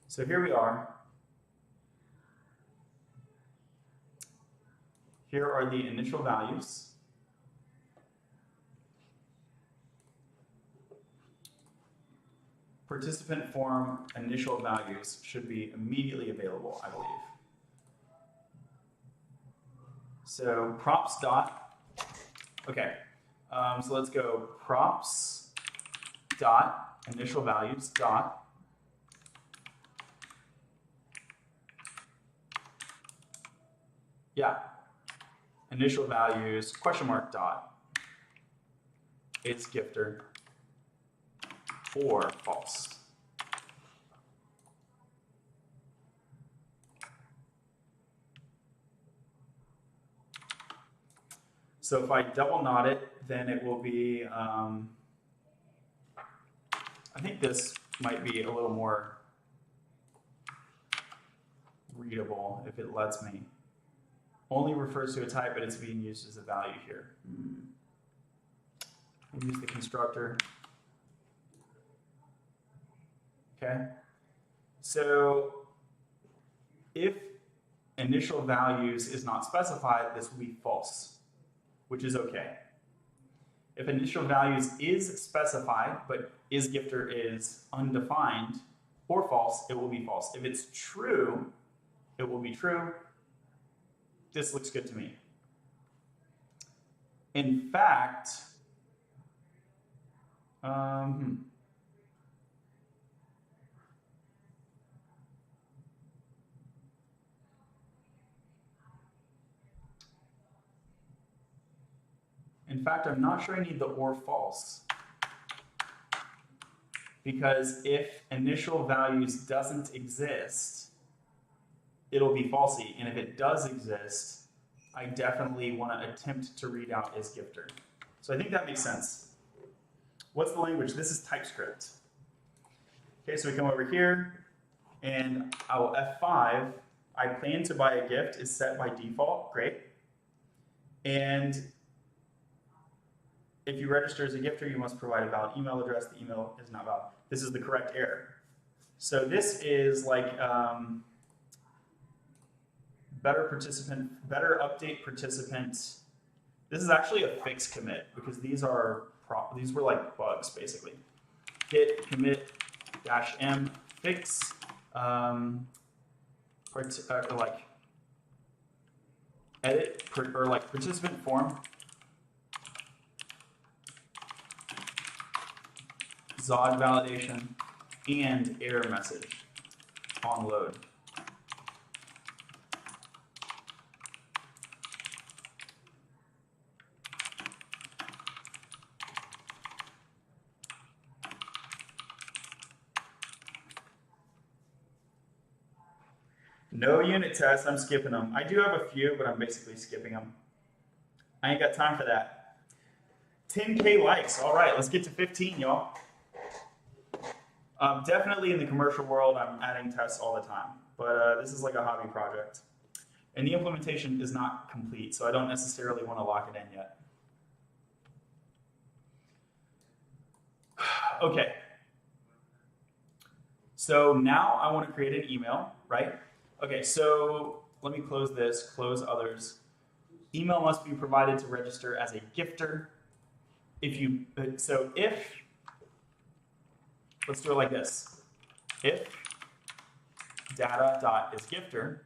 So here we are. Here are the initial values. Participant form initial values should be immediately available, I believe. So props dot, okay. So let's go props dot initial values dot initial values question mark dot is gifter or false. So if I double knot it, then it will be, I think this might be a little more readable if it lets me. Only refers to a type, but it's being used as a value here. I'll use the constructor. Okay. So if initial values is not specified, this will be false, which is okay. If initial values is specified, but is gifter is undefined or false, it will be false. If it's true, it will be true. This looks good to me. In fact, I'm not sure I need the or false. because if initial values doesn't exist, it'll be falsy. And if it does exist, I definitely want to attempt to read out as gifter. So I think that makes sense. What's the language? This is TypeScript. Okay, so we come over here and I'll F5. I plan to buy a gift is set by default. Great. And if you register as a gifter, you must provide a valid email address. The email is not valid. This is the correct error. So this is like better update participant. This is actually a fix commit because these were like bugs basically. Git commit -m fix or like edit or like participant form ZOD validation and error message on load. No unit tests, I'm skipping them. I do have a few, but I'm basically skipping them. I ain't got time for that. 10K likes, all right, let's get to 15, y'all. Definitely in the commercial world, I'm adding tests all the time, but this is like a hobby project. And the implementation is not complete, so I don't necessarily want to lock it in yet. Okay. So now I want to create an email, right? Okay, so let me close this, close others. Email must be provided to register as a gifter. If, let's do it like this. If data.isGifter,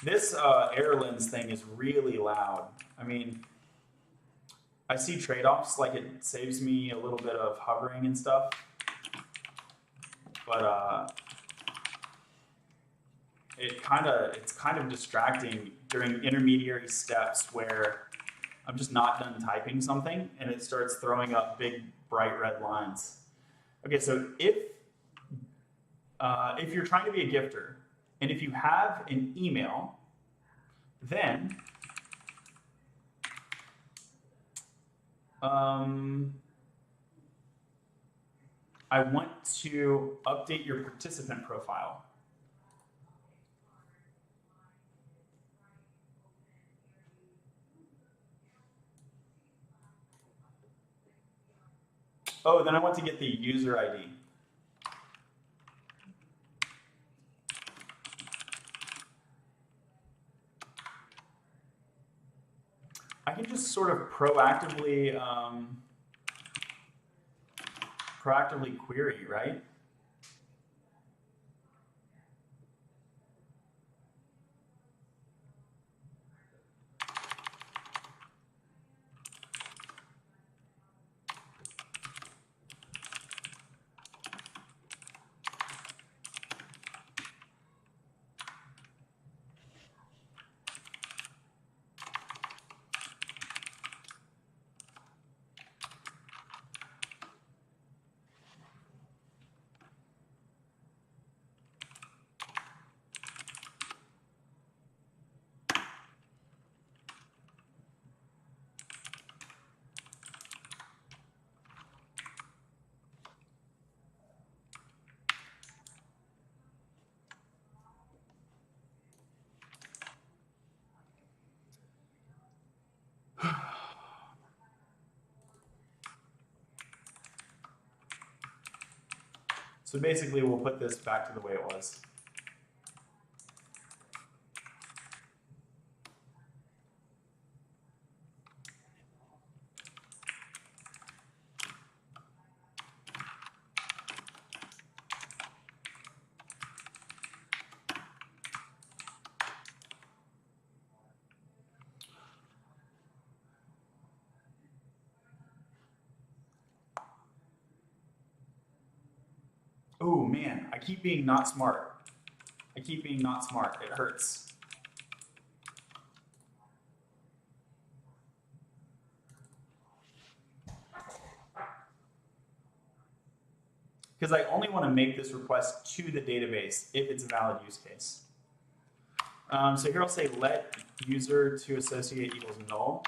this error lens thing is really loud. I mean, I see trade-offs, like it saves me a little bit of hovering and stuff, but it's kind of distracting during intermediary steps where I'm just not done typing something and it starts throwing up big bright red lines. Okay, so if you're trying to be a gifter and if you have an email, then I want to update your participant profile. Oh, then I want to get the user ID. I can just sort of proactively query, right? So basically, we'll put this back to the way it was. Oh man, I keep being not smart. I keep being not smart. It hurts. because I only want to make this request to the database if it's a valid use case. So here I'll say let user to associate equals null.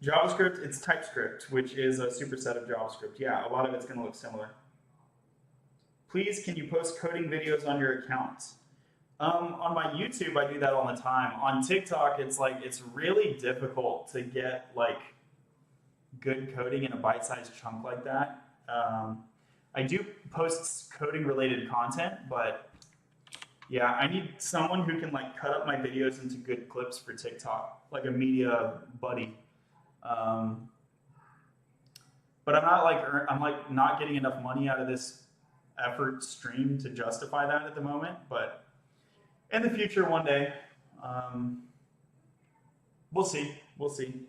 JavaScript, it's TypeScript, which is a superset of JavaScript. Yeah, a lot of it's going to look similar. Please, can you post coding videos on your account? On my YouTube, I do that all the time. On TikTok, it's really difficult to get like good coding in a bite-sized chunk like that. I do post coding-related content, but yeah, I need someone who can like cut up my videos into good clips for TikTok, like a media buddy. But I'm not getting enough money out of this effort stream to justify that at the moment. But in the future, one day, we'll see. We'll see.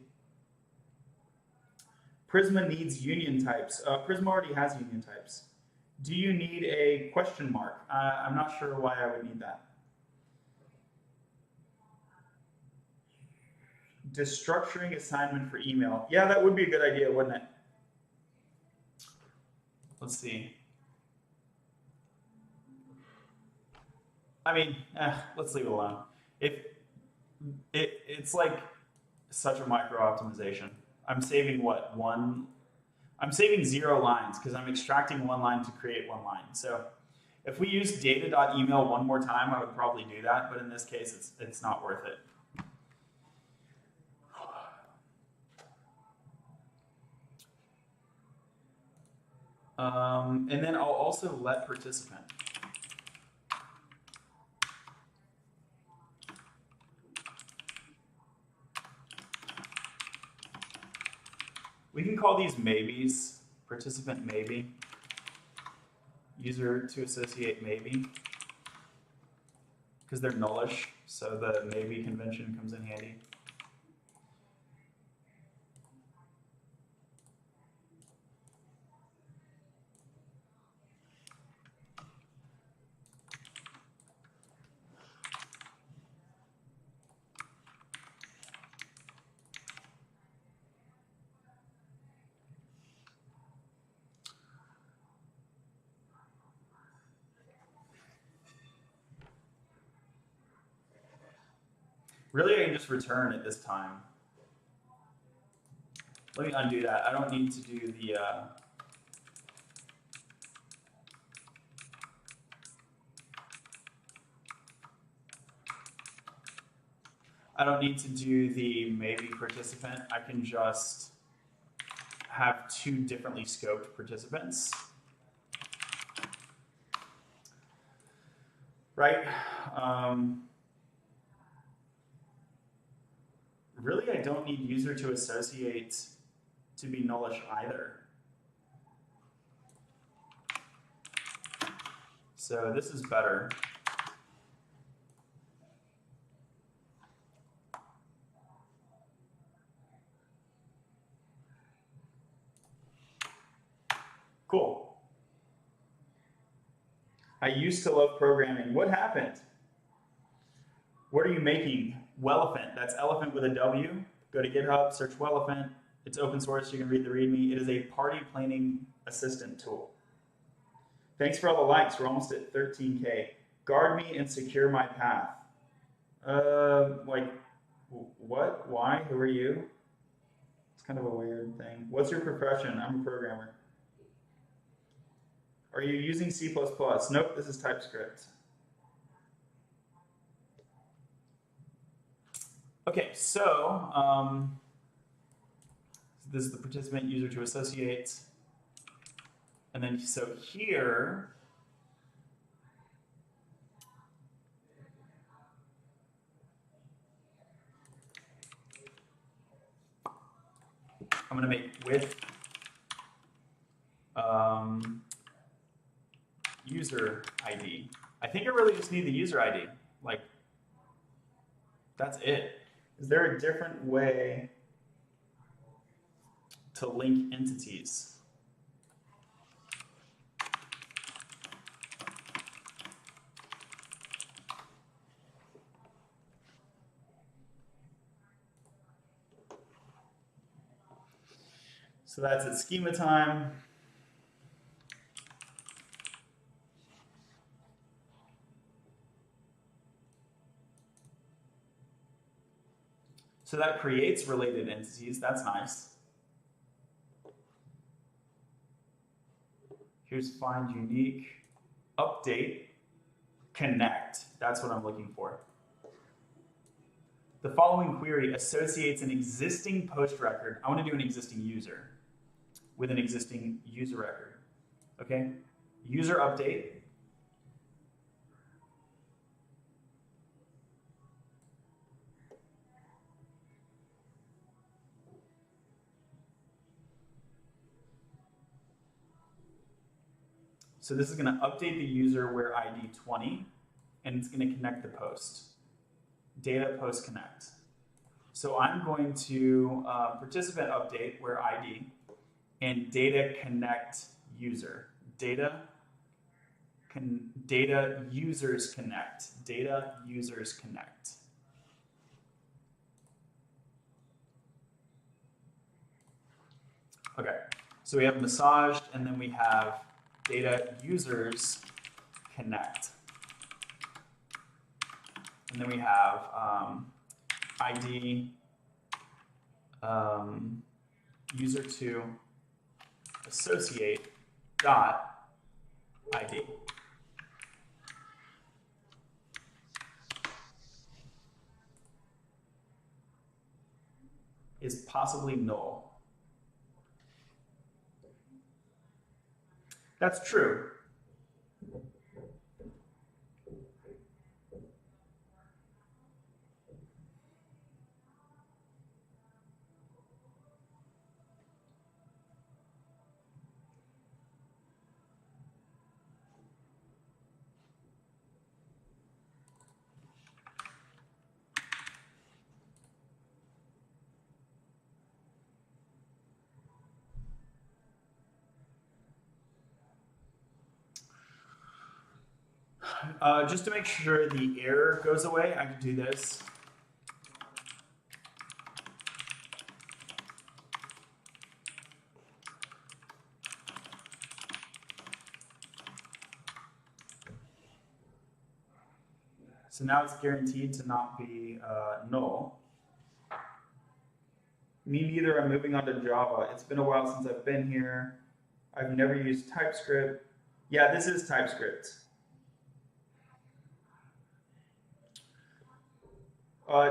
Prisma needs union types. Prisma already has union types. Do you need a question mark? I'm not sure why I would need that. Destructuring assignment for email. Yeah, that would be a good idea, wouldn't it? Let's see. I mean, let's leave it alone. It's like such a micro optimization. I'm saving what? I'm saving 0 lines because I'm extracting 1 line to create 1 line. So if we use data.email one more time, I would probably do that. But in this case, it's not worth it. And then I'll also let participant. We can call these maybes, participant maybe, user to associate maybe, because they're nullish, so the maybe convention comes in handy. Really, I can just return at this time. Let me undo that. I don't need to do the... I don't need to do the maybe participant. I can just have 2 differently scoped participants. Right? Really, I don't need user to associate to be nullish either. So this is better. Cool. I used to love programming. What happened? What are you making? Welephant. That's elephant with a W. Go to GitHub, search Welephant. It's open source. You can read the README. It is a party planning assistant tool. Thanks for all the likes. We're almost at 13K. Guard me and secure my path. Like, what? Why? Who are you? It's kind of a weird thing. What's your profession? I'm a programmer. Are you using C++? Nope, this is TypeScript. Okay, so this is the participant user to associate. And then so here, I'm going to make width user ID. I think I really just need the user ID. Like, that's it. Is there a different way to link entities? So that's at schema time. So that creates related entities. That's nice. Here's find unique, update, connect. That's what I'm looking for. The following query associates an existing post record. I want to do an existing user with an existing user record. Okay? User update. So this is going to update the user where ID 20, and it's going to connect the post. Data post connect. So I'm going to participant update where ID and data connect user. Data users connect. Data users connect. Okay, so we have massaged, and then we have data users connect. And then we have ID user2 associate dot ID. Is possibly null. That's true. Just to make sure the error goes away, I can do this. So now it's guaranteed to not be null. Me neither, I'm moving on to Java. It's been a while since I've been here. I've never used TypeScript. Yeah, this is TypeScript.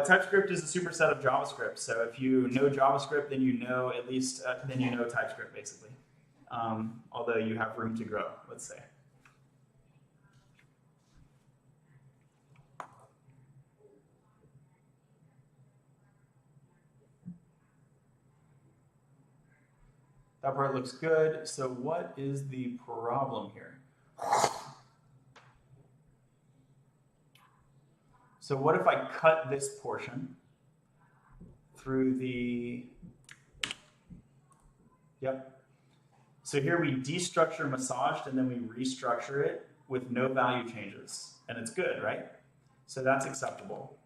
TypeScript is a superset of JavaScript. So if you know JavaScript, then you know at least, then you know TypeScript basically. Although you have room to grow, let's say. That part looks good. So what is the problem here? So what if I cut this portion through the, yep. So here we destructure massaged and then we restructure it with no value changes. And it's good, right? So that's acceptable.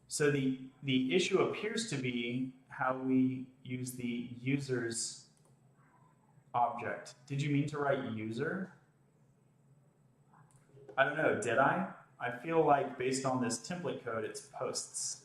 So the issue appears to be how we use the user's object. Did you mean to write user? I don't know, did I? I feel like based on this template code, it's posts.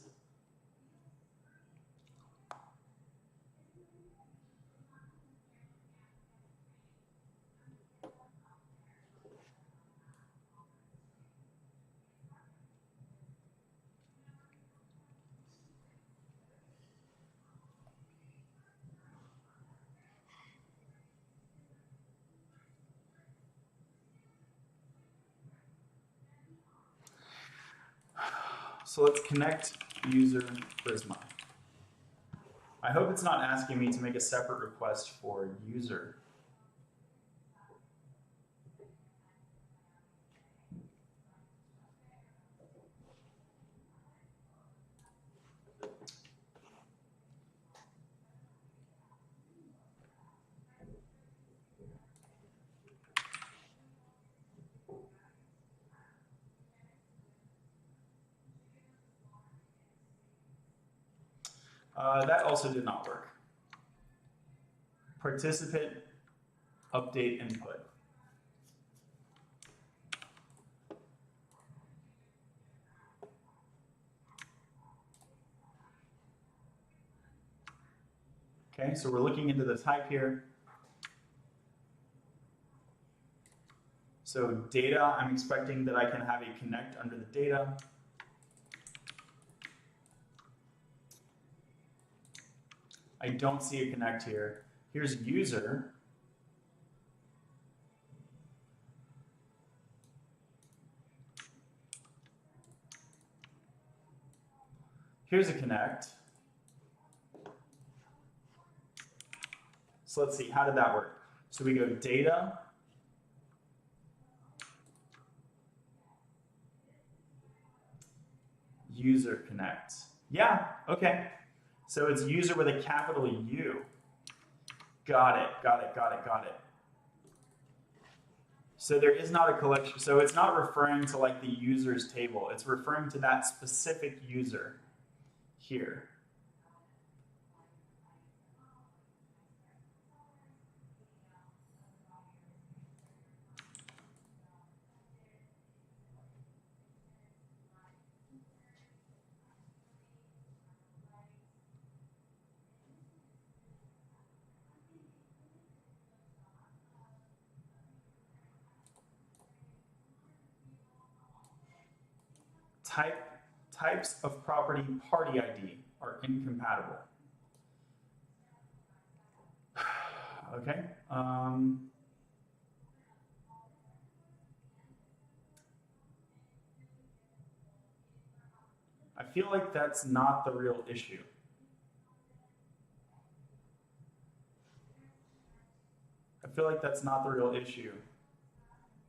So let's connect user Prisma. I hope it's not asking me to make a separate request for user. That also did not work. Participant update input. Okay, so we're looking into the type here. So data, I'm expecting that I can have a connect under the data. I don't see a connect here. Here's user. Here's a connect. So let's see, how did that work? So we go data, user connect. Yeah, okay. So it's user with a capital U. Got it, got it, got it, got it. So there is not a collection. So it's not referring to like the users table. It's referring to that specific user here. Types of property party ID are incompatible. Okay. I feel like that's not the real issue. I feel like that's not the real issue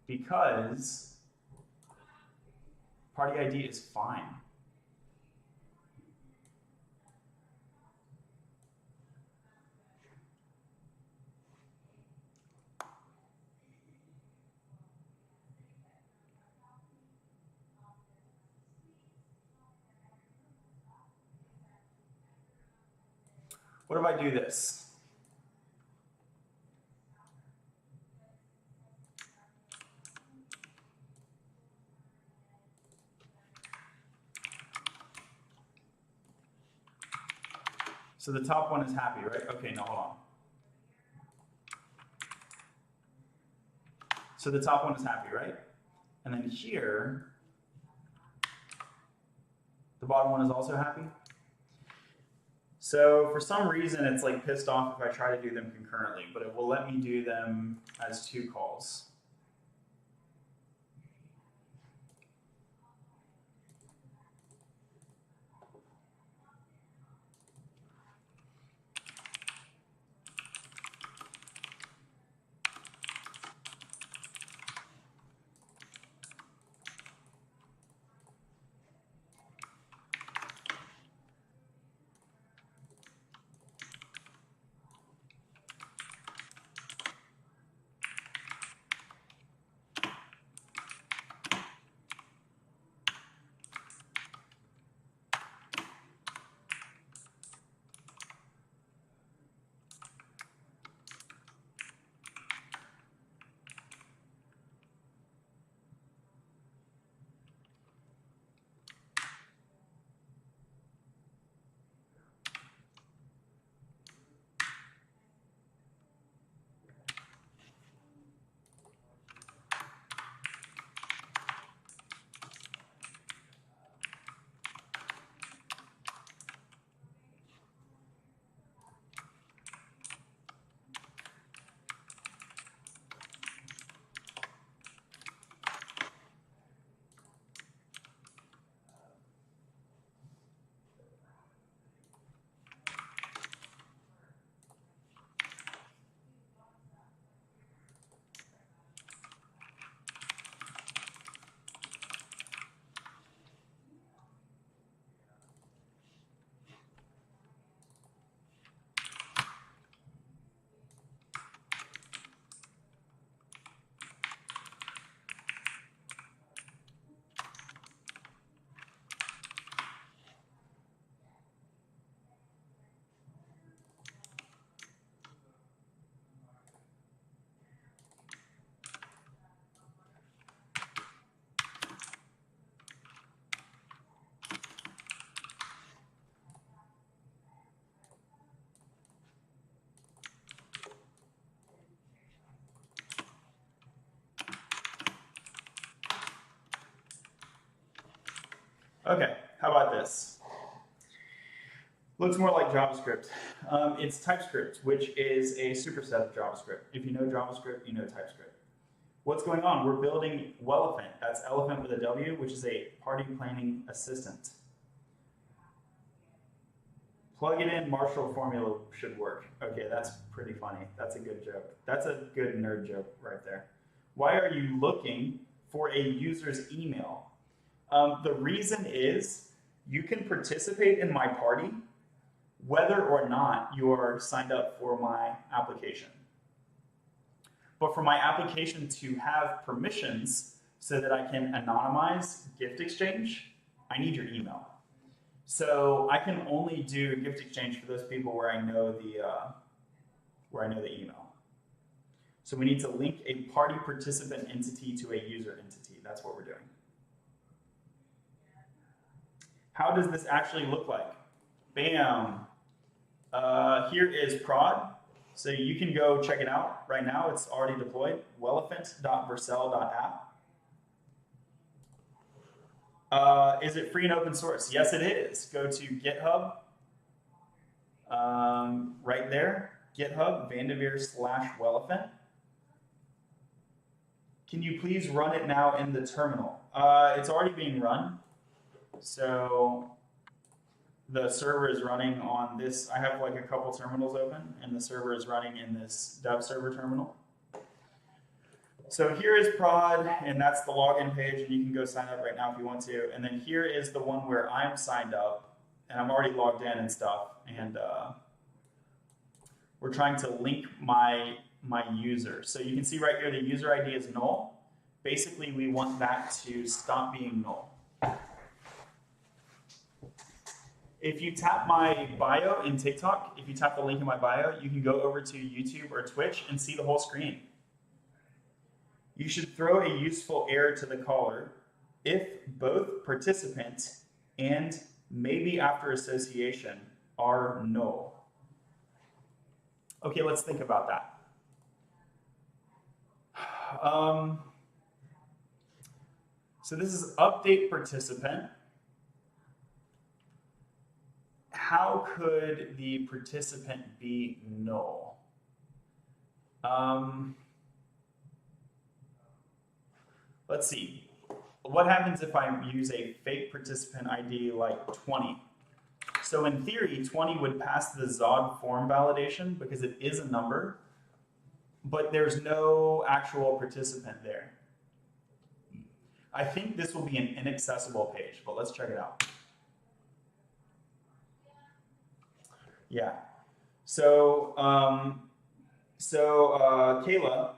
because party ID is fine. What if I do this? So the top one is happy, right? Okay, now hold on. So the top one is happy, right? And then here, the bottom one is also happy. So for some reason, it's like pissed off if I try to do them concurrently, but it will let me do them as 2 calls. Okay, how about this? Looks more like JavaScript. It's TypeScript, which is a superset of JavaScript. If you know JavaScript, you know TypeScript. What's going on? We're building Welephant. That's elephant with a W, which is a party planning assistant. Plug it in, Marshall formula should work. Okay, that's pretty funny. That's a good joke. That's a good nerd joke right there. Why are you looking for a user's email? The reason is you can participate in my party whether or not you are signed up for my application. But for my application to have permissions so that I can anonymize gift exchange, I need your email. So I can only do gift exchange for those people where I know the email. So we need to link a party participant entity to a user entity. That's what we're doing. How does this actually look like? Bam. Here is prod. So you can go check it out right now. It's already deployed. Welephant.vercel.app. Is it free and open source? Yes, it is. Go to GitHub. Right there. GitHub, Vanderveer/Welephant. Can you please run it now in the terminal? It's already being run. So the server is running on this. I have like a couple terminals open, and the server is running in this dev server terminal. So here is prod, and that's the login page, and you can go sign up right now if you want to. And then here is the one where I'm signed up, and I'm already logged in and stuff. And we're trying to link my user. So you can see right here the user ID is null. Basically, we want that to stop being null. If you tap my bio in TikTok, if you tap the link in my bio, you can go over to YouTube or Twitch and see the whole screen. You should throw a useful error to the caller if both participant and maybe after association are null. Okay, let's think about that. So this is update participant. How could the participant be null? Let's see. What happens if I use a fake participant ID like 20? So in theory, 20 would pass the Zod form validation because it is a number, but there's no actual participant there. I think this will be an inaccessible page, but let's check it out. Yeah. So, Kayla,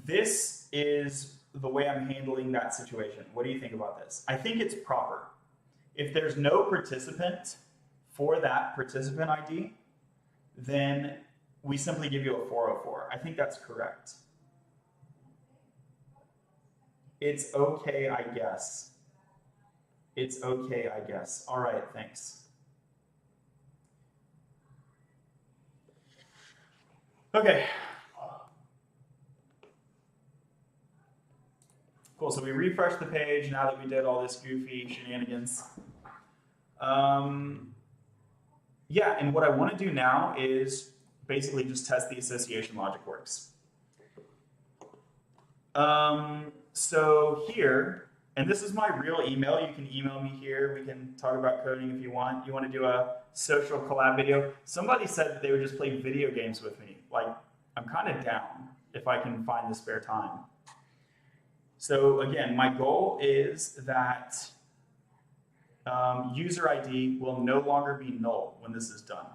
this is the way I'm handling that situation. What do you think about this? I think it's proper. If there's no participant for that participant ID, then we simply give you a 404. I think that's correct. It's okay, I guess. It's okay, I guess. All right, thanks. Okay. Cool, so we refreshed the page now that we did all this goofy shenanigans. Yeah, and what I want to do now is basically just test the association logic works. So here, and this is my real email. You can email me here. We can talk about coding if you want. You want to do a social collab video? Somebody said that they would just play video games with me. Like, I'm kind of down if I can find the spare time. So again, my goal is that user ID will no longer be null when this is done.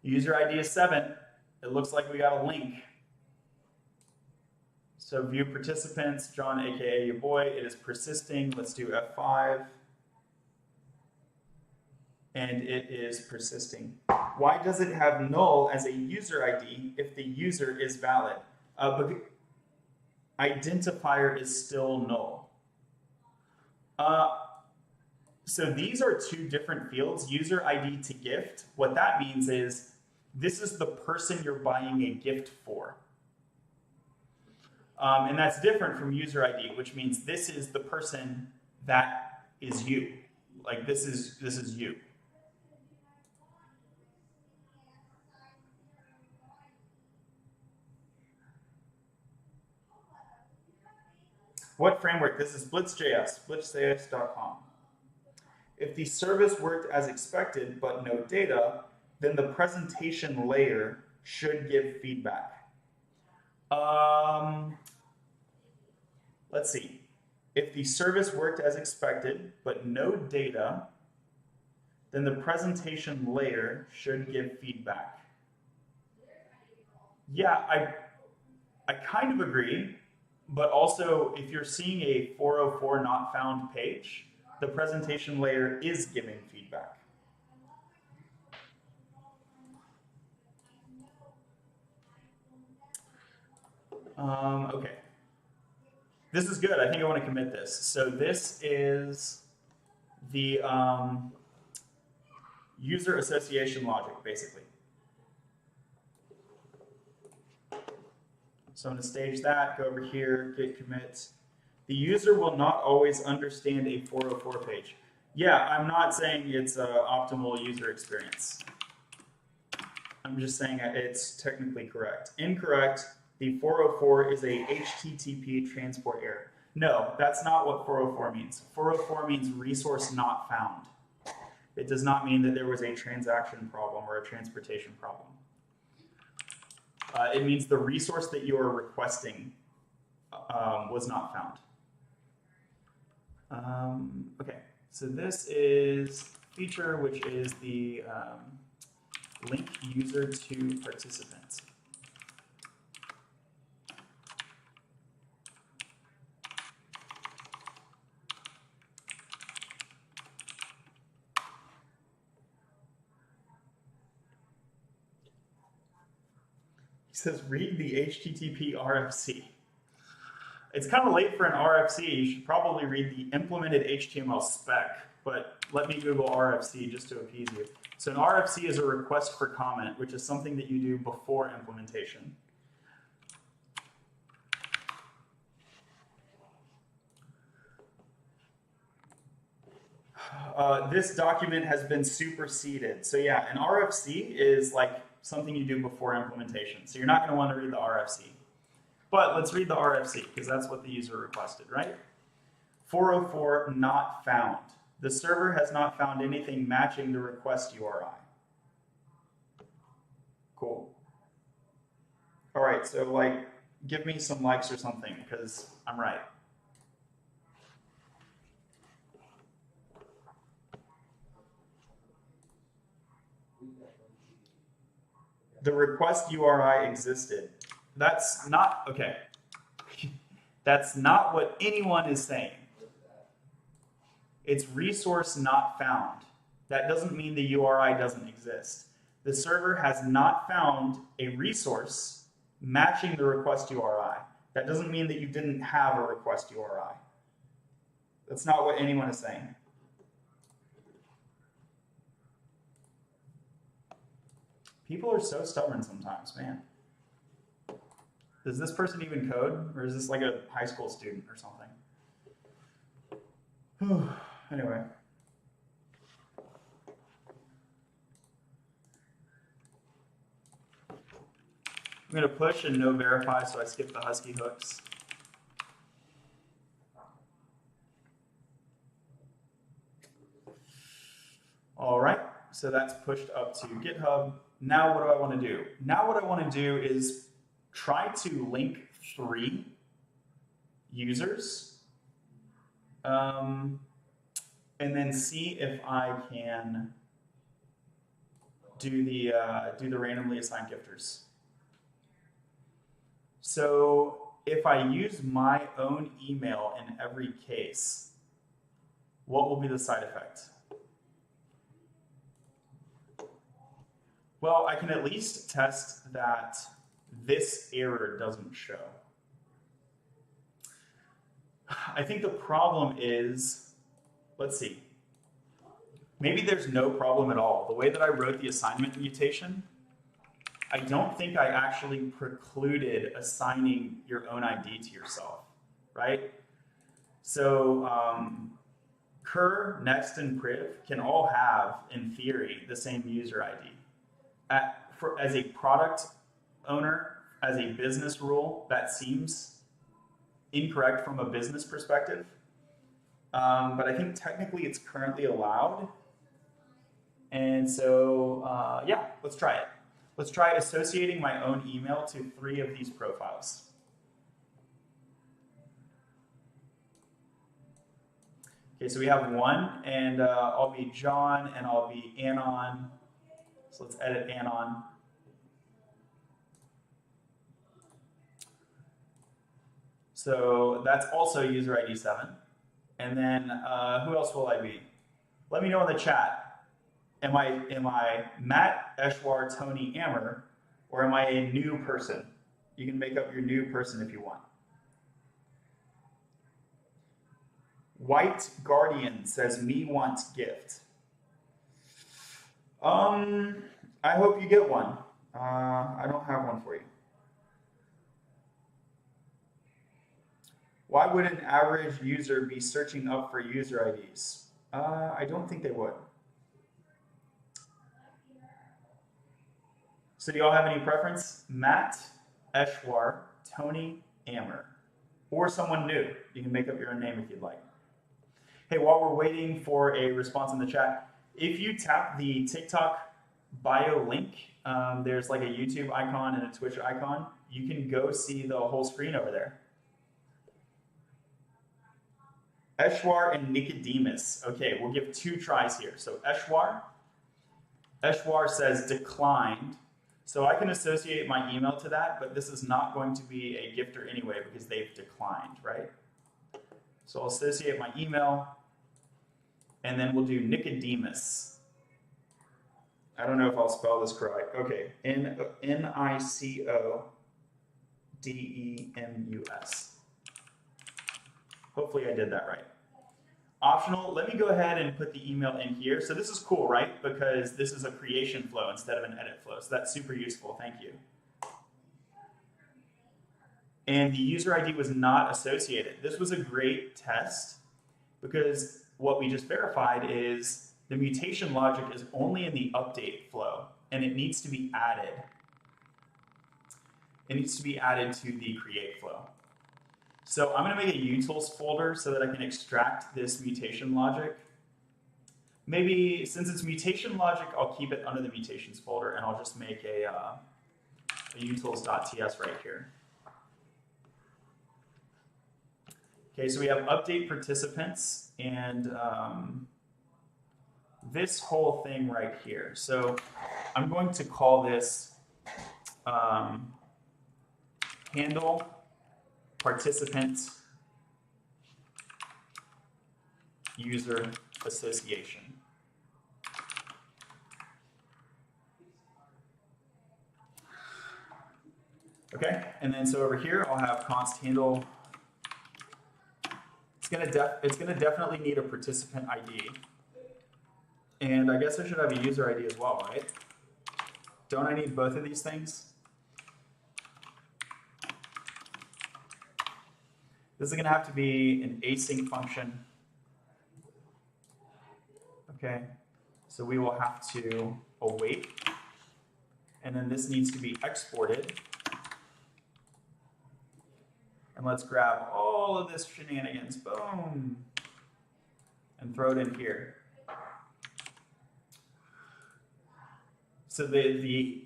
User ID is 7. It looks like we got a link. So view participants, John, aka your boy, it is persisting. Let's do F5. And it is persisting. Why does it have null as a user ID if the user is valid? But identifier is still null. So these are two different fields, user ID to gift. What that means is this is the person you're buying a gift for. And that's different from user ID, which means this is the person that is you. Like this is you. What framework? This is Blitz.js, blitzjs.com. If the service worked as expected but no data, then the presentation layer should give feedback. Let's see. If the service worked as expected but no data, then the presentation layer should give feedback. Yeah, I kind of agree, but also if you're seeing a 404 not found page, the presentation layer is giving feedback. Okay. This is good. I think I want to commit this. So this is the user association logic, basically. So I'm going to stage that, go over here, git commit. The user will not always understand a 404 page. Yeah, I'm not saying it's an optimal user experience. I'm just saying it's technically correct. Incorrect, the 404 is a HTTP transport error. No, that's not what 404 means. 404 means resource not found. It does not mean that there was a transaction problem or a transportation problem. It means the resource that you are requesting was not found. Okay, so this is feature, which is the link user to participant. He says, read the HTTP RFC. It's kind of late for an RFC. You should probably read the implemented HTML spec, but let me Google RFC just to appease you. So an RFC is a request for comment, which is something that you do before implementation. This document has been superseded. So yeah, an RFC is like something you do before implementation. So you're not going to want to read the RFC. But let's read the RFC, because that's what the user requested, right? 404 not found. The server has not found anything matching the request URI. Cool. All right, so like, give me some likes or something, because I'm right. The request URI existed. That's not, okay. That's not what anyone is saying. It's resource not found. That doesn't mean the URI doesn't exist. The server has not found a resource matching the request URI. That doesn't mean that you didn't have a request URI. That's not what anyone is saying. People are so stubborn sometimes, man. Does this person even code, or is this like a high school student or something? Anyway. I'm going to push and no verify, so I skip the Husky hooks. All right, so that's pushed up to GitHub. Now what do I want to do? Now what I want to do is try to link 3 users and then see if I can do the randomly assigned gifters. So if I use my own email in every case, what will be the side effect? Well, I can at least test that this error doesn't show. I think the problem is, let's see, maybe there's no problem at all. The way that I wrote the assignment mutation, I don't think I actually precluded assigning your own ID to yourself, right? So cur, next, and priv can all have, in theory, the same user ID. As a product owner, as a business rule, that seems incorrect from a business perspective. But I think technically it's currently allowed. And so, yeah, let's try it. Let's try associating my own email to 3 of these profiles. Okay, so we have 1, and I'll be John, and I'll be Anon. So let's edit Anon. So that's also user ID 7. And then who else will I be? Let me know in the chat. Am I Matt, Eshwar, Tony, Ammer, or am I a new person? You can make up your new person if you want. White Guardian says, me wants gift. I hope you get one. I don't have one for you. Why would an average user be searching up for user IDs? I don't think they would. So do y'all have any preference? Matt, Eshwar, Tony, Ammer, or someone new. You can make up your own name if you'd like. Hey, while we're waiting for a response in the chat, if you tap the TikTok bio link, there's like a YouTube icon and a Twitch icon. You can go see the whole screen over there. Eshwar and Nicodemus. Okay, we'll give 2 tries here. So Eshwar says declined. So I can associate my email to that, but this is not going to be a gifter anyway because they've declined, right? So I'll associate my email, and then we'll do Nicodemus. I don't know if I'll spell this correct. Okay, Nicodemus. Hopefully I did that right. Optional, let me go ahead and put the email in here. So this is cool, right? Because this is a creation flow instead of an edit flow. So that's super useful, thank you. And the user ID was not associated. This was a great test because what we just verified is the mutation logic is only in the update flow and it needs to be added. It needs to be added to the create flow. So I'm going to make a utils folder so that I can extract this mutation logic. Maybe since it's mutation logic, I'll keep it under the mutations folder and I'll just make a utils.ts right here. Okay, so we have update participants and this whole thing right here. So I'm going to call this handle participant user association. Okay, and then so over here I'll have const handle. It's gonna definitely need a participant ID, and I guess I should have a user ID as well, right? Don't I need both of these things? This is going to have to be an async function. Okay, so we will have to await, and then this needs to be exported. And let's grab all of this shenanigans, boom, and throw it in here. So the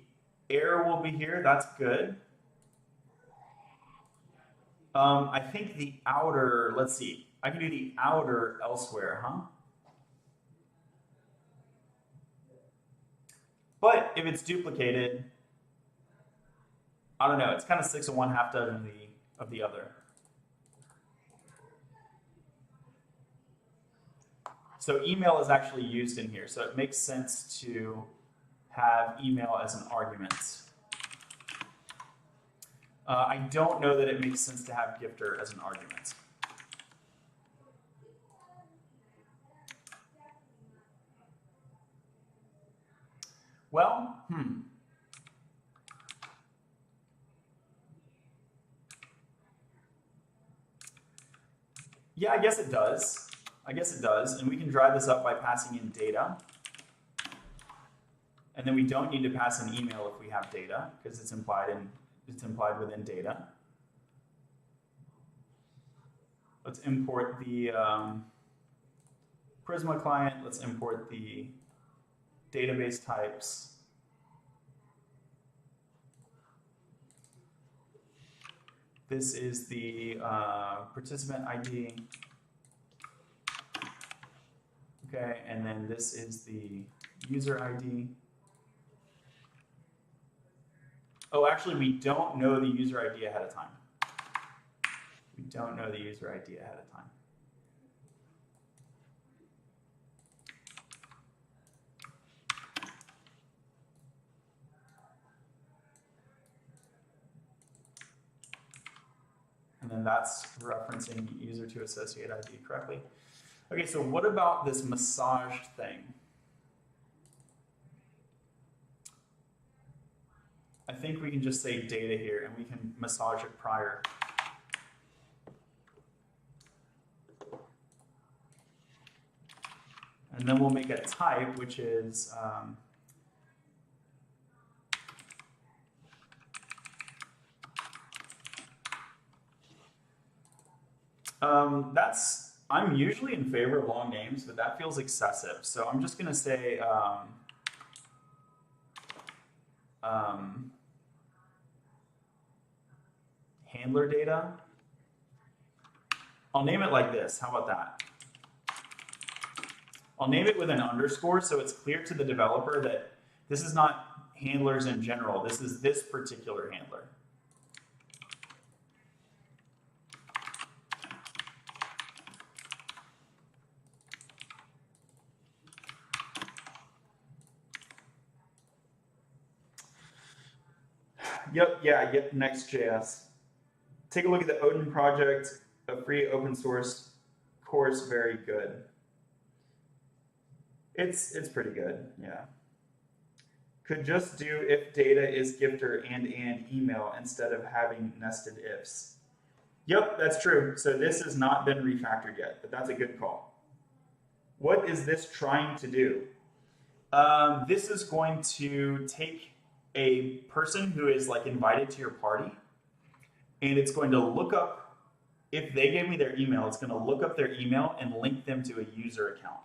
error will be here, that's good. I think the outer, let's see, I can do the outer elsewhere, huh? But if it's duplicated, I don't know, it's kind of 6 of one, half dozen of the other. So email is actually used in here, so it makes sense to have email as an argument. I don't know that it makes sense to have gifter as an argument. Well, Yeah, I guess it does. I guess it does. And we can dry this up by passing in data. And then we don't need to pass an email if we have data, because it's implied within data. Let's import the Prisma client. Let's import the database types. This is the participant ID. Okay, and then this is the user ID. Oh, actually, we don't know the user ID ahead of time. We don't know the user ID ahead of time. And then that's referencing user to associate ID correctly. Okay, so what about this massaged thing? I think we can just say data here and we can massage it prior. And then we'll make a type, which is I'm usually in favor of long names, but that feels excessive. So I'm just going to say handler data. I'll name it like this. How about that? I'll name it with an underscore so it's clear to the developer that this is not handlers in general. This is this particular handler. Yep, Next.js. Take a look at the Odin project, a free open source course, very good. It's pretty good, yeah. Could just do if data is gifter and email instead of having nested ifs. Yep, that's true. So this has not been refactored yet, but that's a good call. What is this trying to do? This is going to take a person who is like invited to your party, and it's going to look up, if they gave me their email, it's going to look up their email and link them to a user account.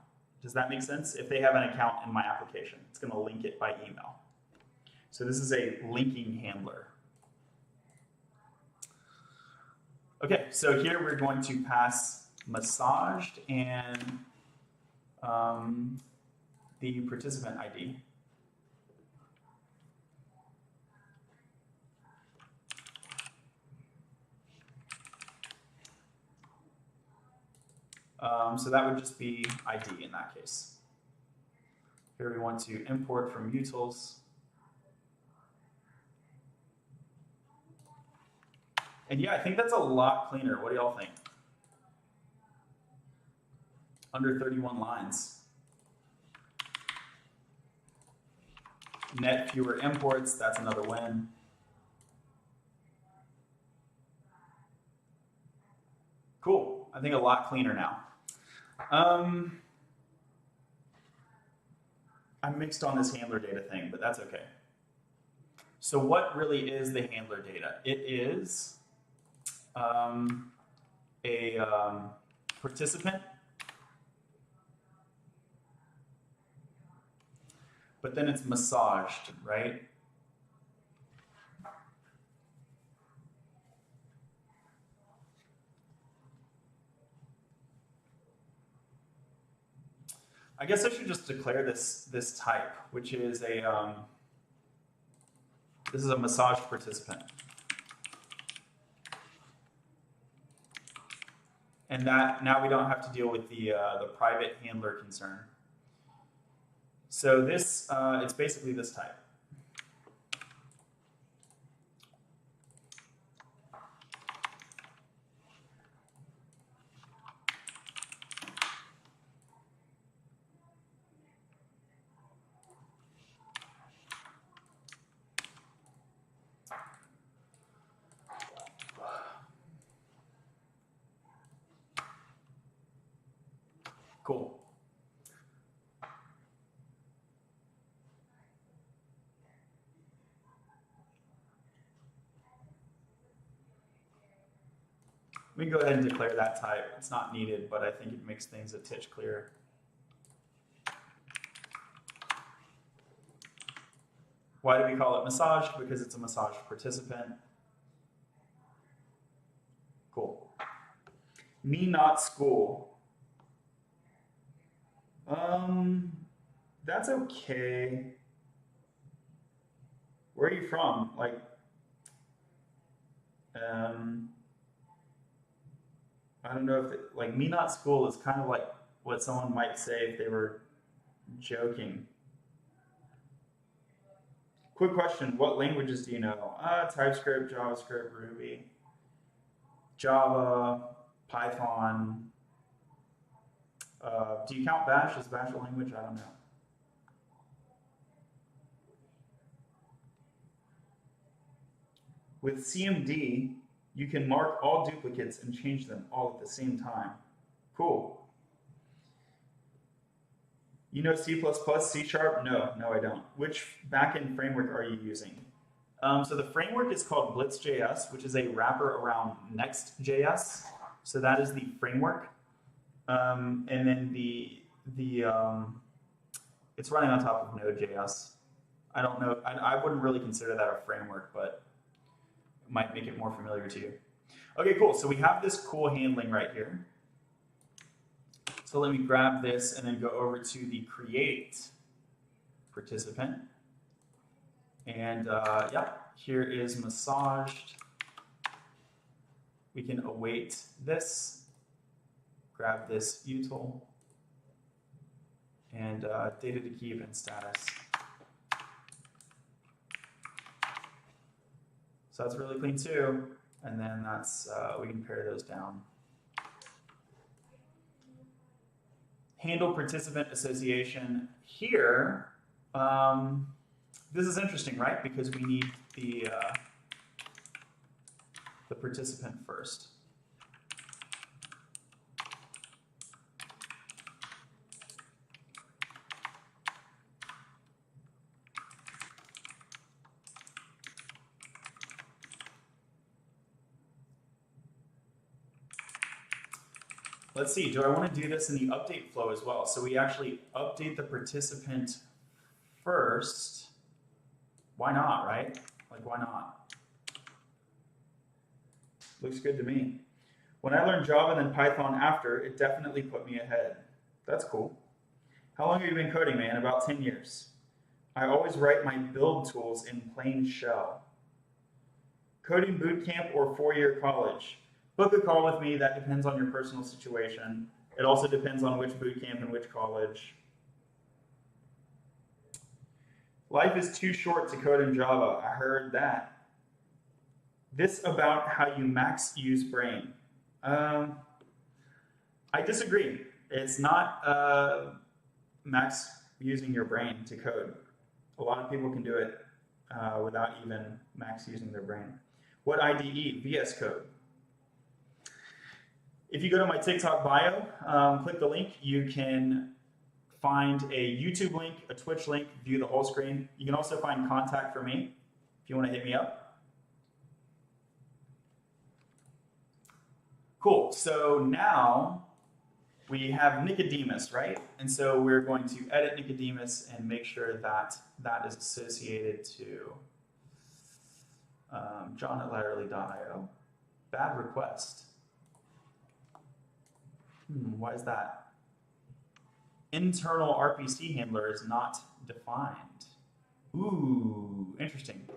Does that make sense? If they have an account in my application, it's going to link it by email. So this is a linking handler. Okay, so here we're going to pass massaged and the participant ID. So that would just be ID in that case. Here we want to import from utils. And yeah, I think that's a lot cleaner. What do y'all think? Under 31 lines. Net fewer imports, that's another win. Cool, I think a lot cleaner now. I'm mixed on this handler data thing, but that's okay. So what really is the handler data? It is a participant, but then it's massaged, right? I guess I should just declare this type, which is a this is a massaged participant. And that now we don't have to deal with the private handler concern. So this it's basically this type. Cool. We can go ahead and declare that type. It's not needed, but I think it makes things a titch clearer. Why do we call it massage? Because it's a massage participant. Cool. Me not school. That's okay. Where are you from? Like, I don't know if like me not school is kind of like what someone might say if they were joking. Quick question: what languages do you know? TypeScript, JavaScript, Ruby, Java, Python. Do you count Bash as Bash a language? I don't know. With CMD, you can mark all duplicates and change them all at the same time. Cool. You know C++, C#? No, I don't. Which backend framework are you using? So the framework is called Blitz.js, which is a wrapper around Next.js. So that is the framework. And then it's running on top of Node.js. I don't know. I wouldn't really consider that a framework, but it might make it more familiar to you. Okay, cool. So we have this cool handling right here. So let me grab this and then go over to the create participant. And yeah, here is massaged. We can await this, grab this util, and data to key event status. So that's really clean too. And then that's, we can pare those down. Handle participant association here. This is interesting, right? Because we need the participant first. Let's see, do I want to do this in the update flow as well? So we actually update the participant first. Why not, right? Like, why not? Looks good to me. When I learned Java and then Python after, it definitely put me ahead. That's cool. How long have you been coding, man? About 10 years. I always write my build tools in plain shell. Coding bootcamp or 4-year college? Book a call with me. That depends on your personal situation. It also depends on which bootcamp and which college. Life is too short to code in Java. I heard that. This about how you max use brain. I disagree. It's not max using your brain to code. A lot of people can do it without even max using their brain. What IDE? VS Code. If you go to my TikTok bio, click the link, you can find a YouTube link, a Twitch link, view the whole screen. You can also find contact for me if you want to hit me up. Cool, so now we have Nicodemus, right? And so we're going to edit Nicodemus and make sure that that is associated to john@latterly.io. Bad request. Why is that? Internal RPC handler is not defined. Ooh, interesting.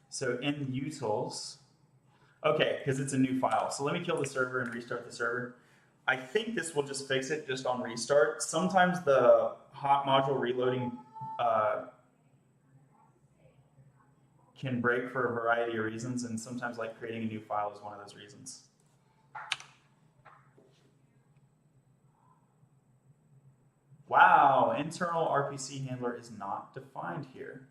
So in utils, okay, because it's a new file. So let me kill the server and restart the server. I think this will just fix it just on restart. Sometimes the hot module reloading can break for a variety of reasons, and sometimes like creating a new file is one of those reasons. Wow, internal RPC handler is not defined here.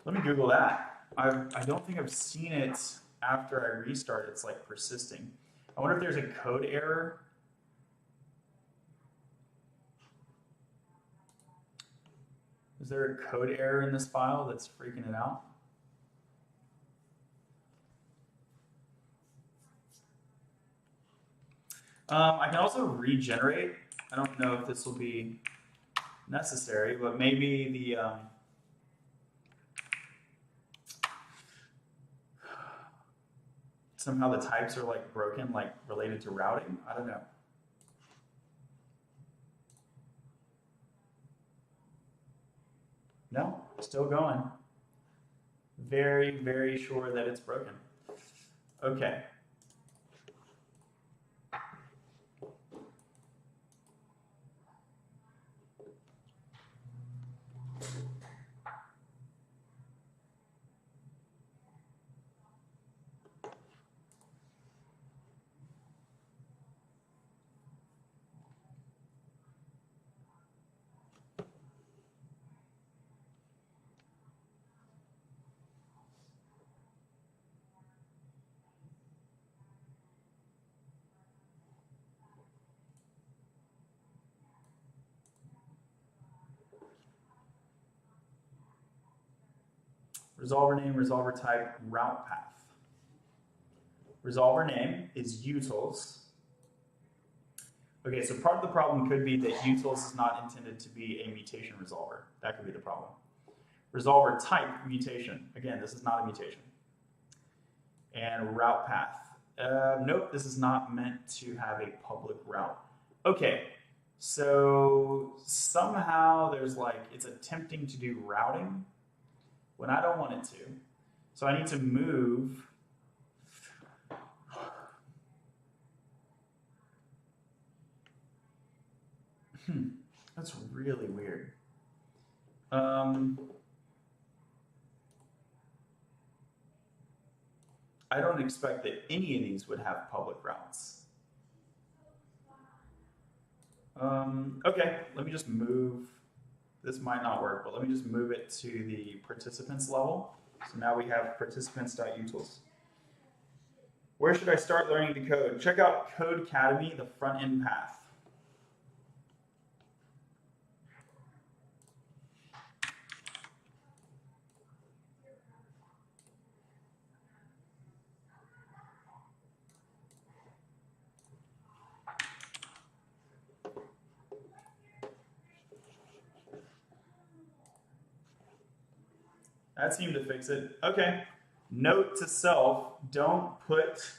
Let me Google that. I don't think I've seen it after I restart. It's like persisting. I wonder if there's a code error. Is there a code error in this file that's freaking it out? I can also regenerate. I don't know if this will be necessary, but maybe the somehow the types are like broken, like related to routing. I don't know. No, still going. Very, very sure that it's broken. Okay. Resolver name, resolver type, route path. Resolver name is utils. Okay, so part of the problem could be that utils is not intended to be a mutation resolver. That could be the problem. Resolver type, mutation. Again, this is not a mutation. And route path. Nope, this is not meant to have a public route. Okay, so somehow there's like, it's attempting to do routing when I don't want it to. So I need to move. That's really weird. I don't expect that any of these would have public routes. Okay, let me just move. This might not work, but let me just move it to the participants level. So now we have participants.utils. Where should I start learning to code? Check out Codecademy, the front end path. That seemed to fix it. Okay. Note to self, don't put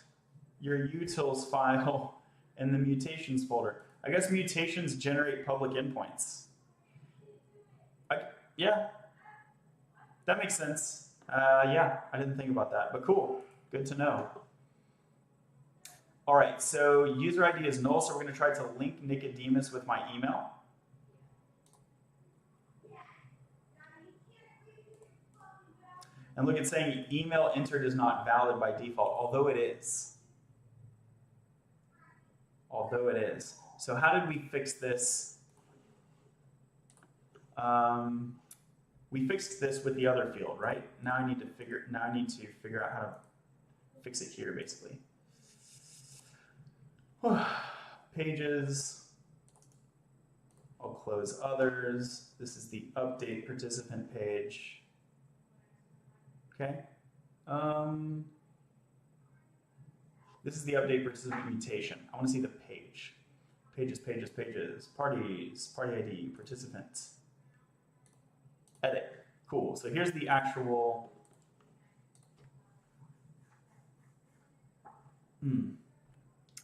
your utils file in the mutations folder. I guess mutations generate public endpoints. Yeah, that makes sense. Yeah, I didn't think about that, but cool. Good to know. All right, so user ID is null, so we're going to try to link Nicodemus with my email. And look, it's saying email entered is not valid by default, although it is. Although it is. So how did we fix this? We fixed this with the other field, right? Now I need to figure out how to fix it here, basically. Pages. I'll close others. This is the update participant page. Okay. This is the update participant mutation. I want to see the page. Pages, pages, pages. Parties, party ID, participants. Edit. Cool. So here's the actual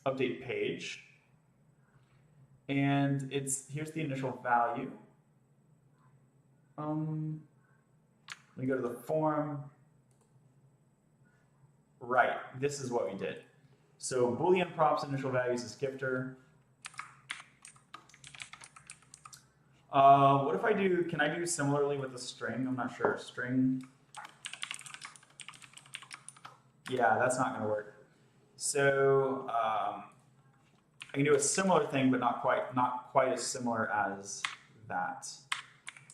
update page. And here's the initial value. Let me go to the form. Right, this is what we did. So Boolean props initial values is gifter. What if I do, can I do similarly with a string? I'm not sure. String. Yeah, that's not going to work. So I can do a similar thing, but not quite as similar as that.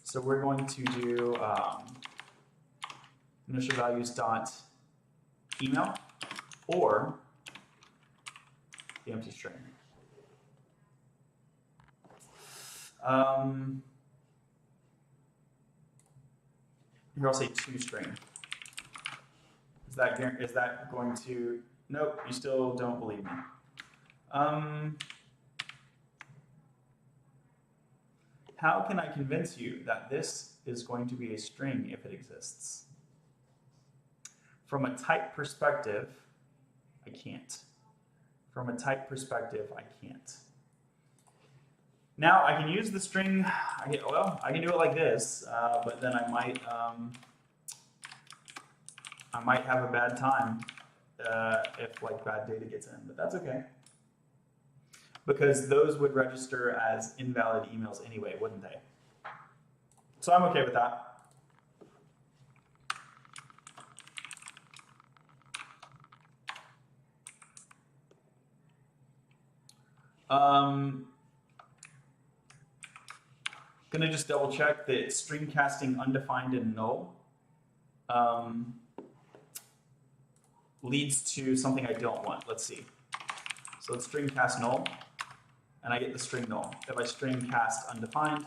So we're going to do initial values dot email, or the empty string. Here I'll say toString. Is that going to? Nope, you still don't believe me. How can I convince you that this is going to be a string if it exists? From a type perspective, I can't. From a type perspective, I can't. Now I can use the string. I can do it like this, but then I might have a bad time if like bad data gets in, but that's okay. Because those would register as invalid emails anyway, wouldn't they? So I'm okay with that. Gonna just double check that string casting undefined and null leads to something I don't want. Let's see. So let's string cast null, and I get the string null. If I string cast undefined,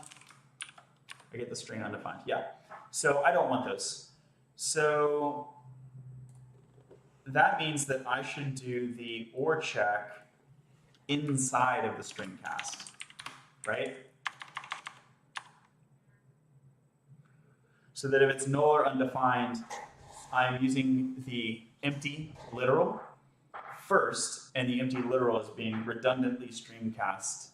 I get the string undefined. Yeah. So I don't want those. So that means that I should do the or check inside of the string cast, right? So that if it's null or undefined, I'm using the empty literal first, and the empty literal is being redundantly string cast,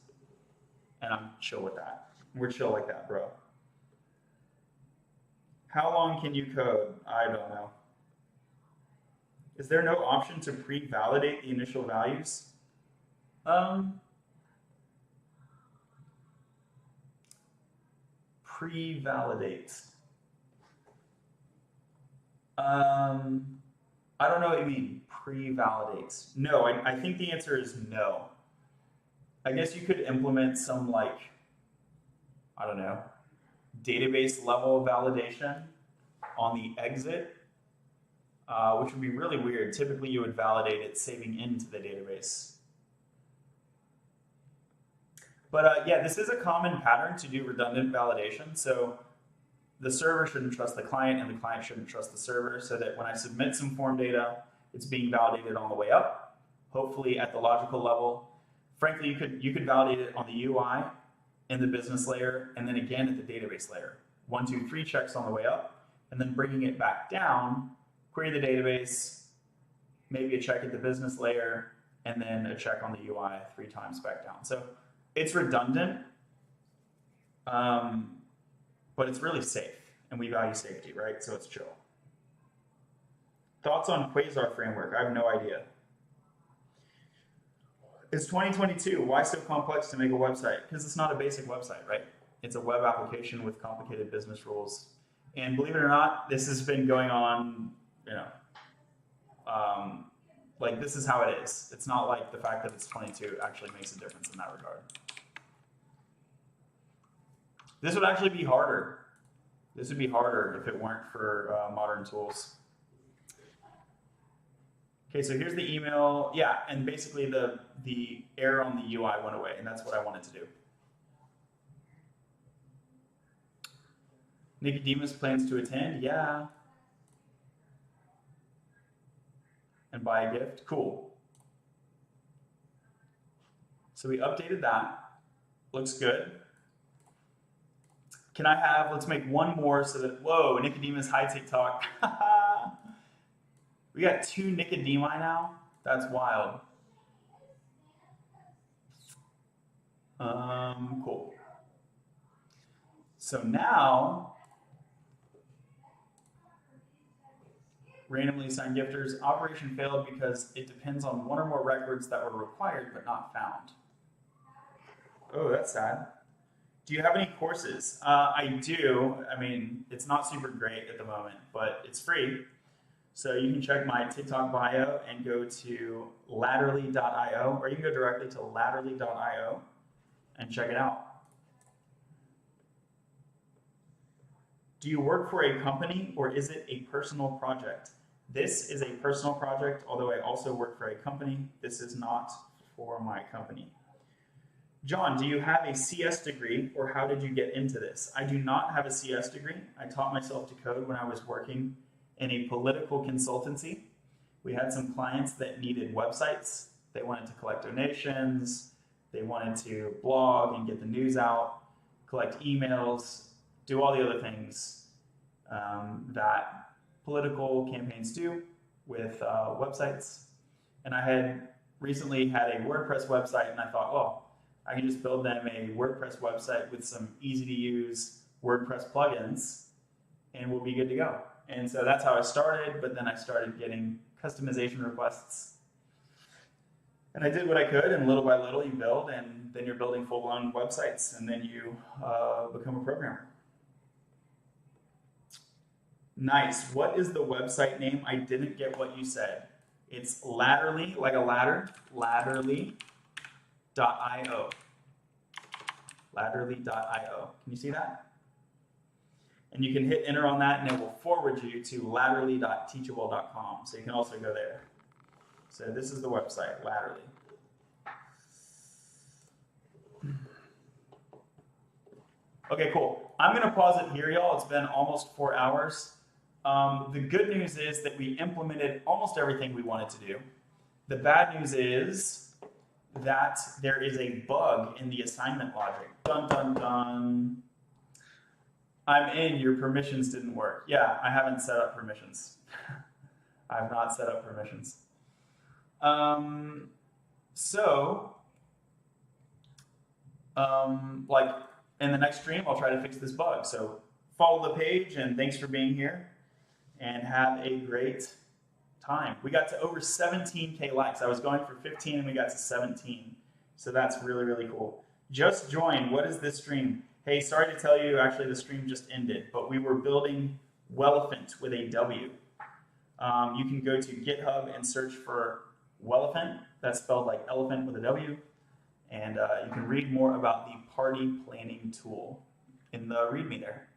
and I'm chill with that. We're chill like that, bro. How long can you code? I don't know. Is there no option to pre-validate the initial values? Pre-validate. I don't know what you mean, pre-validates. No, I think the answer is no. I guess you could implement some like, I don't know, database level validation on the exit, which would be really weird. Typically you would validate it saving into the database. But yeah, this is a common pattern to do redundant validation. So the server shouldn't trust the client, and the client shouldn't trust the server, so that when I submit some form data, it's being validated on the way up, hopefully at the logical level. Frankly, you could validate it on the UI in the business layer, and then again at the database layer. 1, 2, 3 checks on the way up, and then bringing it back down, query the database, maybe a check at the business layer, and then a check on the UI 3 times back down. So it's redundant, but it's really safe, and we value safety, right? So it's chill. Thoughts on Quasar framework? I have no idea. It's 2022. Why so complex to make a website? Because it's not a basic website, right? It's a web application with complicated business rules. And believe it or not, this has been going on, like this is how it is. It's not like the fact that it's 22 actually makes a difference in that regard. This would actually be harder. This would be harder if it weren't for modern tools. Okay, so here's the email. Yeah, and basically the error on the UI went away, and that's what I wanted to do. Nicodemus plans to attend. Yeah. And buy a gift. Cool. So we updated that. Looks good. Can I have, let's make one more so that, whoa, Nicodemus, hi TikTok. We got 2 Nicodemi now? That's wild. Cool. So now, randomly assigned gifters, operation failed because it depends on 1 or more records that were required but not found. Oh, that's sad. Do you have any courses? I do. I mean, it's not super great at the moment, but it's free. So you can check my TikTok bio and go to latterly.io, or you can go directly to latterly.io and check it out. Do you work for a company or is it a personal project? This is a personal project, although I also work for a company. This is not for my company. John, do you have a CS degree or how did you get into this? I do not have a CS degree. I taught myself to code when I was working in a political consultancy. We had some clients that needed websites. They wanted to collect donations. They wanted to blog and get the news out, collect emails, do all the other things that political campaigns do with websites. And I had recently had a WordPress website and I thought, well, I can just build them a WordPress website with some easy to use WordPress plugins and we'll be good to go. And so that's how I started, but then I started getting customization requests. And I did what I could, and little by little you build, and then you're building full-blown websites, and then you become a programmer. Nice. What is the website name? I didn't get what you said. It's Ladderly, like a ladder, ladderly.io. Ladderly.io. Can you see that? And you can hit enter on that, and it will forward you to ladderly.teachable.com. So you can also go there. So this is the website, Ladderly. Okay, cool. I'm going to pause it here, y'all. It's been almost 4 hours. The good news is that we implemented almost everything we wanted to do. The bad news is that there is a bug in the assignment logic. Dun, dun, dun. I'm in, your permissions didn't work. Yeah, I haven't set up permissions. I've not set up permissions. Like in the next stream, I'll try to fix this bug. So follow the page and thanks for being here and have a great time. We got to over 17K likes. I was going for 15 and we got to 17. So that's really, really cool. Just joined. What is this stream? Hey, sorry to tell you, actually the stream just ended, but we were building Welephant with a W. You can go to GitHub and search for Welephant. That's spelled like elephant with a W. And you can read more about the party planning tool in the README there.